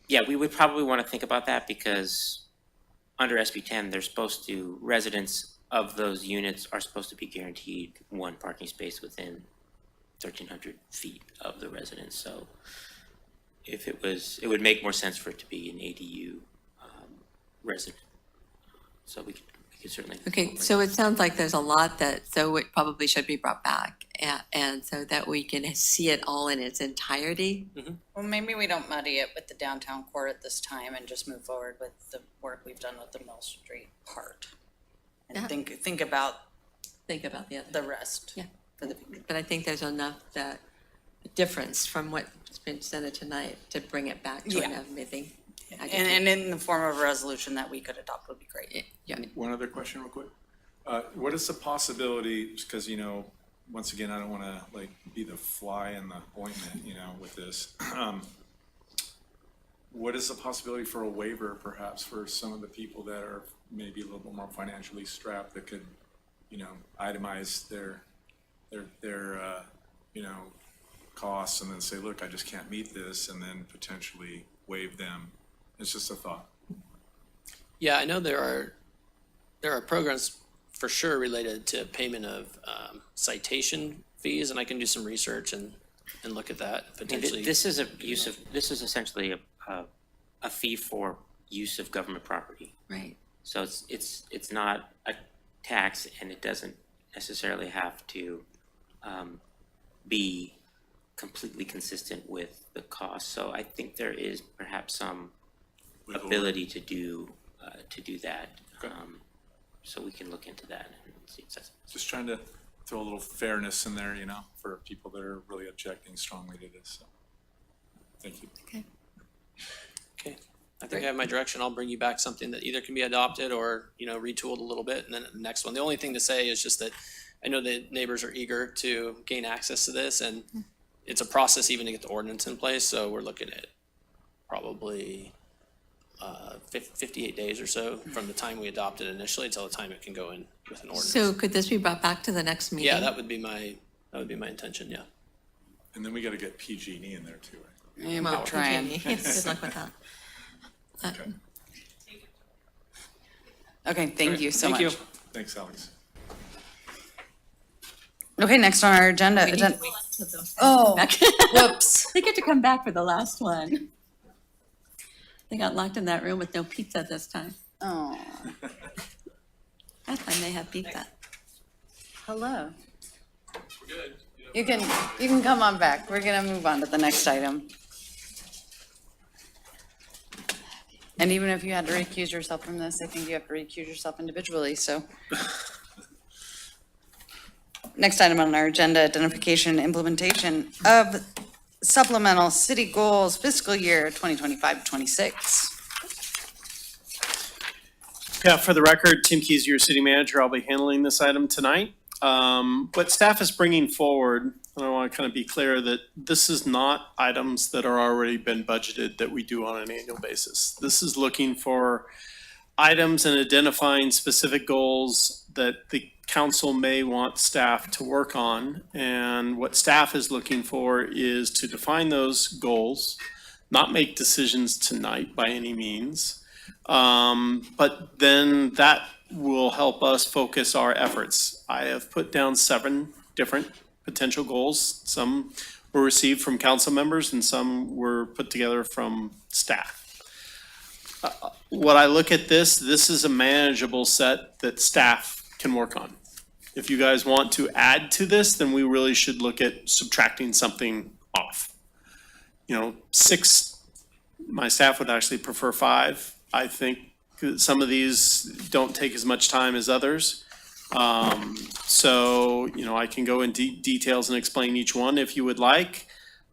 Yeah, we would probably want to think about that because under SB 10, residents of those units are supposed to be guaranteed 1 parking space within 1,300 feet of the residence. So if it would make more sense for it to be an ADU resident. So we could certainly. Okay, so it sounds like there's a lot so it probably should be brought back and so that we can see it all in its entirety. Well, maybe we don't muddy it with the downtown core at this time and just move forward with the work we've done with the Mill Street part. And Yeah. think about the rest. Yeah. But I think there's enough that difference from what's been presented tonight to bring it back to Yeah. another meeting. And in the form of a resolution that we could adopt would be great. Yeah. One other question real quick. What is the possibility, because, once again, I don't want to be the fly in the ointment, with this. What is the possibility for a waiver perhaps for some of the people that are maybe a little bit more financially strapped that could, itemize their costs and then say, look, I just can't meet this, and then potentially waive them? It's just a thought. Yeah, I know there are programs for sure related to payment of citation fees, and I can do some research and look at that potentially. This is essentially a fee for use of government property. Right. So it's not a tax, and it doesn't necessarily have to be completely consistent with the cost. So I think there is perhaps some ability to do that. So we can look into that and see if that's. Just trying to throw a little fairness in there, for people that are really objecting strongly to this. So, thank you. Okay. Okay. I think I have my direction. I'll bring you back something that either can be adopted or, retooled a little bit, and then the next one. The only thing to say is just that I know the neighbors are eager to gain access to this, and it's a process even to get the ordinance in place, so we're looking at probably 58 days or so from the time we adopt it initially till the time it can go in with an ordinance. So could this be brought back to the next meeting? Yeah, that would be my intention, yeah. And then we gotta get PG&E in there too, right? And we're Well, trying. Good luck with that. Okay, thank you so much. Thank you. Thanks, Alex. Okay, next on our agenda. Oh, whoops. They get to come back for the last one. They got locked in that room with no pizza this time. Oh, That time they have pizza. hello. You can come on back. We're gonna move on to the next item. And even if you had to recuse yourself from this, I think you have to recuse yourself individually, so. Next item on our agenda, identification and implementation of supplemental city goals fiscal year 2025-26. Yeah, for the record, Tim Keys, your city manager, I'll be handling this item tonight. What staff is bringing forward, and I want to kind of be clear that this is not items that are already been budgeted that we do on an annual basis. This is looking for items and identifying specific goals that the council may want staff to work on. And what staff is looking for is to define those goals, not make decisions tonight by any means. But then that will help us focus our efforts. I have put down 7 different potential goals. Some were received from council members and some were put together from staff. What I look at this is a manageable set that staff can work on. If you guys want to add to this, then we really should look at subtracting something off. 6, my staff would actually prefer 5. I think some of these don't take as much time as others. So, I can go into details and explain each one if you would like.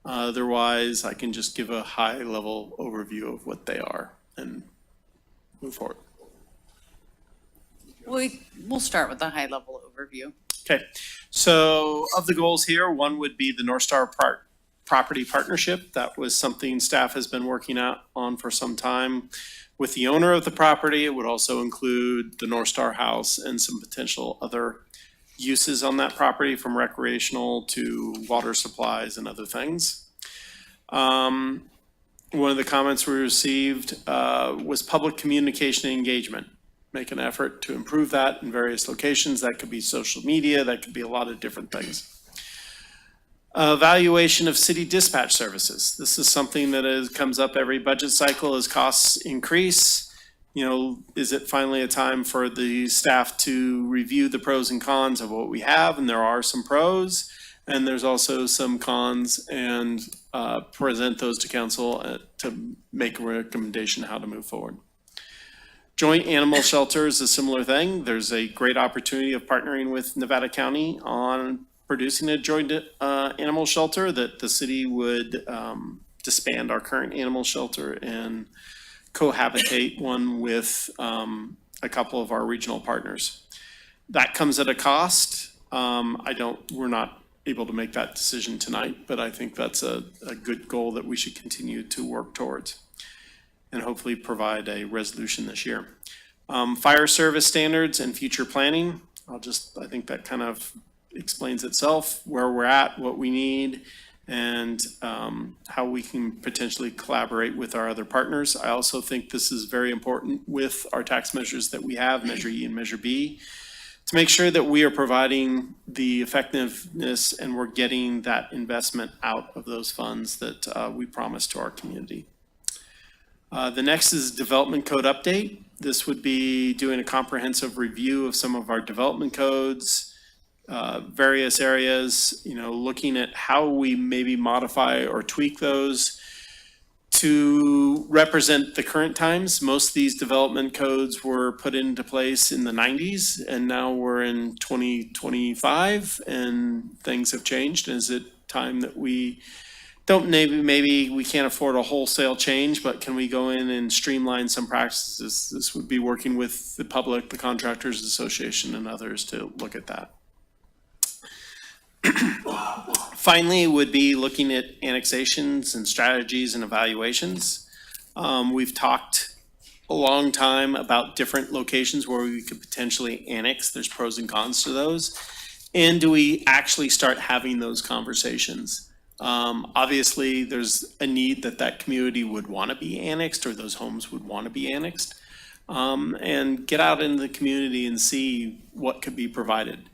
Otherwise, I can just give a high-level overview of what they are and move forward. We'll start with a high-level overview. Okay, so of the goals here, one would be the North Star Property Partnership. That was something staff has been working on for some time with the owner of the property. It would also include the North Star House and some potential other uses on that property, from recreational to water supplies and other things. One of the comments we received was public communication and engagement. Make an effort to improve that in various locations. That could be social media, that could be a lot of different things. Evaluation of city dispatch services. This is something that comes up every budget cycle as costs increase. Is it finally a time for the staff to review the pros and cons of what we have? And there are some pros, and there's also some cons, and present those to council to make a recommendation how to move forward. Joint animal shelter is a similar thing. There's a great opportunity of partnering with Nevada County on producing a joint animal shelter that the city would disband our current animal shelter and cohabitate one with a couple of our regional partners. That comes at a cost. We're not able to make that decision tonight, but I think that's a good goal that we should continue to work towards and hopefully provide a resolution this year. Fire service standards and future planning. I think that kind of explains itself, where we're at, what we need, and how we can potentially collaborate with our other partners. I also think this is very important with our tax measures that we have, Measure E and Measure B, to make sure that we are providing the effectiveness and we're getting that investment out of those funds that we promise to our community. The next is development code update. This would be doing a comprehensive review of some of our development codes, various areas, looking at how we maybe modify or tweak those to represent the current times. Most of these development codes were put into place in the 90s, and now we're in 2025 and things have changed. Is it time that we maybe we can't afford a wholesale change, but can we go in and streamline some practices? This would be working with the public, the Contractors Association and others to look at that. Finally, would be looking at annexations and strategies and evaluations. We've talked a long time about different locations where we could potentially annex. There's pros and cons to those. And do we actually start having those conversations? Obviously, there's a need that community would want to be annexed, or those homes would want to be annexed. And get out into the community and see what could be provided.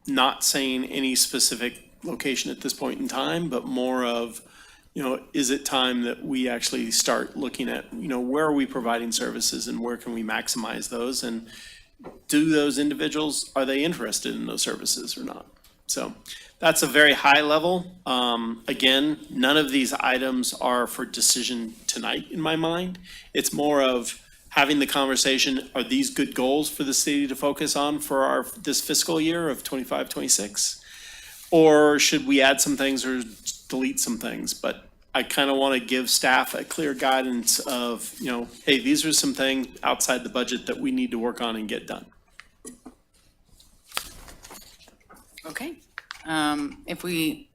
Not saying any specific location at this point in time, but more of, is it time that we actually start looking at, where are we providing services and where can we maximize those? And do those individuals, are they interested in those services or not? So that's a very high level. Again, none of these items are for decision tonight in my mind. It's more of having the conversation, are these good goals for the city to focus on for this fiscal year of 25-26? Or should we add some things or delete some things? But I kind of want to give staff a clear guidance of, hey, these are some things outside the budget that we need to work on and get done. Okay. If we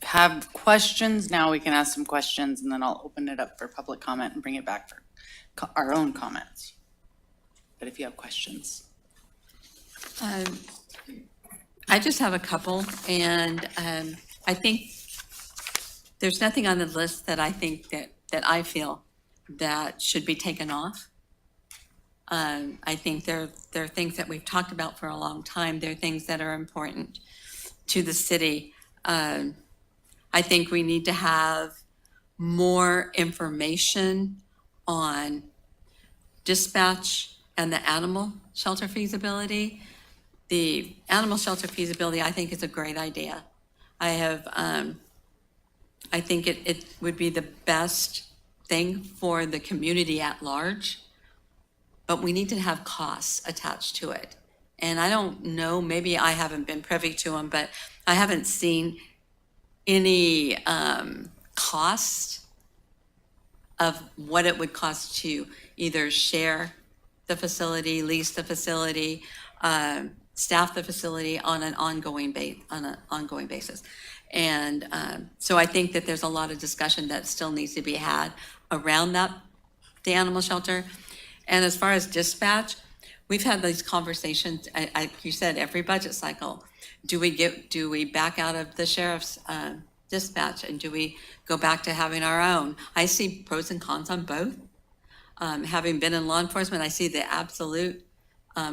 have questions, now we can ask some questions, and then I'll open it up for public comment and bring it back for our own comments. But if you have questions. I just have a couple, and I think there's nothing on the list that I think that I feel that should be taken off. I think there are things that we've talked about for a long time. There are things that are important to the city. I think we need to have more information on dispatch and the animal shelter feasibility. The animal shelter feasibility, I think, is a great idea. I think it would be the best thing for the community at large, but we need to have costs attached to it. And I don't know, maybe I haven't been privy to them, but I haven't seen any cost of what it would cost to either share the facility, lease the facility, staff the facility on an ongoing basis. And so I think that there's a lot of discussion that still needs to be had around the animal shelter. And as far as dispatch, we've had these conversations, like you said, every budget cycle. Do we back out of the sheriff's dispatch, and do we go back to having our own? I see pros and cons on both. Having been in law enforcement, I see the absolute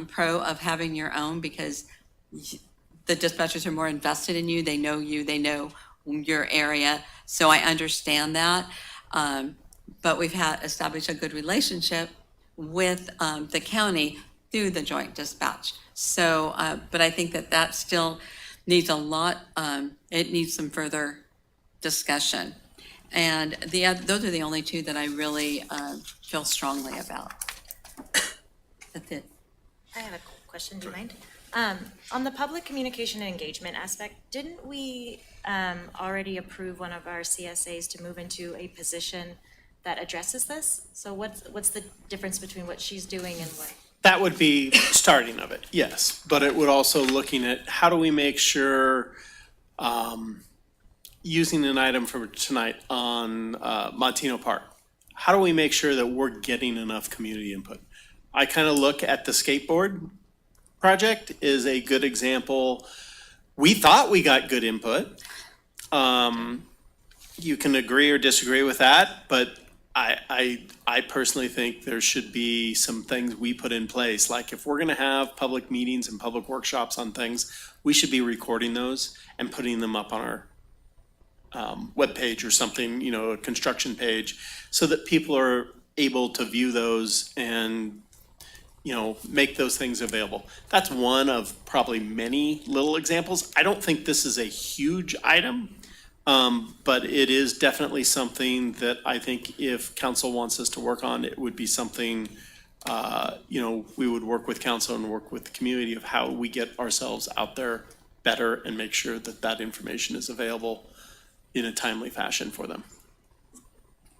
pro of having your own, because the dispatchers are more invested in you, they know your area, so I understand that. But we've established a good relationship with the county through the joint dispatch. So, but I think that still needs a lot, it needs some further discussion. And those are the only two that I really feel strongly about. That's it. I have a question, do you mind? On the public communication and engagement aspect, didn't we already approve one of our CSAs to move into a position that addresses this? So what's the difference between what she's doing and what? That would be starting of it, yes. But it would also looking at how do we make sure, using an item for tonight on Montino Park, how do we make sure that we're getting enough community input? I kind of look at the skateboard project is a good example. We thought we got good input. You can agree or disagree with that, but I personally think there should be some things we put in place. Like if we're going to have public meetings and public workshops on things, we should be recording those and putting them up on our webpage or something, a construction page, so that people are able to view those and make those things available. That's one of probably many little examples. I don't think this is a huge item, but it is definitely something that I think if council wants us to work on, it would be something, we would work with council and work with the community of how we get ourselves out there better and make sure that that information is available, in a timely fashion for them.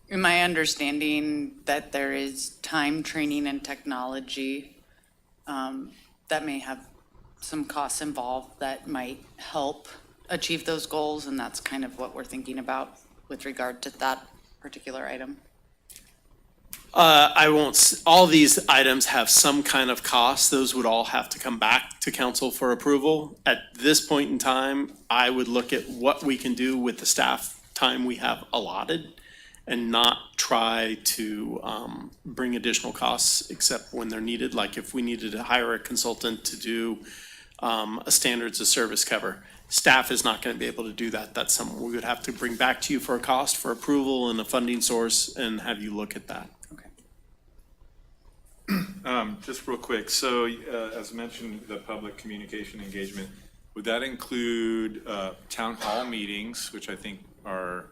In my understanding that there is time, training, and technology that may have some costs involved that might help achieve those goals, and that's kind of what we're thinking about with regard to that particular item. I won't, all these items have some kind of cost. Those would all have to come back to council for approval. At this point in time, I would look at what we can do with the staff time we have allotted and not try to bring additional costs except when they're needed. Like if we needed to hire a consultant to do a standards of service cover, staff is not going to be able to do that. That's something we would have to bring back to you for a cost, for approval and a funding source, and have you look at that. Just real quick, so as mentioned, the public communication engagement, would that include town hall meetings, which I think are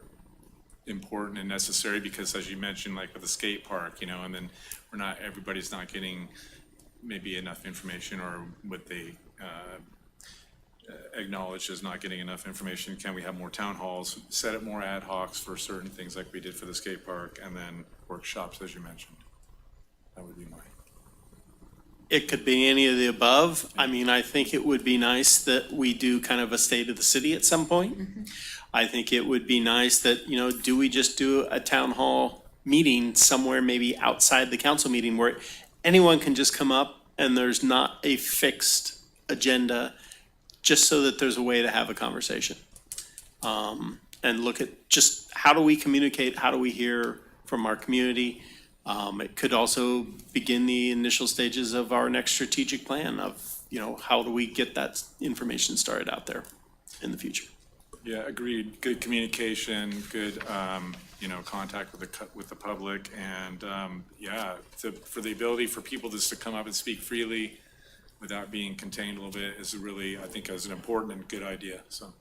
important and necessary because as you mentioned, like with the skate park, you know, and then everybody's not getting maybe enough information or what they acknowledge as not getting enough information. Can we have more town halls, set up more ad hocs for certain things like we did for the skate park, and then workshops, as you mentioned? That would be mine. It could be any of the above. I mean, I think it would be nice that we do kind of a state of the city at some point. I think it would be nice that, you know, do we just do a town hall meeting somewhere maybe outside the council meeting where anyone can just come up and there's not a fixed agenda, just so that there's a way to have a conversation. And look at just how do we communicate, how do we hear from our community? It could also begin the initial stages of our next strategic plan of, you know, how do we get that information started out there in the future? Yeah, agreed. Good communication, good, you know, contact with the public, and yeah, for the ability for people just to come up and speak freely without being contained a little bit is really, I think, is an important and good idea. So,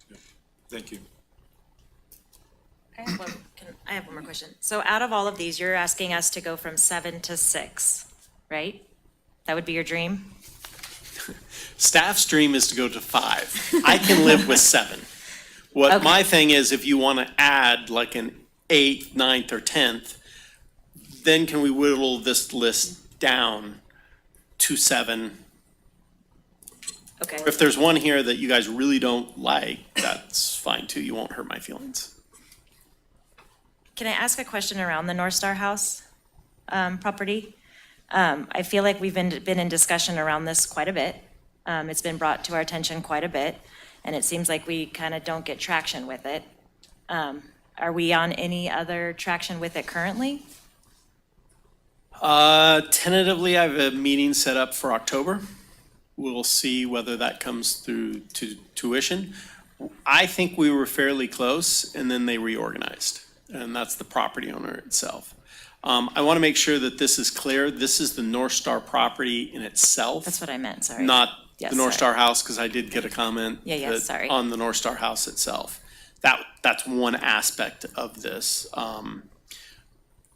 yeah. Thank you. I have one more question. So out of all of these, you're asking us to go from 7 to 6, right? That would be your dream? Staff's dream is to go to 5. I can live with 7. What my thing is, if you want to add like an 8th, 9th, or 10th, then can we whittle this list down to 7? Okay. Or if there's one here that you guys really don't like, that's fine too. You won't hurt my feelings. Can I ask a question around the North Star House property? I feel like we've been in discussion around this quite a bit. It's been brought to our attention quite a bit, and it seems like we kind of don't get traction with it. Are we on any other traction with it currently? Tentatively, I have a meeting set up for October. We'll see whether that comes through to tuition. I think we were fairly close, and then they reorganized, and that's the property owner itself. I want to make sure that this is clear. This is the North Star property in itself. That's what I meant, sorry. Not Yes, the North sorry. Star House, because I did get a comment sorry. on the North Star House itself. That's one aspect of this.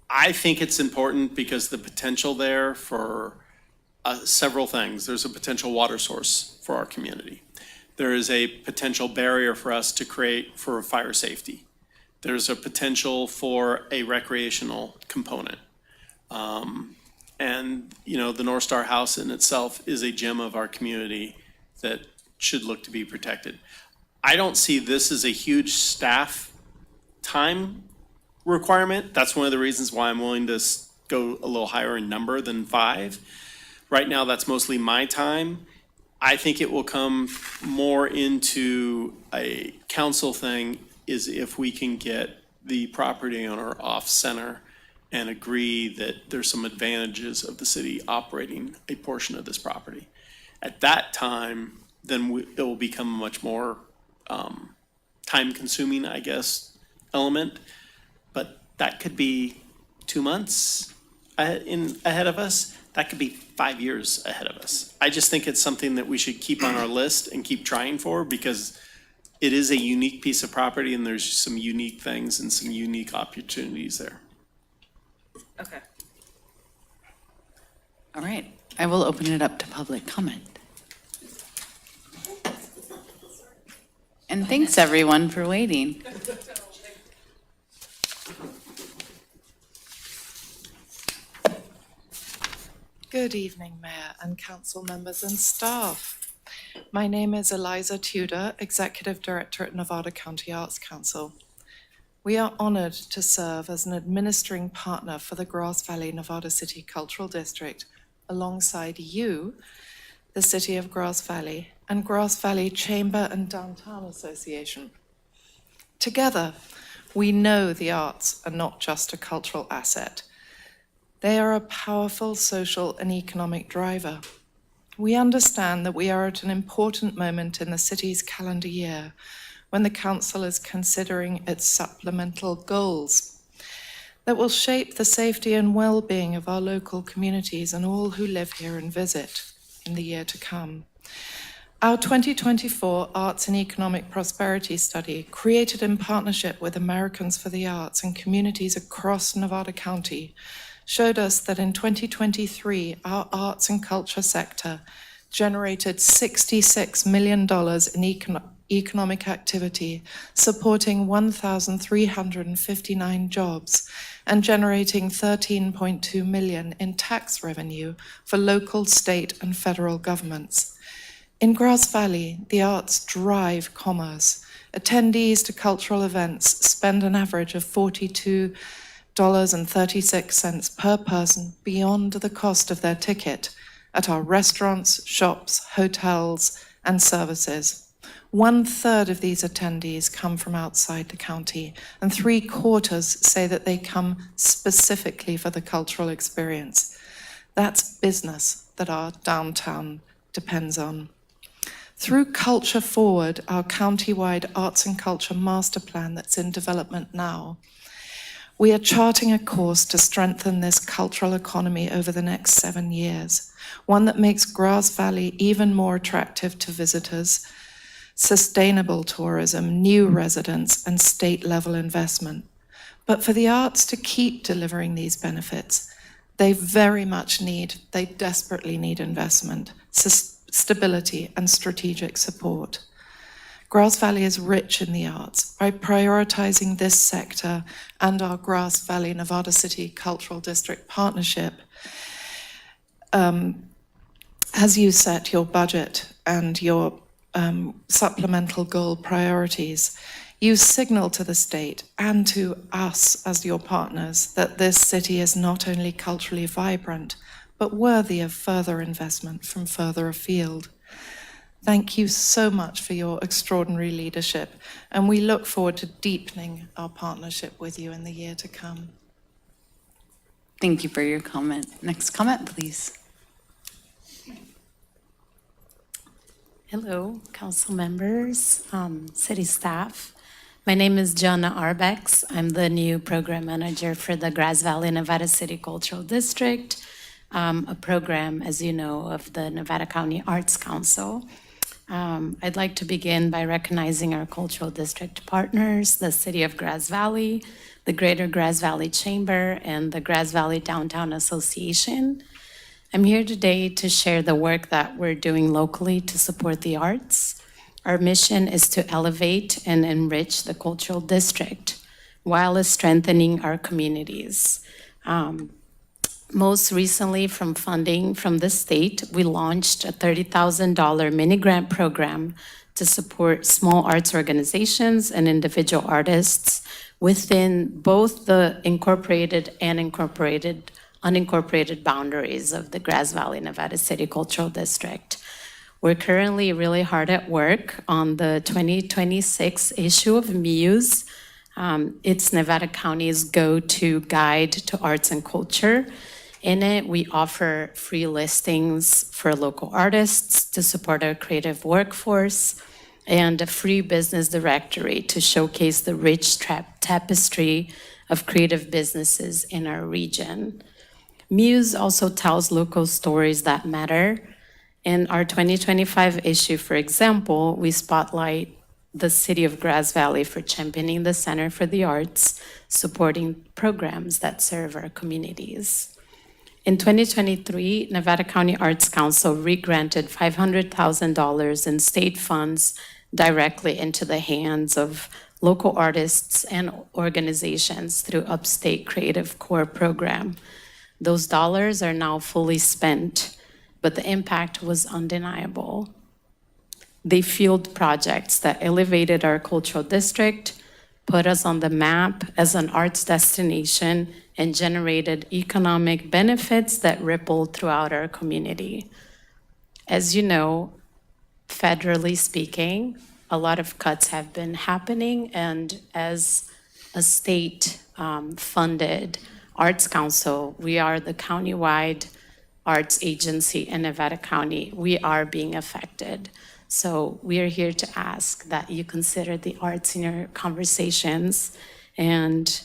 I think it's important because the potential there for several things. There's a potential water source for our community. There is a potential barrier for us to create for fire safety. There's a potential for a recreational component. And, you know, the North Star House in itself is a gem of our community that should look to be protected. I don't see this as a huge staff time requirement. That's one of the reasons why I'm willing to go a little higher in number than 5. Right now, that's mostly my time. I think it will come more into a council thing is if we can get the property owner off center and agree that there's some advantages of the city operating a portion of this property. At that time, then it will become a much more time-consuming, I guess, element. But that could be 2 months ahead of us. That could be 5 years ahead of us. I just think it's something that we should keep on our list and keep trying for because it is a unique piece of property and there's some unique things and some unique opportunities there. Okay. All right, I will open it up to public comment. And thanks, everyone, for waiting. Good evening, Mayor and council members and staff. My name is Eliza Tudor, Executive Director at Nevada County Arts Council. We are honored to serve as an administering partner for the Grass Valley Nevada City Cultural District alongside you, the City of Grass Valley, and Grass Valley Chamber and Downtown Association. Together, we know the arts are not just a cultural asset. They are a powerful social and economic driver. We understand that we are at an important moment in the city's calendar year when the council is considering its supplemental goals that will shape the safety and well-being of our local communities and all who live here and visit in the year to come. Our 2024 Arts and Economic Prosperity Study, created in partnership with Americans for the Arts and communities across Nevada County, showed us that in 2023, our arts and culture sector generated $66 million in economic activity, supporting 1,359 jobs, and generating $13.2 million in tax revenue for local, state, and federal governments. In Grass Valley, the arts drive commerce. Attendees to cultural events spend an average of $42.36 per person beyond the cost of their ticket at our restaurants, shops, hotels, and services. 1/3 of these attendees come from outside the county, and 3/4 say that they come specifically for the cultural experience. That's business that our downtown depends on. Through Culture Forward, our countywide arts and culture master plan that's in development now, we are charting a course to strengthen this cultural economy over the next 7 years, one that makes Grass Valley even more attractive to visitors, sustainable tourism, new residents, and state-level investment. But for the arts to keep delivering these benefits, they desperately need investment, stability, and strategic support. Grass Valley is rich in the arts. By prioritizing this sector and our Grass Valley Nevada City Cultural District partnership, as you set your budget and your supplemental goal priorities, you signal to the state and to us as your partners that this city is not only culturally vibrant, but worthy of further investment from further afield. Thank you so much for your extraordinary leadership, and we look forward to deepening our partnership with you in the year to come. Thank you for your comment. Next comment, please. Hello, council members, city staff. My name is Jonna Arbex. I'm the new program manager for the Grass Valley Nevada City Cultural District, a program, as you know, of the Nevada County Arts Council. I'd like to begin by recognizing our cultural district partners, the City of Grass Valley, the Greater Grass Valley Chamber, and the Grass Valley Downtown Association. I'm here today to share the work that we're doing locally to support the arts. Our mission is to elevate and enrich the cultural district while strengthening our communities. Most recently, from funding from the state, we launched a $30,000 mini grant program to support small arts organizations and individual artists within both the incorporated and unincorporated boundaries of the Grass Valley Nevada City Cultural District. We're currently really hard at work on the 2026 issue of Muse. It's Nevada County's go-to guide to arts and culture. In it, we offer free listings for local artists to support our creative workforce and a free business directory to showcase the rich tapestry of creative businesses in our region. Muse also tells local stories that matter. In our 2025 issue, for example, we spotlight the City of Grass Valley for championing the Center for the Arts, supporting programs that serve our communities. In 2023, Nevada County Arts Council re-granted $500,000 in state funds directly into the hands of local artists and organizations through Upstate Creative Core program. Those dollars are now fully spent, but the impact was undeniable. They fueled projects that elevated our cultural district, put us on the map as an arts destination, and generated economic benefits that rippled throughout our community. As you know, federally speaking, a lot of cuts have been happening, and as a state-funded arts council, we are the countywide arts agency in Nevada County. We are being affected. So we are here to ask that you consider the arts in your conversations. And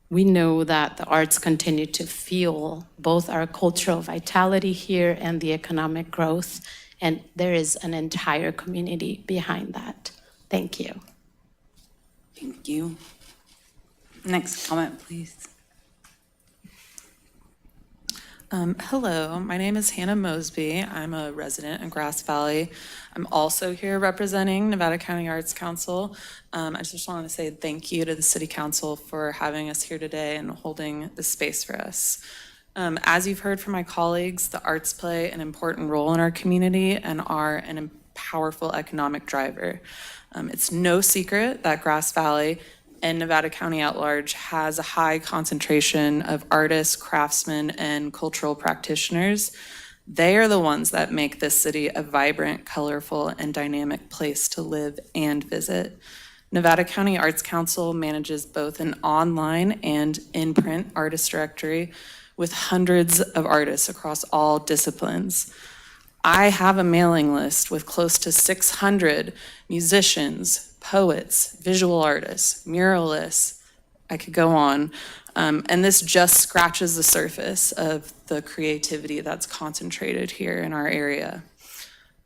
we know that the arts continue to fuel both our cultural vitality here and the economic growth. And there is an entire community behind that. Thank you. Thank you. Next comment, please. Hello, my name is Hannah Mosby. I'm a resident in Grass Valley. I'm also here representing Nevada County Arts Council. I just want to say thank you to the City Council for having us here today and holding the space for us. As you've heard from my colleagues, the arts play an important role in our community and are an powerful economic driver. It's no secret that Grass Valley and Nevada County at large has a high concentration of artists, craftsmen, and cultural practitioners. They are the ones that make this city a vibrant, colorful, and dynamic place to live and visit. Nevada County Arts Council manages both an online and in-print artist directory with hundreds of artists across all disciplines. I have a mailing list with close to 600 musicians, poets, visual artists, muralists, I could go on. And this just scratches the surface of the creativity that's concentrated here in our area.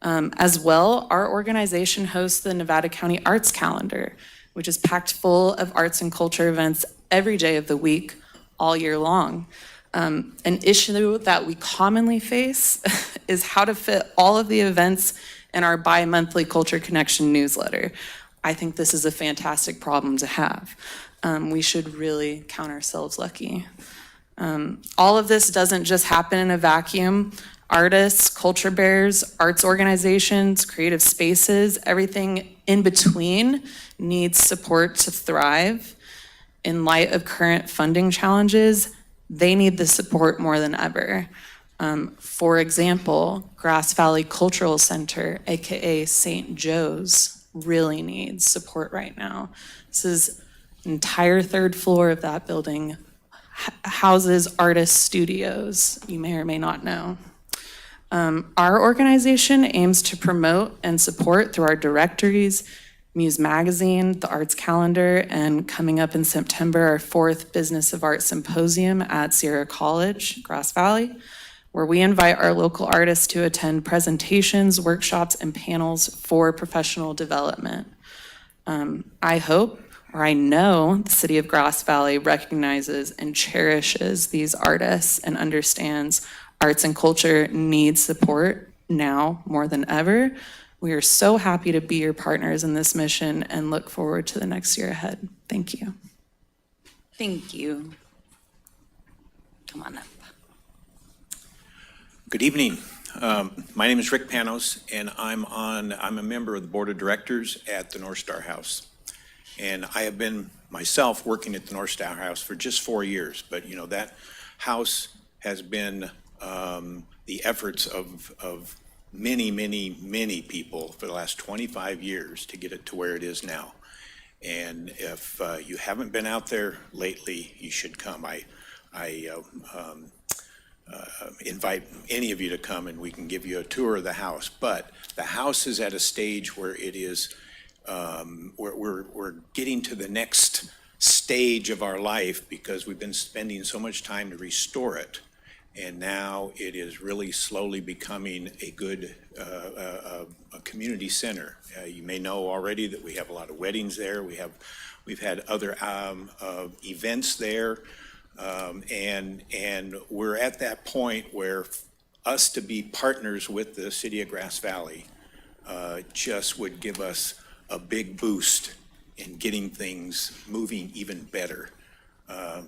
As well, our organization hosts the Nevada County Arts Calendar, which is packed full of arts and culture events every day of the week, all year long. An issue that we commonly face is how to fit all of the events in our bi-monthly Culture Connection newsletter. I think this is a fantastic problem to have. We should really count ourselves lucky. All of this doesn't just happen in a vacuum. Artists, culture bearers, arts organizations, creative spaces, everything in between needs support to thrive. In light of current funding challenges, they need the support more than ever. For example, Grass Valley Cultural Center, AKA St. Joe's, really needs support right now. This is an entire third floor of that building, houses artist studios, you may or may not know. Our organization aims to promote and support through our directories, Muse Magazine, the Arts Calendar, and coming up in September, our 4th Business of Art Symposium at Sierra College, Grass Valley, where we invite our local artists to attend presentations, workshops, and panels for professional development. I hope, or I know, the City of Grass Valley recognizes and cherishes these artists and understands arts and culture needs support now more than ever. We are so happy to be your partners in this mission and look forward to the next year ahead. Thank you. Thank you. Come on up. Good evening. My name is Rick Panos, and I'm a member of the Board of Directors at the North Star House. And I have been myself working at the North Star House for just 4 years, but you know, that house has been the efforts of many, many, many people for the last 25 years to get it to where it is now. And if you haven't been out there lately, you should come. I invite any of you to come and we can give you a tour of the house. But the house is at a stage where it is, we're getting to the next stage of our life because we've been spending so much time to restore it. And now it is really slowly becoming a good a community center. You may know already that we have a lot of weddings there. We've had other events there. And we're at that point where us to be partners with the City of Grass Valley just would give us a big boost in getting things moving even better.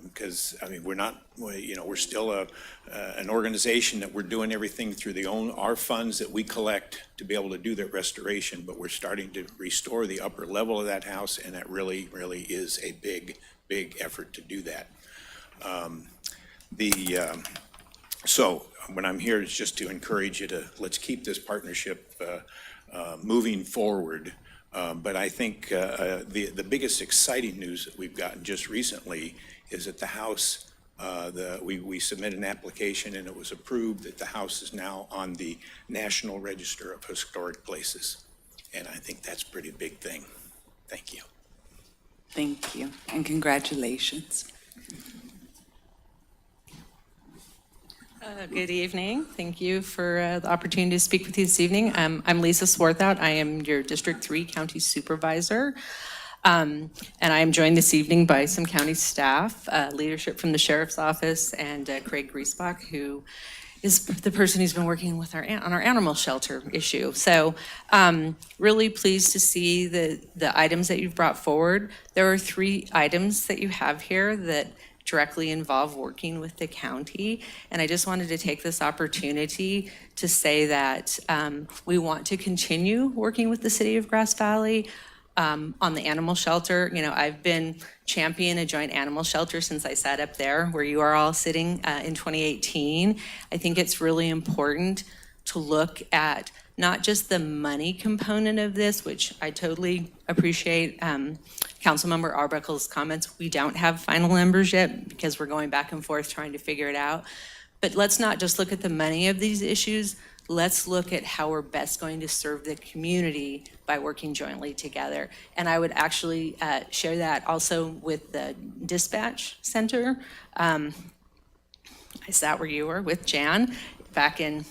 Because, I mean, we're still an organization that we're doing everything through our funds that we collect to be able to do that restoration, but we're starting to restore the upper level of that house, and that really, really is a big, big effort to do that. So what I'm here is just to encourage you to, let's keep this partnership moving forward. But I think the biggest exciting news that we've gotten just recently is that the House, we submitted an application and it was approved that the house is now on the National Register of Historic Places. And I think that's a pretty big thing. Thank you. Thank you, and congratulations. Good evening. Thank you for the opportunity to speak with you this evening. I'm Lisa Swarthout. I am your District 3 County Supervisor. And I am joined this evening by some county staff, leadership from the Sheriff's Office, and Craig Griesbach, who is the person who's been working with on our animal shelter issue. So really pleased to see the items that you've brought forward. There are 3 items that you have here that directly involve working with the county. And I just wanted to take this opportunity to say that we want to continue working with the city of Grass Valley on the animal shelter. You know, I've been championing a joint animal shelter since I sat up there where you are all sitting in 2018. I think it's really important to look at not just the money component of this, which I totally appreciate Councilmember Arbuckle's comments. We don't have final numbers yet because we're going back and forth trying to figure it out. But let's not just look at the money of these issues. Let's look at how we're best going to serve the community by working jointly together. And I would actually share that also with the dispatch center. I sat where you were with Jan back in,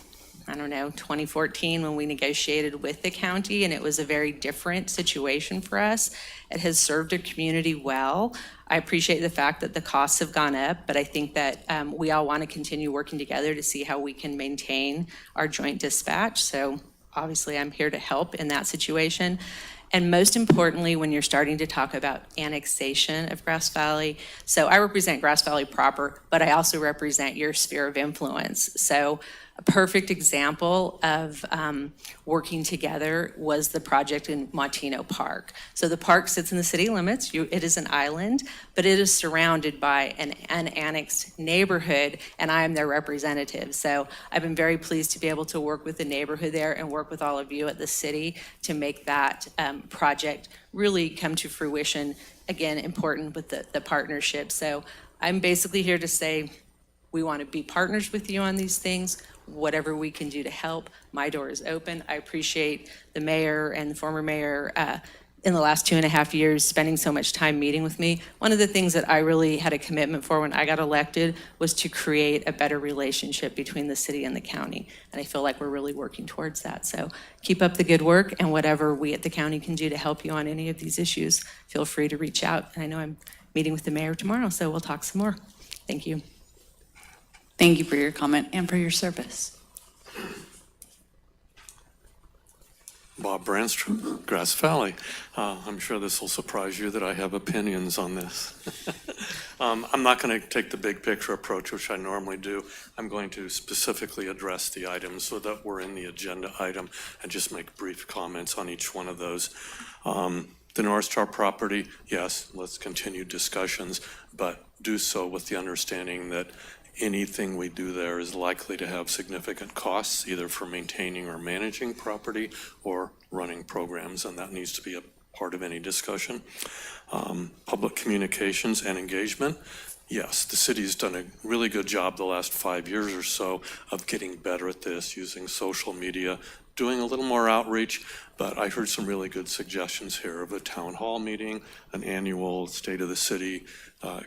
I don't know, 2014 when we negotiated with the county, and it was a very different situation for us. It has served our community well. I appreciate the fact that the costs have gone up, but I think that we all want to continue working together to see how we can maintain our joint dispatch. So obviously I'm here to help in that situation. And most importantly, when you're starting to talk about annexation of Grass Valley, so I represent Grass Valley proper, but I also represent your sphere of influence. So a perfect example of working together was the project in Montino Park. So the park sits in the city limits. It is an island, but it is surrounded by an unannexed neighborhood, and I am their representative. So I've been very pleased to be able to work with the neighborhood there and work with all of you at the city to make that project really come to fruition. Again, important with the partnership. So I'm basically here to say we want to be partners with you on these things. Whatever we can do to help, my door is open. I appreciate the mayor and the former mayor in the last 2.5 years spending so much time meeting with me. One of the things that I really had a commitment for when I got elected was to create a better relationship between the city and the county. And I feel like we're really working towards that. So keep up the good work, and whatever we at the county can do to help you on any of these issues, feel free to reach out. And I know I'm meeting with the mayor tomorrow, so we'll talk some more. Thank you. Thank you for your comment and for your service. Bob Brandstrom, Grass Valley. I'm sure this will surprise you that I have opinions on this. I'm not going to take the big picture approach, which I normally do. I'm going to specifically address the items so that we're in the agenda item and just make brief comments on each one of those. The North Star property, yes, let's continue discussions, but do so with the understanding that anything we do there is likely to have significant costs, either for maintaining or managing property or running programs, and that needs to be a part of any discussion. Public communications and engagement. Yes, the city's done a really good job the last 5 years or so of getting better at this, using social media, doing a little more outreach, but I heard some really good suggestions here of a town hall meeting, an annual State of the City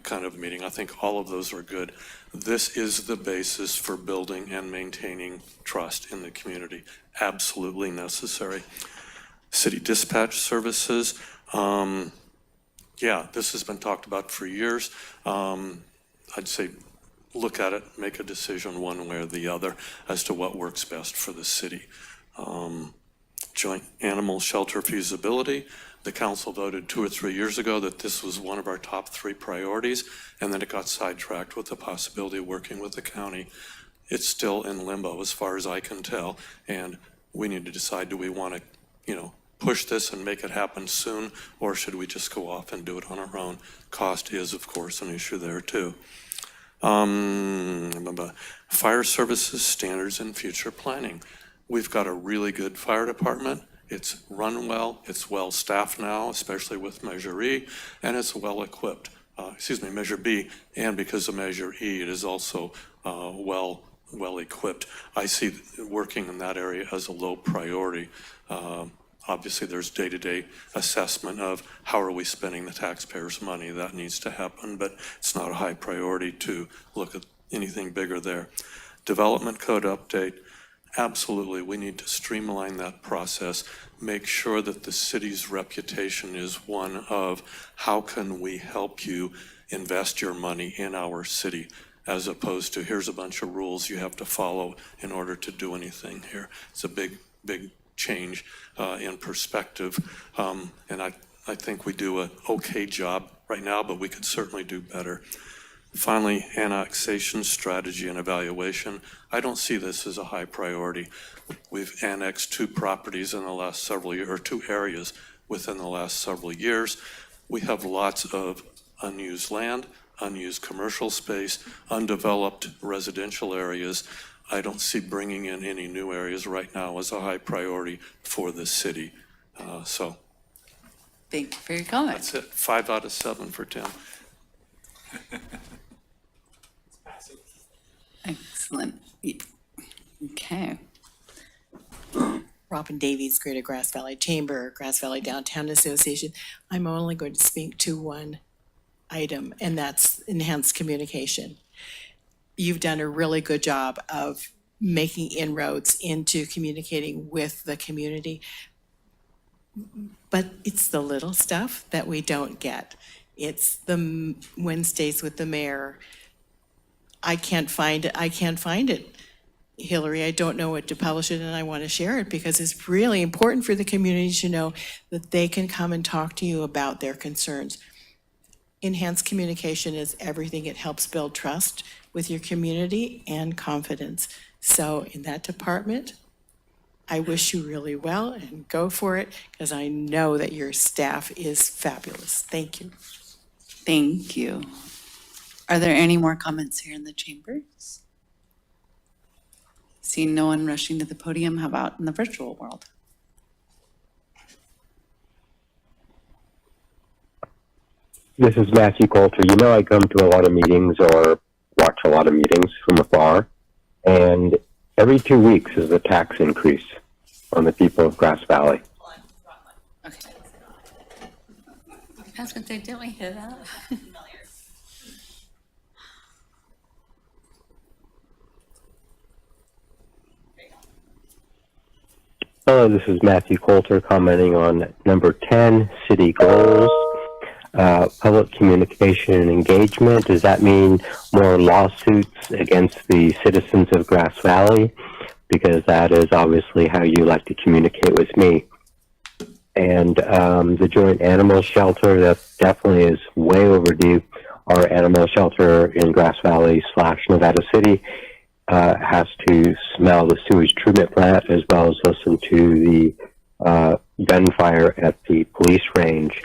kind of meeting. I think all of those are good. This is the basis for building and maintaining trust in the community. Absolutely necessary. City dispatch services. Yeah, this has been talked about for years. I'd say look at it, make a decision one way or the other as to what works best for the city. Joint animal shelter feasibility. The council voted 2 or 3 years ago that this was one of our top 3 priorities, and then it got sidetracked with the possibility of working with the county. It's still in limbo as far as I can tell, and we need to decide, do we want to, push this and make it happen soon, or should we just go off and do it on our own? Cost is, of course, an issue there too. Fire services standards and future planning. We've got a really good fire department. It's run well, it's well-staffed now, especially with Measure E, and it's well-equipped. Measure B, and because of Measure E, it is also well-equipped. I see working in that area as a low priority. Obviously, there's day-to-day assessment of how are we spending the taxpayers' money. That needs to happen, but it's not a high priority to look at anything bigger there. Development code update. Absolutely, we need to streamline that process, make sure that the city's reputation is one of how can we help you invest your money in our city, as opposed to here's a bunch of rules you have to follow in order to do anything here. It's a big change in perspective, and I think we do an okay job right now, but we could certainly do better. Finally, annexation strategy and evaluation. I don't see this as a high priority. We've annexed 2 properties in the last several years, or 2 areas within the last several years. We have lots of unused land, unused commercial space, undeveloped residential areas. I don't see bringing in any new areas right now as a high priority for the city. Thank you for your comment. That's it. 5 out of 7 for Tim. Excellent. Okay. Robin Davies, Greater Grass Valley Chamber, Grass Valley Downtown Association. I'm only going to speak to one item, and that's enhanced communication. You've done a really good job of making inroads into communicating with the community, but it's the little stuff that we don't get. It's the Wednesdays with the mayor. I can't find it. Hillary, I don't know what to publish it, and I want to share it because it's really important for the community to know that they can come and talk to you about their concerns. Enhanced communication is everything. It helps build trust with your community and confidence. So in that department, I wish you really well and go for it because I know that your staff is fabulous. Thank you. Thank you. Are there any more comments here in the chambers? Seeing no one rushing to the podium, how about in the virtual world? This is Matthew Coulter. You know, I come to a lot of meetings or watch a lot of meetings from afar, and every 2 weeks is a tax increase on the people of Grass Valley. I was going to say, didn't we hear that? Hello, this is Matthew Coulter commenting on number 10, city goals. Public communication and engagement. Does that mean more lawsuits against the citizens of Grass Valley? Because that is obviously how you like to communicate with me. And the joint animal shelter, that definitely is way overdue. Our animal shelter in Grass Valley / Nevada City has to smell the sewage treatment plant as well as listen to the gunfire at the police range.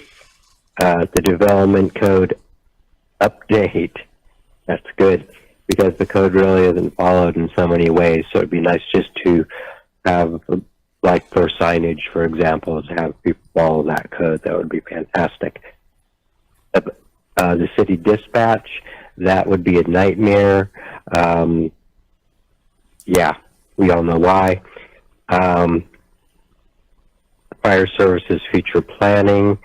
The development code update, that's good because the code really isn't followed in so many ways. So it'd be nice just to have, like for signage, for example, to have people follow that code. That would be fantastic. The city dispatch, that would be a nightmare. Yeah, we all know why. Fire services future planning.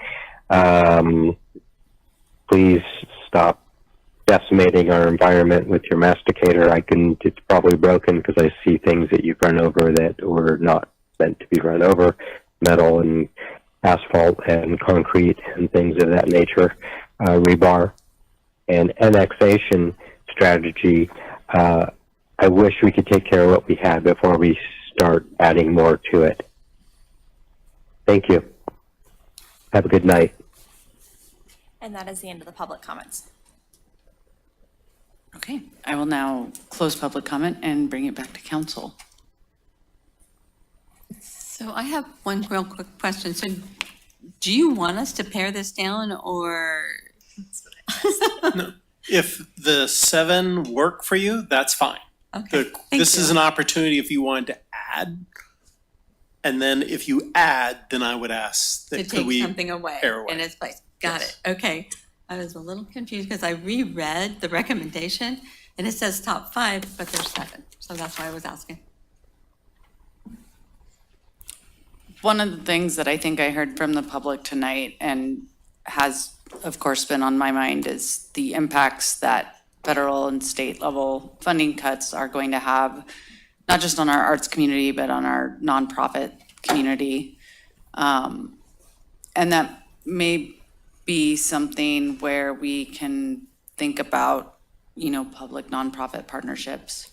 Please stop decimating our environment with your masticator. It's probably broken because I see things that you've run over that were not meant to be run over, metal and asphalt and concrete and things of that nature, rebar. And annexation strategy, I wish we could take care of what we had before we start adding more to it. Thank you. Have a good night. And that is the end of the public comments. Okay, I will now close public comment and bring it back to council. So I have one real quick question. So do you want us to pare this down or? If the 7 work for you, that's fine. Okay, This is an opportunity if you wanted to add. And then if you add, then I would ask To that could take we something away pare away? in its place. Got it. Okay. I was a little confused because I reread the recommendation and it says top 5, but there's 7. So that's why I was asking. One of the things that I think I heard from the public tonight and has, of course, been on my mind is the impacts that federal and state level funding cuts are going to have, not just on our arts community, but on our nonprofit community. And that may be something where we can think about, public nonprofit partnerships.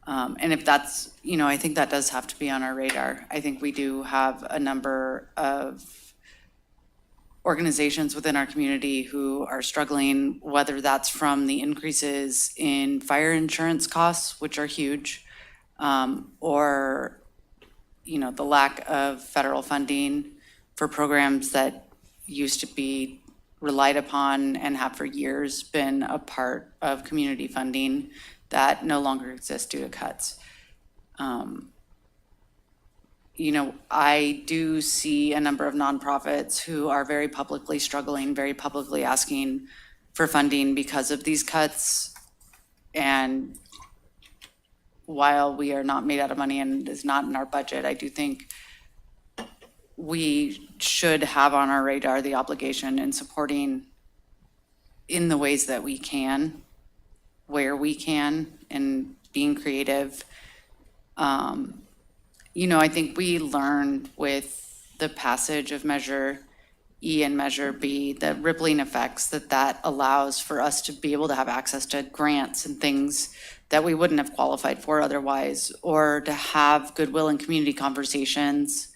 And if that's, I think that does have to be on our radar. I think we do have a number of organizations within our community who are struggling, whether that's from the increases in fire insurance costs, which are huge, or, the lack of federal funding for programs that used to be relied upon and have for years been a part of community funding that no longer exists due to cuts. I do see a number of nonprofits who are very publicly struggling, very publicly asking for funding because of these cuts. And while we are not made out of money and it is not in our budget, I do think we should have on our radar the obligation in supporting in the ways that we can, where we can, and being creative. I think we learned with the passage of Measure E and Measure B, the rippling effects that allows for us to be able to have access to grants and things that we wouldn't have qualified for otherwise, or to have goodwill and community conversations.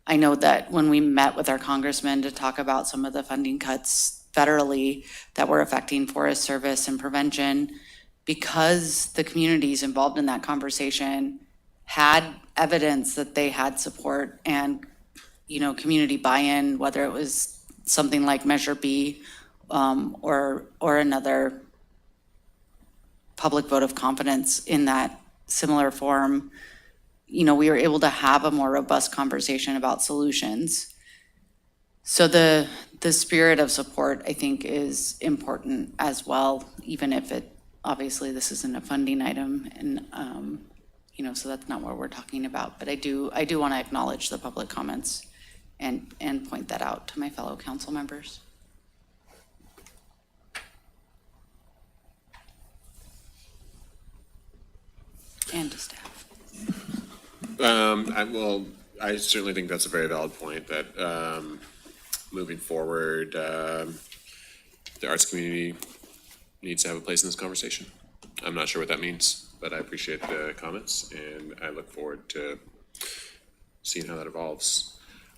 I know that when we met with our congressman to talk about some of the funding cuts federally that were affecting forest service and prevention, because the communities involved in that conversation had evidence that they had support and, community buy-in, whether it was something like Measure B or another public vote of confidence in that similar form, we were able to have a more robust conversation about solutions. So the spirit of support, I think, is important as well, even if obviously this isn't a funding item, and so that's not what we're talking about. But I do want to acknowledge the public comments and point that out to my fellow council members. And to staff. I certainly think that's a very valid point that moving forward, the arts community needs to have a place in this conversation. I'm not sure what that means, but I appreciate the comments and I look forward to seeing how that evolves.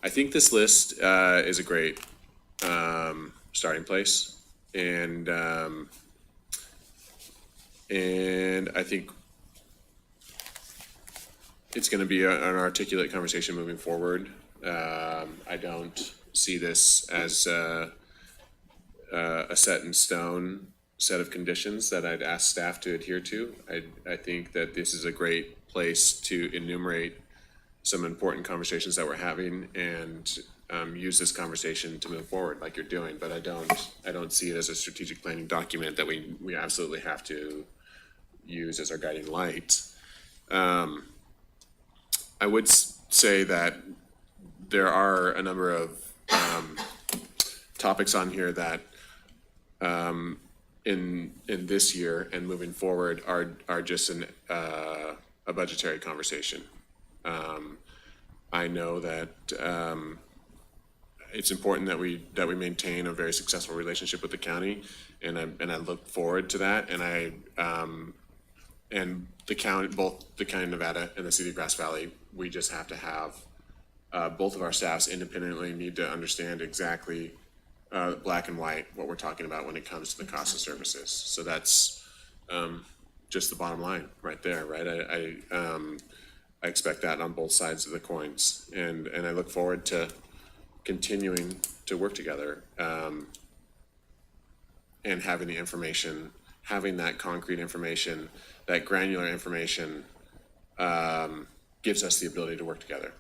I think this list is a great starting place, and I think it's going to be an articulate conversation moving forward. I don't see this as a set in stone set of conditions that I'd ask staff to adhere to. I think that this is a great place to enumerate some important conversations that we're having and use this conversation to move forward like you're doing. But I don't see it as a strategic planning document that we absolutely have to use as our guiding light. I would say that there are a number of topics on here that in this year and moving forward are just a budgetary conversation. I know that it's important that we maintain a very successful relationship with the county, and I look forward to that. And the county, both the county of Nevada and the city of Grass Valley, we just have to have both of our staffs independently need to understand exactly black and white what we're talking about when it comes to the cost of services. So that's just the bottom line right there, right? I expect that on both sides of the coins, and I look forward to continuing to work together and having the information, having that concrete information, that granular information gives us the ability to work together.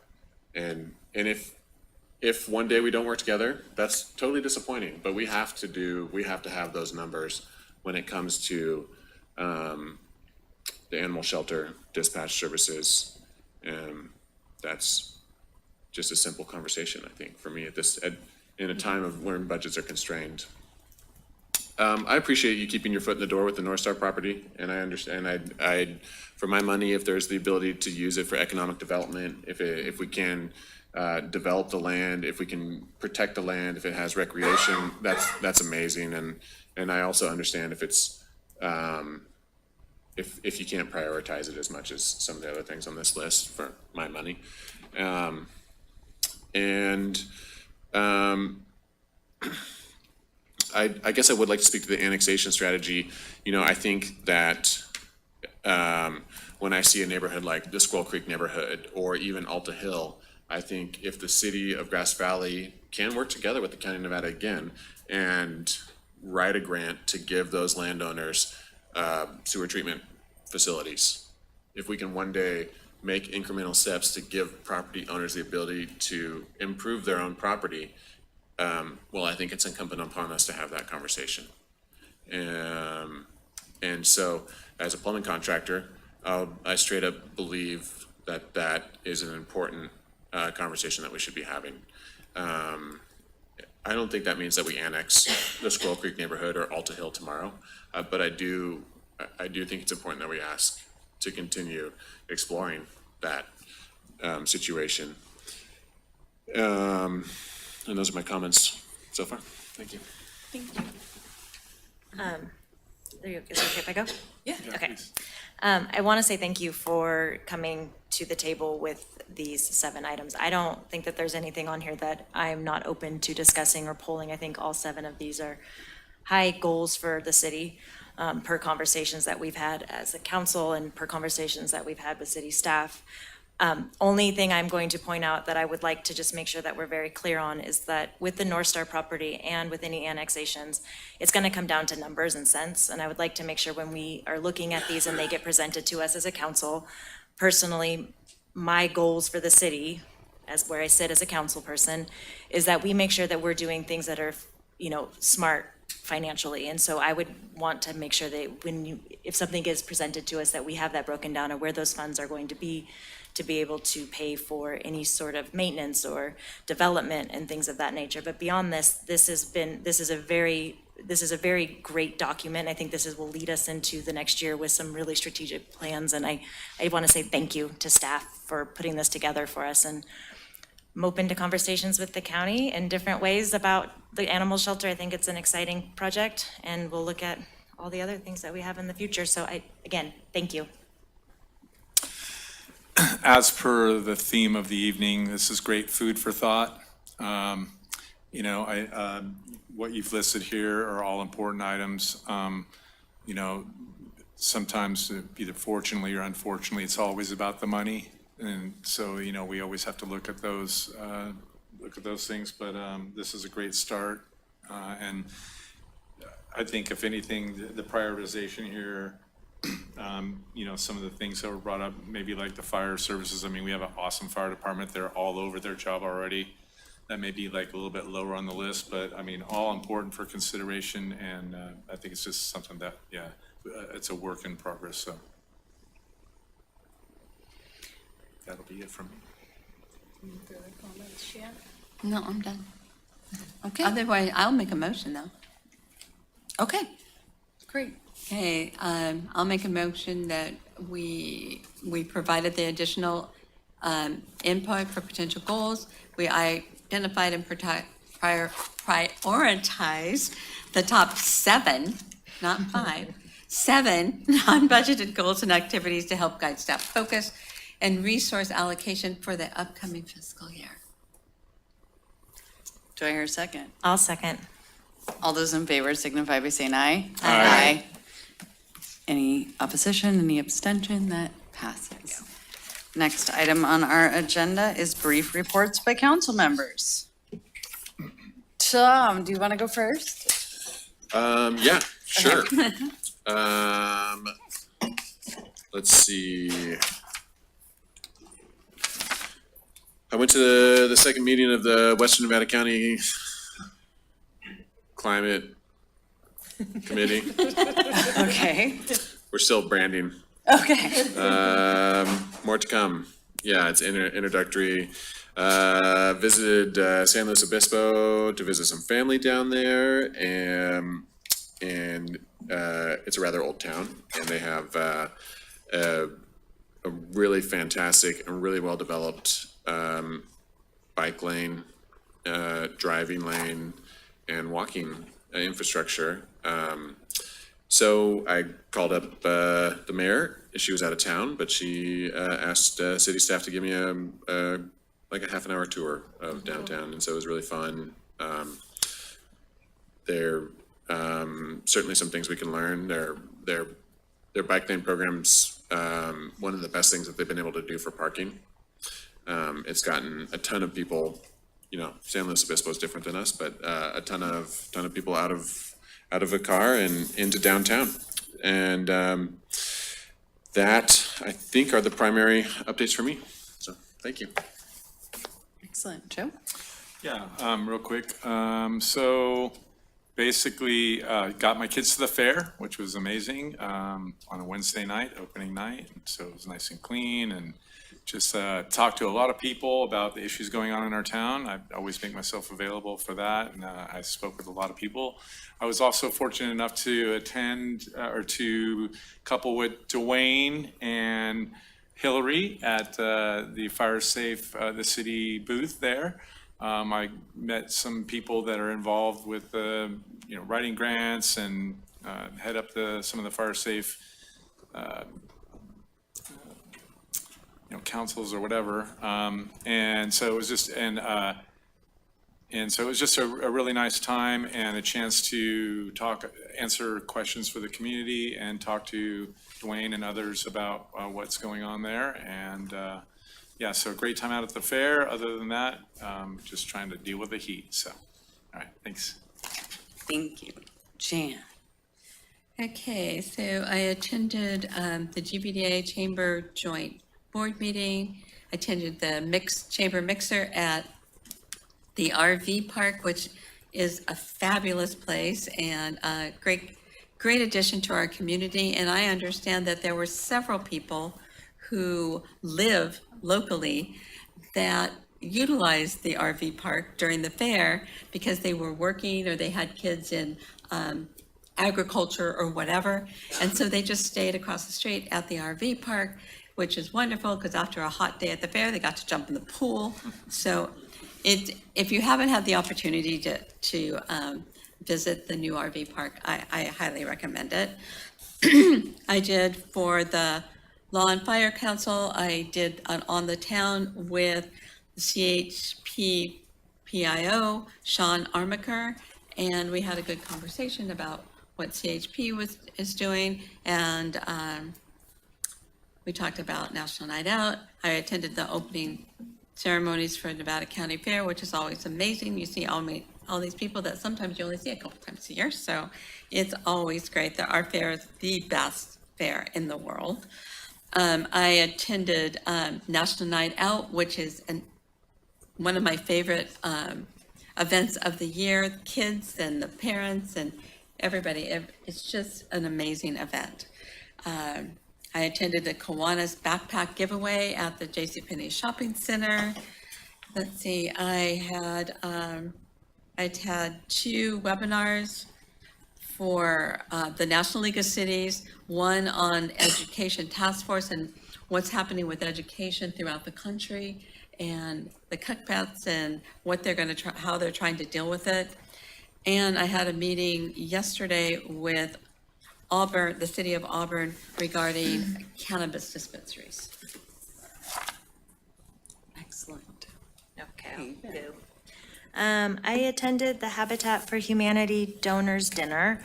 And if one day we don't work together, that's totally disappointing, but we have to have those numbers when it comes to the animal shelter dispatch services. That's just a simple conversation, I think, for me in a time of when budgets are constrained. I appreciate you keeping your foot in the door with the North Star property, and I understand. I for my money, if there's the ability to use it for economic development, if we can develop the land, if we can protect the land, if it has recreation, that's amazing. And I also understand if it's if you can't prioritize it as much as some of the other things on this list for my money. I guess I would like to speak to the annexation strategy. You know, I think that when I see a neighborhood like the Squirrel Creek neighborhood or even Alta Hill, I think if the city of Grass Valley can work together with the County of Nevada again and write a grant to give those landowners sewer treatment facilities, if we can one day make incremental steps to give property owners the ability to improve their own property, well, I think it's incumbent upon us to have that conversation. And so, as a plumbing contractor, I straight up believe that that is an important conversation that we should be having. I don't think that means that we annex the Squirrel Creek neighborhood or Alta Hill tomorrow, but I do think it's important that we ask to continue exploring that situation. And those are my comments so far. Thank you. Thank you. Is it okay if I go? Yeah. Okay. I want to say thank you for coming to the table with these 7 items. I don't think that there's anything on here that I'm not open to discussing or polling. I think all 7 of these are high goals for the city, per conversations that we've had as a council and per conversations that we've had with city staff. Only thing I'm going to point out that I would like to just make sure that we're very clear on is that with the North Star property and with any annexations, it's going to come down to numbers and cents. And I would like to make sure when we are looking at these and they get presented to us as a council, personally, my goals for the city, as where I sit as a council person, is that we make sure that we're doing things that are, smart financially. And so I would want to make sure that if something is presented to us, that we have that broken down of where those funds are going to be able to pay for any sort of maintenance or development and things of that nature. But beyond this is a very great document. I think will lead us into the next year with some really strategic plans. And I want to say thank you to staff for putting this together for us. And I'm open to conversations with the county in different ways about the animal shelter. I think it's an exciting project, and we'll look at all the other things that we have in the future. So again, thank you. As per the theme of the evening, this is great food for thought. What you've listed here are all important items. Sometimes either fortunately or unfortunately, it's always about the money. And so, we always have to look at those things, but this is a great start. And I think if anything, the prioritization here, some of the things that were brought up, maybe like the fire services. I mean, we have an awesome fire department. They're all over their job already. That may be like a little bit lower on the list, but I mean, all important for consideration. And I think it's just something that, it's a work in progress. So that'll be it from me. Any further comments, Shan? No, I'm done. Okay. Otherwise, I'll make a motion though. Okay, great. Okay, I'll make a motion that we provided the additional input for potential goals. We identified and prioritized the top 7, not 5, 7 non-budgeted goals and activities to help guide staff focus and resource allocation for the upcoming fiscal year. Do I hear a second? I'll second. All those in favor signify by saying aye. Aye. Any opposition, any abstention? That passes. Next item on our agenda is brief reports by council members. Tom, do you want to go first? Yeah, sure. Let's see. I went to the second meeting of the Western Nevada County Climate Committee. Okay. We're still branding. Okay. More to come. Yeah, it's introductory. Visited San Luis Obispo to visit some family down there, and it's a rather old town, and they have a really fantastic and really well developed bike lane, driving lane, and walking infrastructure. So I called up the mayor. She was out of town, but she asked city staff to give me like a half an hour tour of downtown, and so it was really fun. There certainly some things we can learn. Their bike lane program's one of the best things that they've been able to do for parking. It's gotten a ton of people. You know, San Luis Obispo is different than us, but a ton of people out of a car and into downtown, and that I think are the primary updates for me. So thank you. Excellent. Joe? Yeah, real quick. So basically, got my kids to the fair, which was amazing, on a Wednesday night, opening night. So it was nice and clean, and just talked to a lot of people about the issues going on in our town. I always make myself available for that, and I spoke with a lot of people. I was also fortunate enough to attend or to couple with Dwayne and Hillary at the Fire Safe, the city booth there. I met some people that are involved with writing grants and head up some of the Fire Safe councils or whatever, and so it was just a really nice time and a chance to answer questions for the community and talk to Dwayne and others about what's going on there. And yeah, so a great time out at the fair. Other than that, just trying to deal with the heat. So, all right, thanks. Thank you. Jan? Okay, so I attended the GBDA Chamber Joint Board meeting, attended the Chamber Mixer at the RV Park, which is a fabulous place and a great addition to our community. And I understand that there were several people who live locally that utilized the RV park during the fair because they were working or they had kids in agriculture or whatever. And so they just stayed across the street at the RV park, which is wonderful because after a hot day at the fair, they got to jump in the pool. So if you haven't had the opportunity to visit the new RV park, I highly recommend it. I did for the Law and Fire Council, I did an On the Town with the CHP PIO, Sean Armaker, and we had a good conversation about what CHP is doing, and we talked about National Night Out. I attended the opening ceremonies for Nevada County Fair, which is always amazing. You see all these people that sometimes you only see a couple times a year, so it's always great. Our fair is the best fair in the world. I attended National Night Out, which is one of my favorite events of the year. The kids and the parents and everybody, it's just an amazing event. I attended the Kiwanis backpack giveaway at the JCPenney Shopping Center. Let's see, I'd had 2 webinars for the National League of Cities, one on Education Task Force and what's happening with education throughout the country and the cutbacks and what they're going to how they're trying to deal with it. And I had a meeting yesterday with Auburn, the city of Auburn, regarding cannabis dispensaries. Excellent. Okay, I'll go. I attended the Habitat for Humanity Donors Dinner.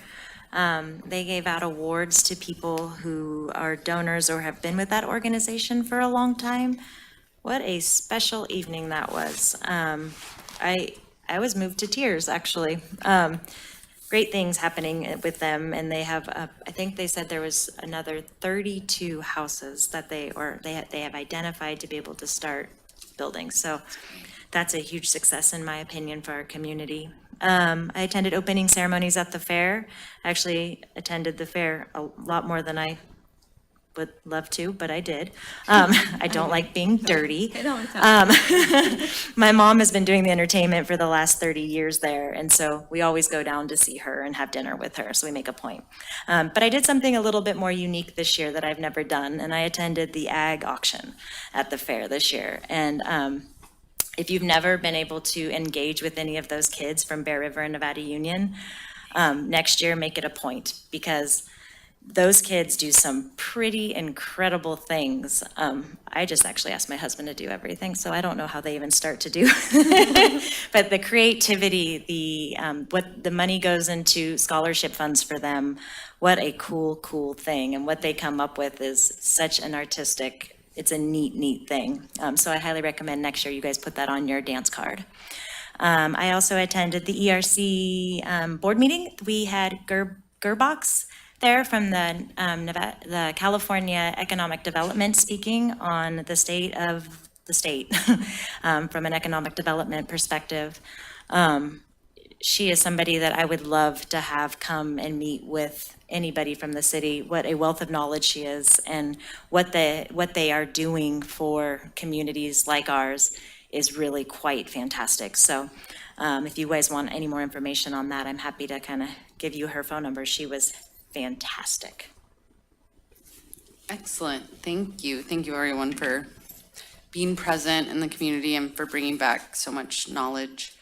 They gave out awards to people who are donors or have been with that organization for a long time. What a special evening that was. I was moved to tears, actually. Great things happening with them, and they have, I think they said there was another 32 houses that they have identified to be able to start building. So that's a huge success, in my opinion, for our community. I attended opening ceremonies at the fair. I actually attended the fair a lot more than I would love to, but I did. I don't like being dirty. My mom has been doing the entertainment for the last 30 years there, and so we always go down to see her and have dinner with her, so we make a point. But I did something a little bit more unique this year that I've never done, and I attended the ag auction at the fair this year. And if you've never been able to engage with any of those kids from Bear River and Nevada Union, next year make it a point, because those kids do some pretty incredible things. I just actually asked my husband to do everything, so I don't know how they even start to do. But the creativity, what the money goes into scholarship funds for them, what a cool thing. And what they come up with is such an artistic, it's a neat thing. So I highly recommend next year you guys put that on your dance card. I also attended the ERC board meeting. We had Gerbox there from the California Economic Development speaking on the state of the state from an economic development perspective. She is somebody that I would love to have come and meet with anybody from the city. What a wealth of knowledge she is, and what they are doing for communities like ours is really quite fantastic. So if you guys want any more information on that, I'm happy to kind of give you her phone number. She was fantastic. Excellent. Thank you. Thank you, everyone, for being present in the community and for bringing back so much knowledge.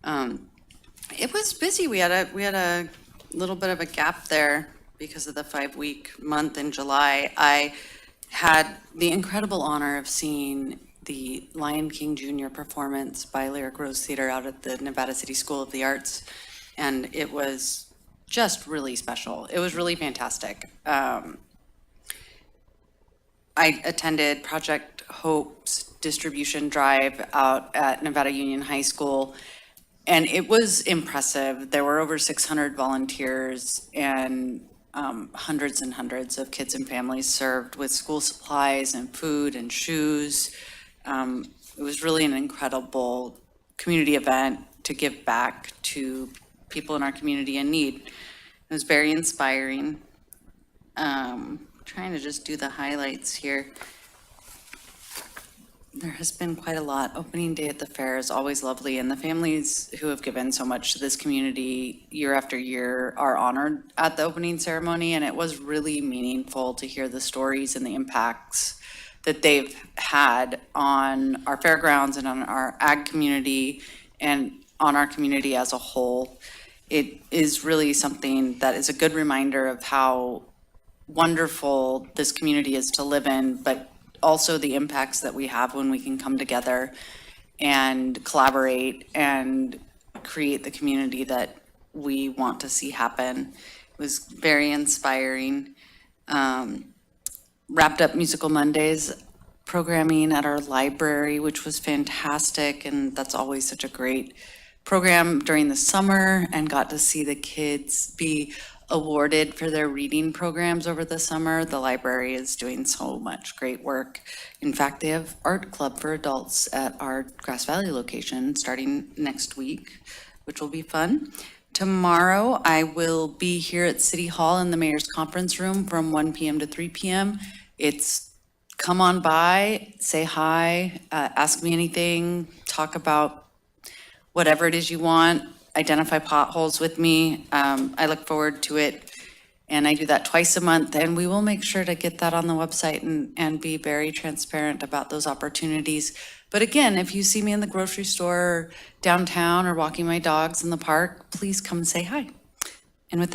It was busy. We had a little bit of a gap there because of the 5-week month in July. I had the incredible honor of seeing the Lion King Jr. performance by Lyric Rose Theater out at the Nevada City School of the Arts, and it was just really special. It was really fantastic. I attended Project Hope's distribution drive out at Nevada Union High School, and it was impressive. There were over 600 volunteers and hundreds and hundreds of kids and families served with school supplies and food and shoes. It was really an incredible community event to give back to people in our community in need. It was very inspiring. Trying to just do the highlights here. There has been quite a lot. Opening day at the fair is always lovely, and the families who have given so much to this community year after year are honored at the opening ceremony, and it was really meaningful to hear the stories and the impacts that they've had on our fairgrounds and on our ag community and on our community as a whole. It is really something that is a good reminder of how wonderful this community is to live in, but also the impacts that we have when we can come together and collaborate and create the community that we want to see happen. It was very inspiring. Wrapped up Musical Mondays programming at our library, which was fantastic, and that's always such a great program during the summer, and got to see the kids be awarded for their reading programs over the summer. The library is doing so much great work. In fact, they have art club for adults at our Grass Valley location starting next week, which will be fun. Tomorrow, I will be here at City Hall in the Mayor's Conference Room from 1 p.m. to 3 p.m. It's come on by, say hi, ask me anything, talk about whatever it is you want, identify potholes with me. I look forward to it. And I do that twice a month, and we will make sure to get that on the website and be very transparent about those opportunities. But again, if you see me in the grocery store, or downtown, or walking my dogs in the park, please come say hi.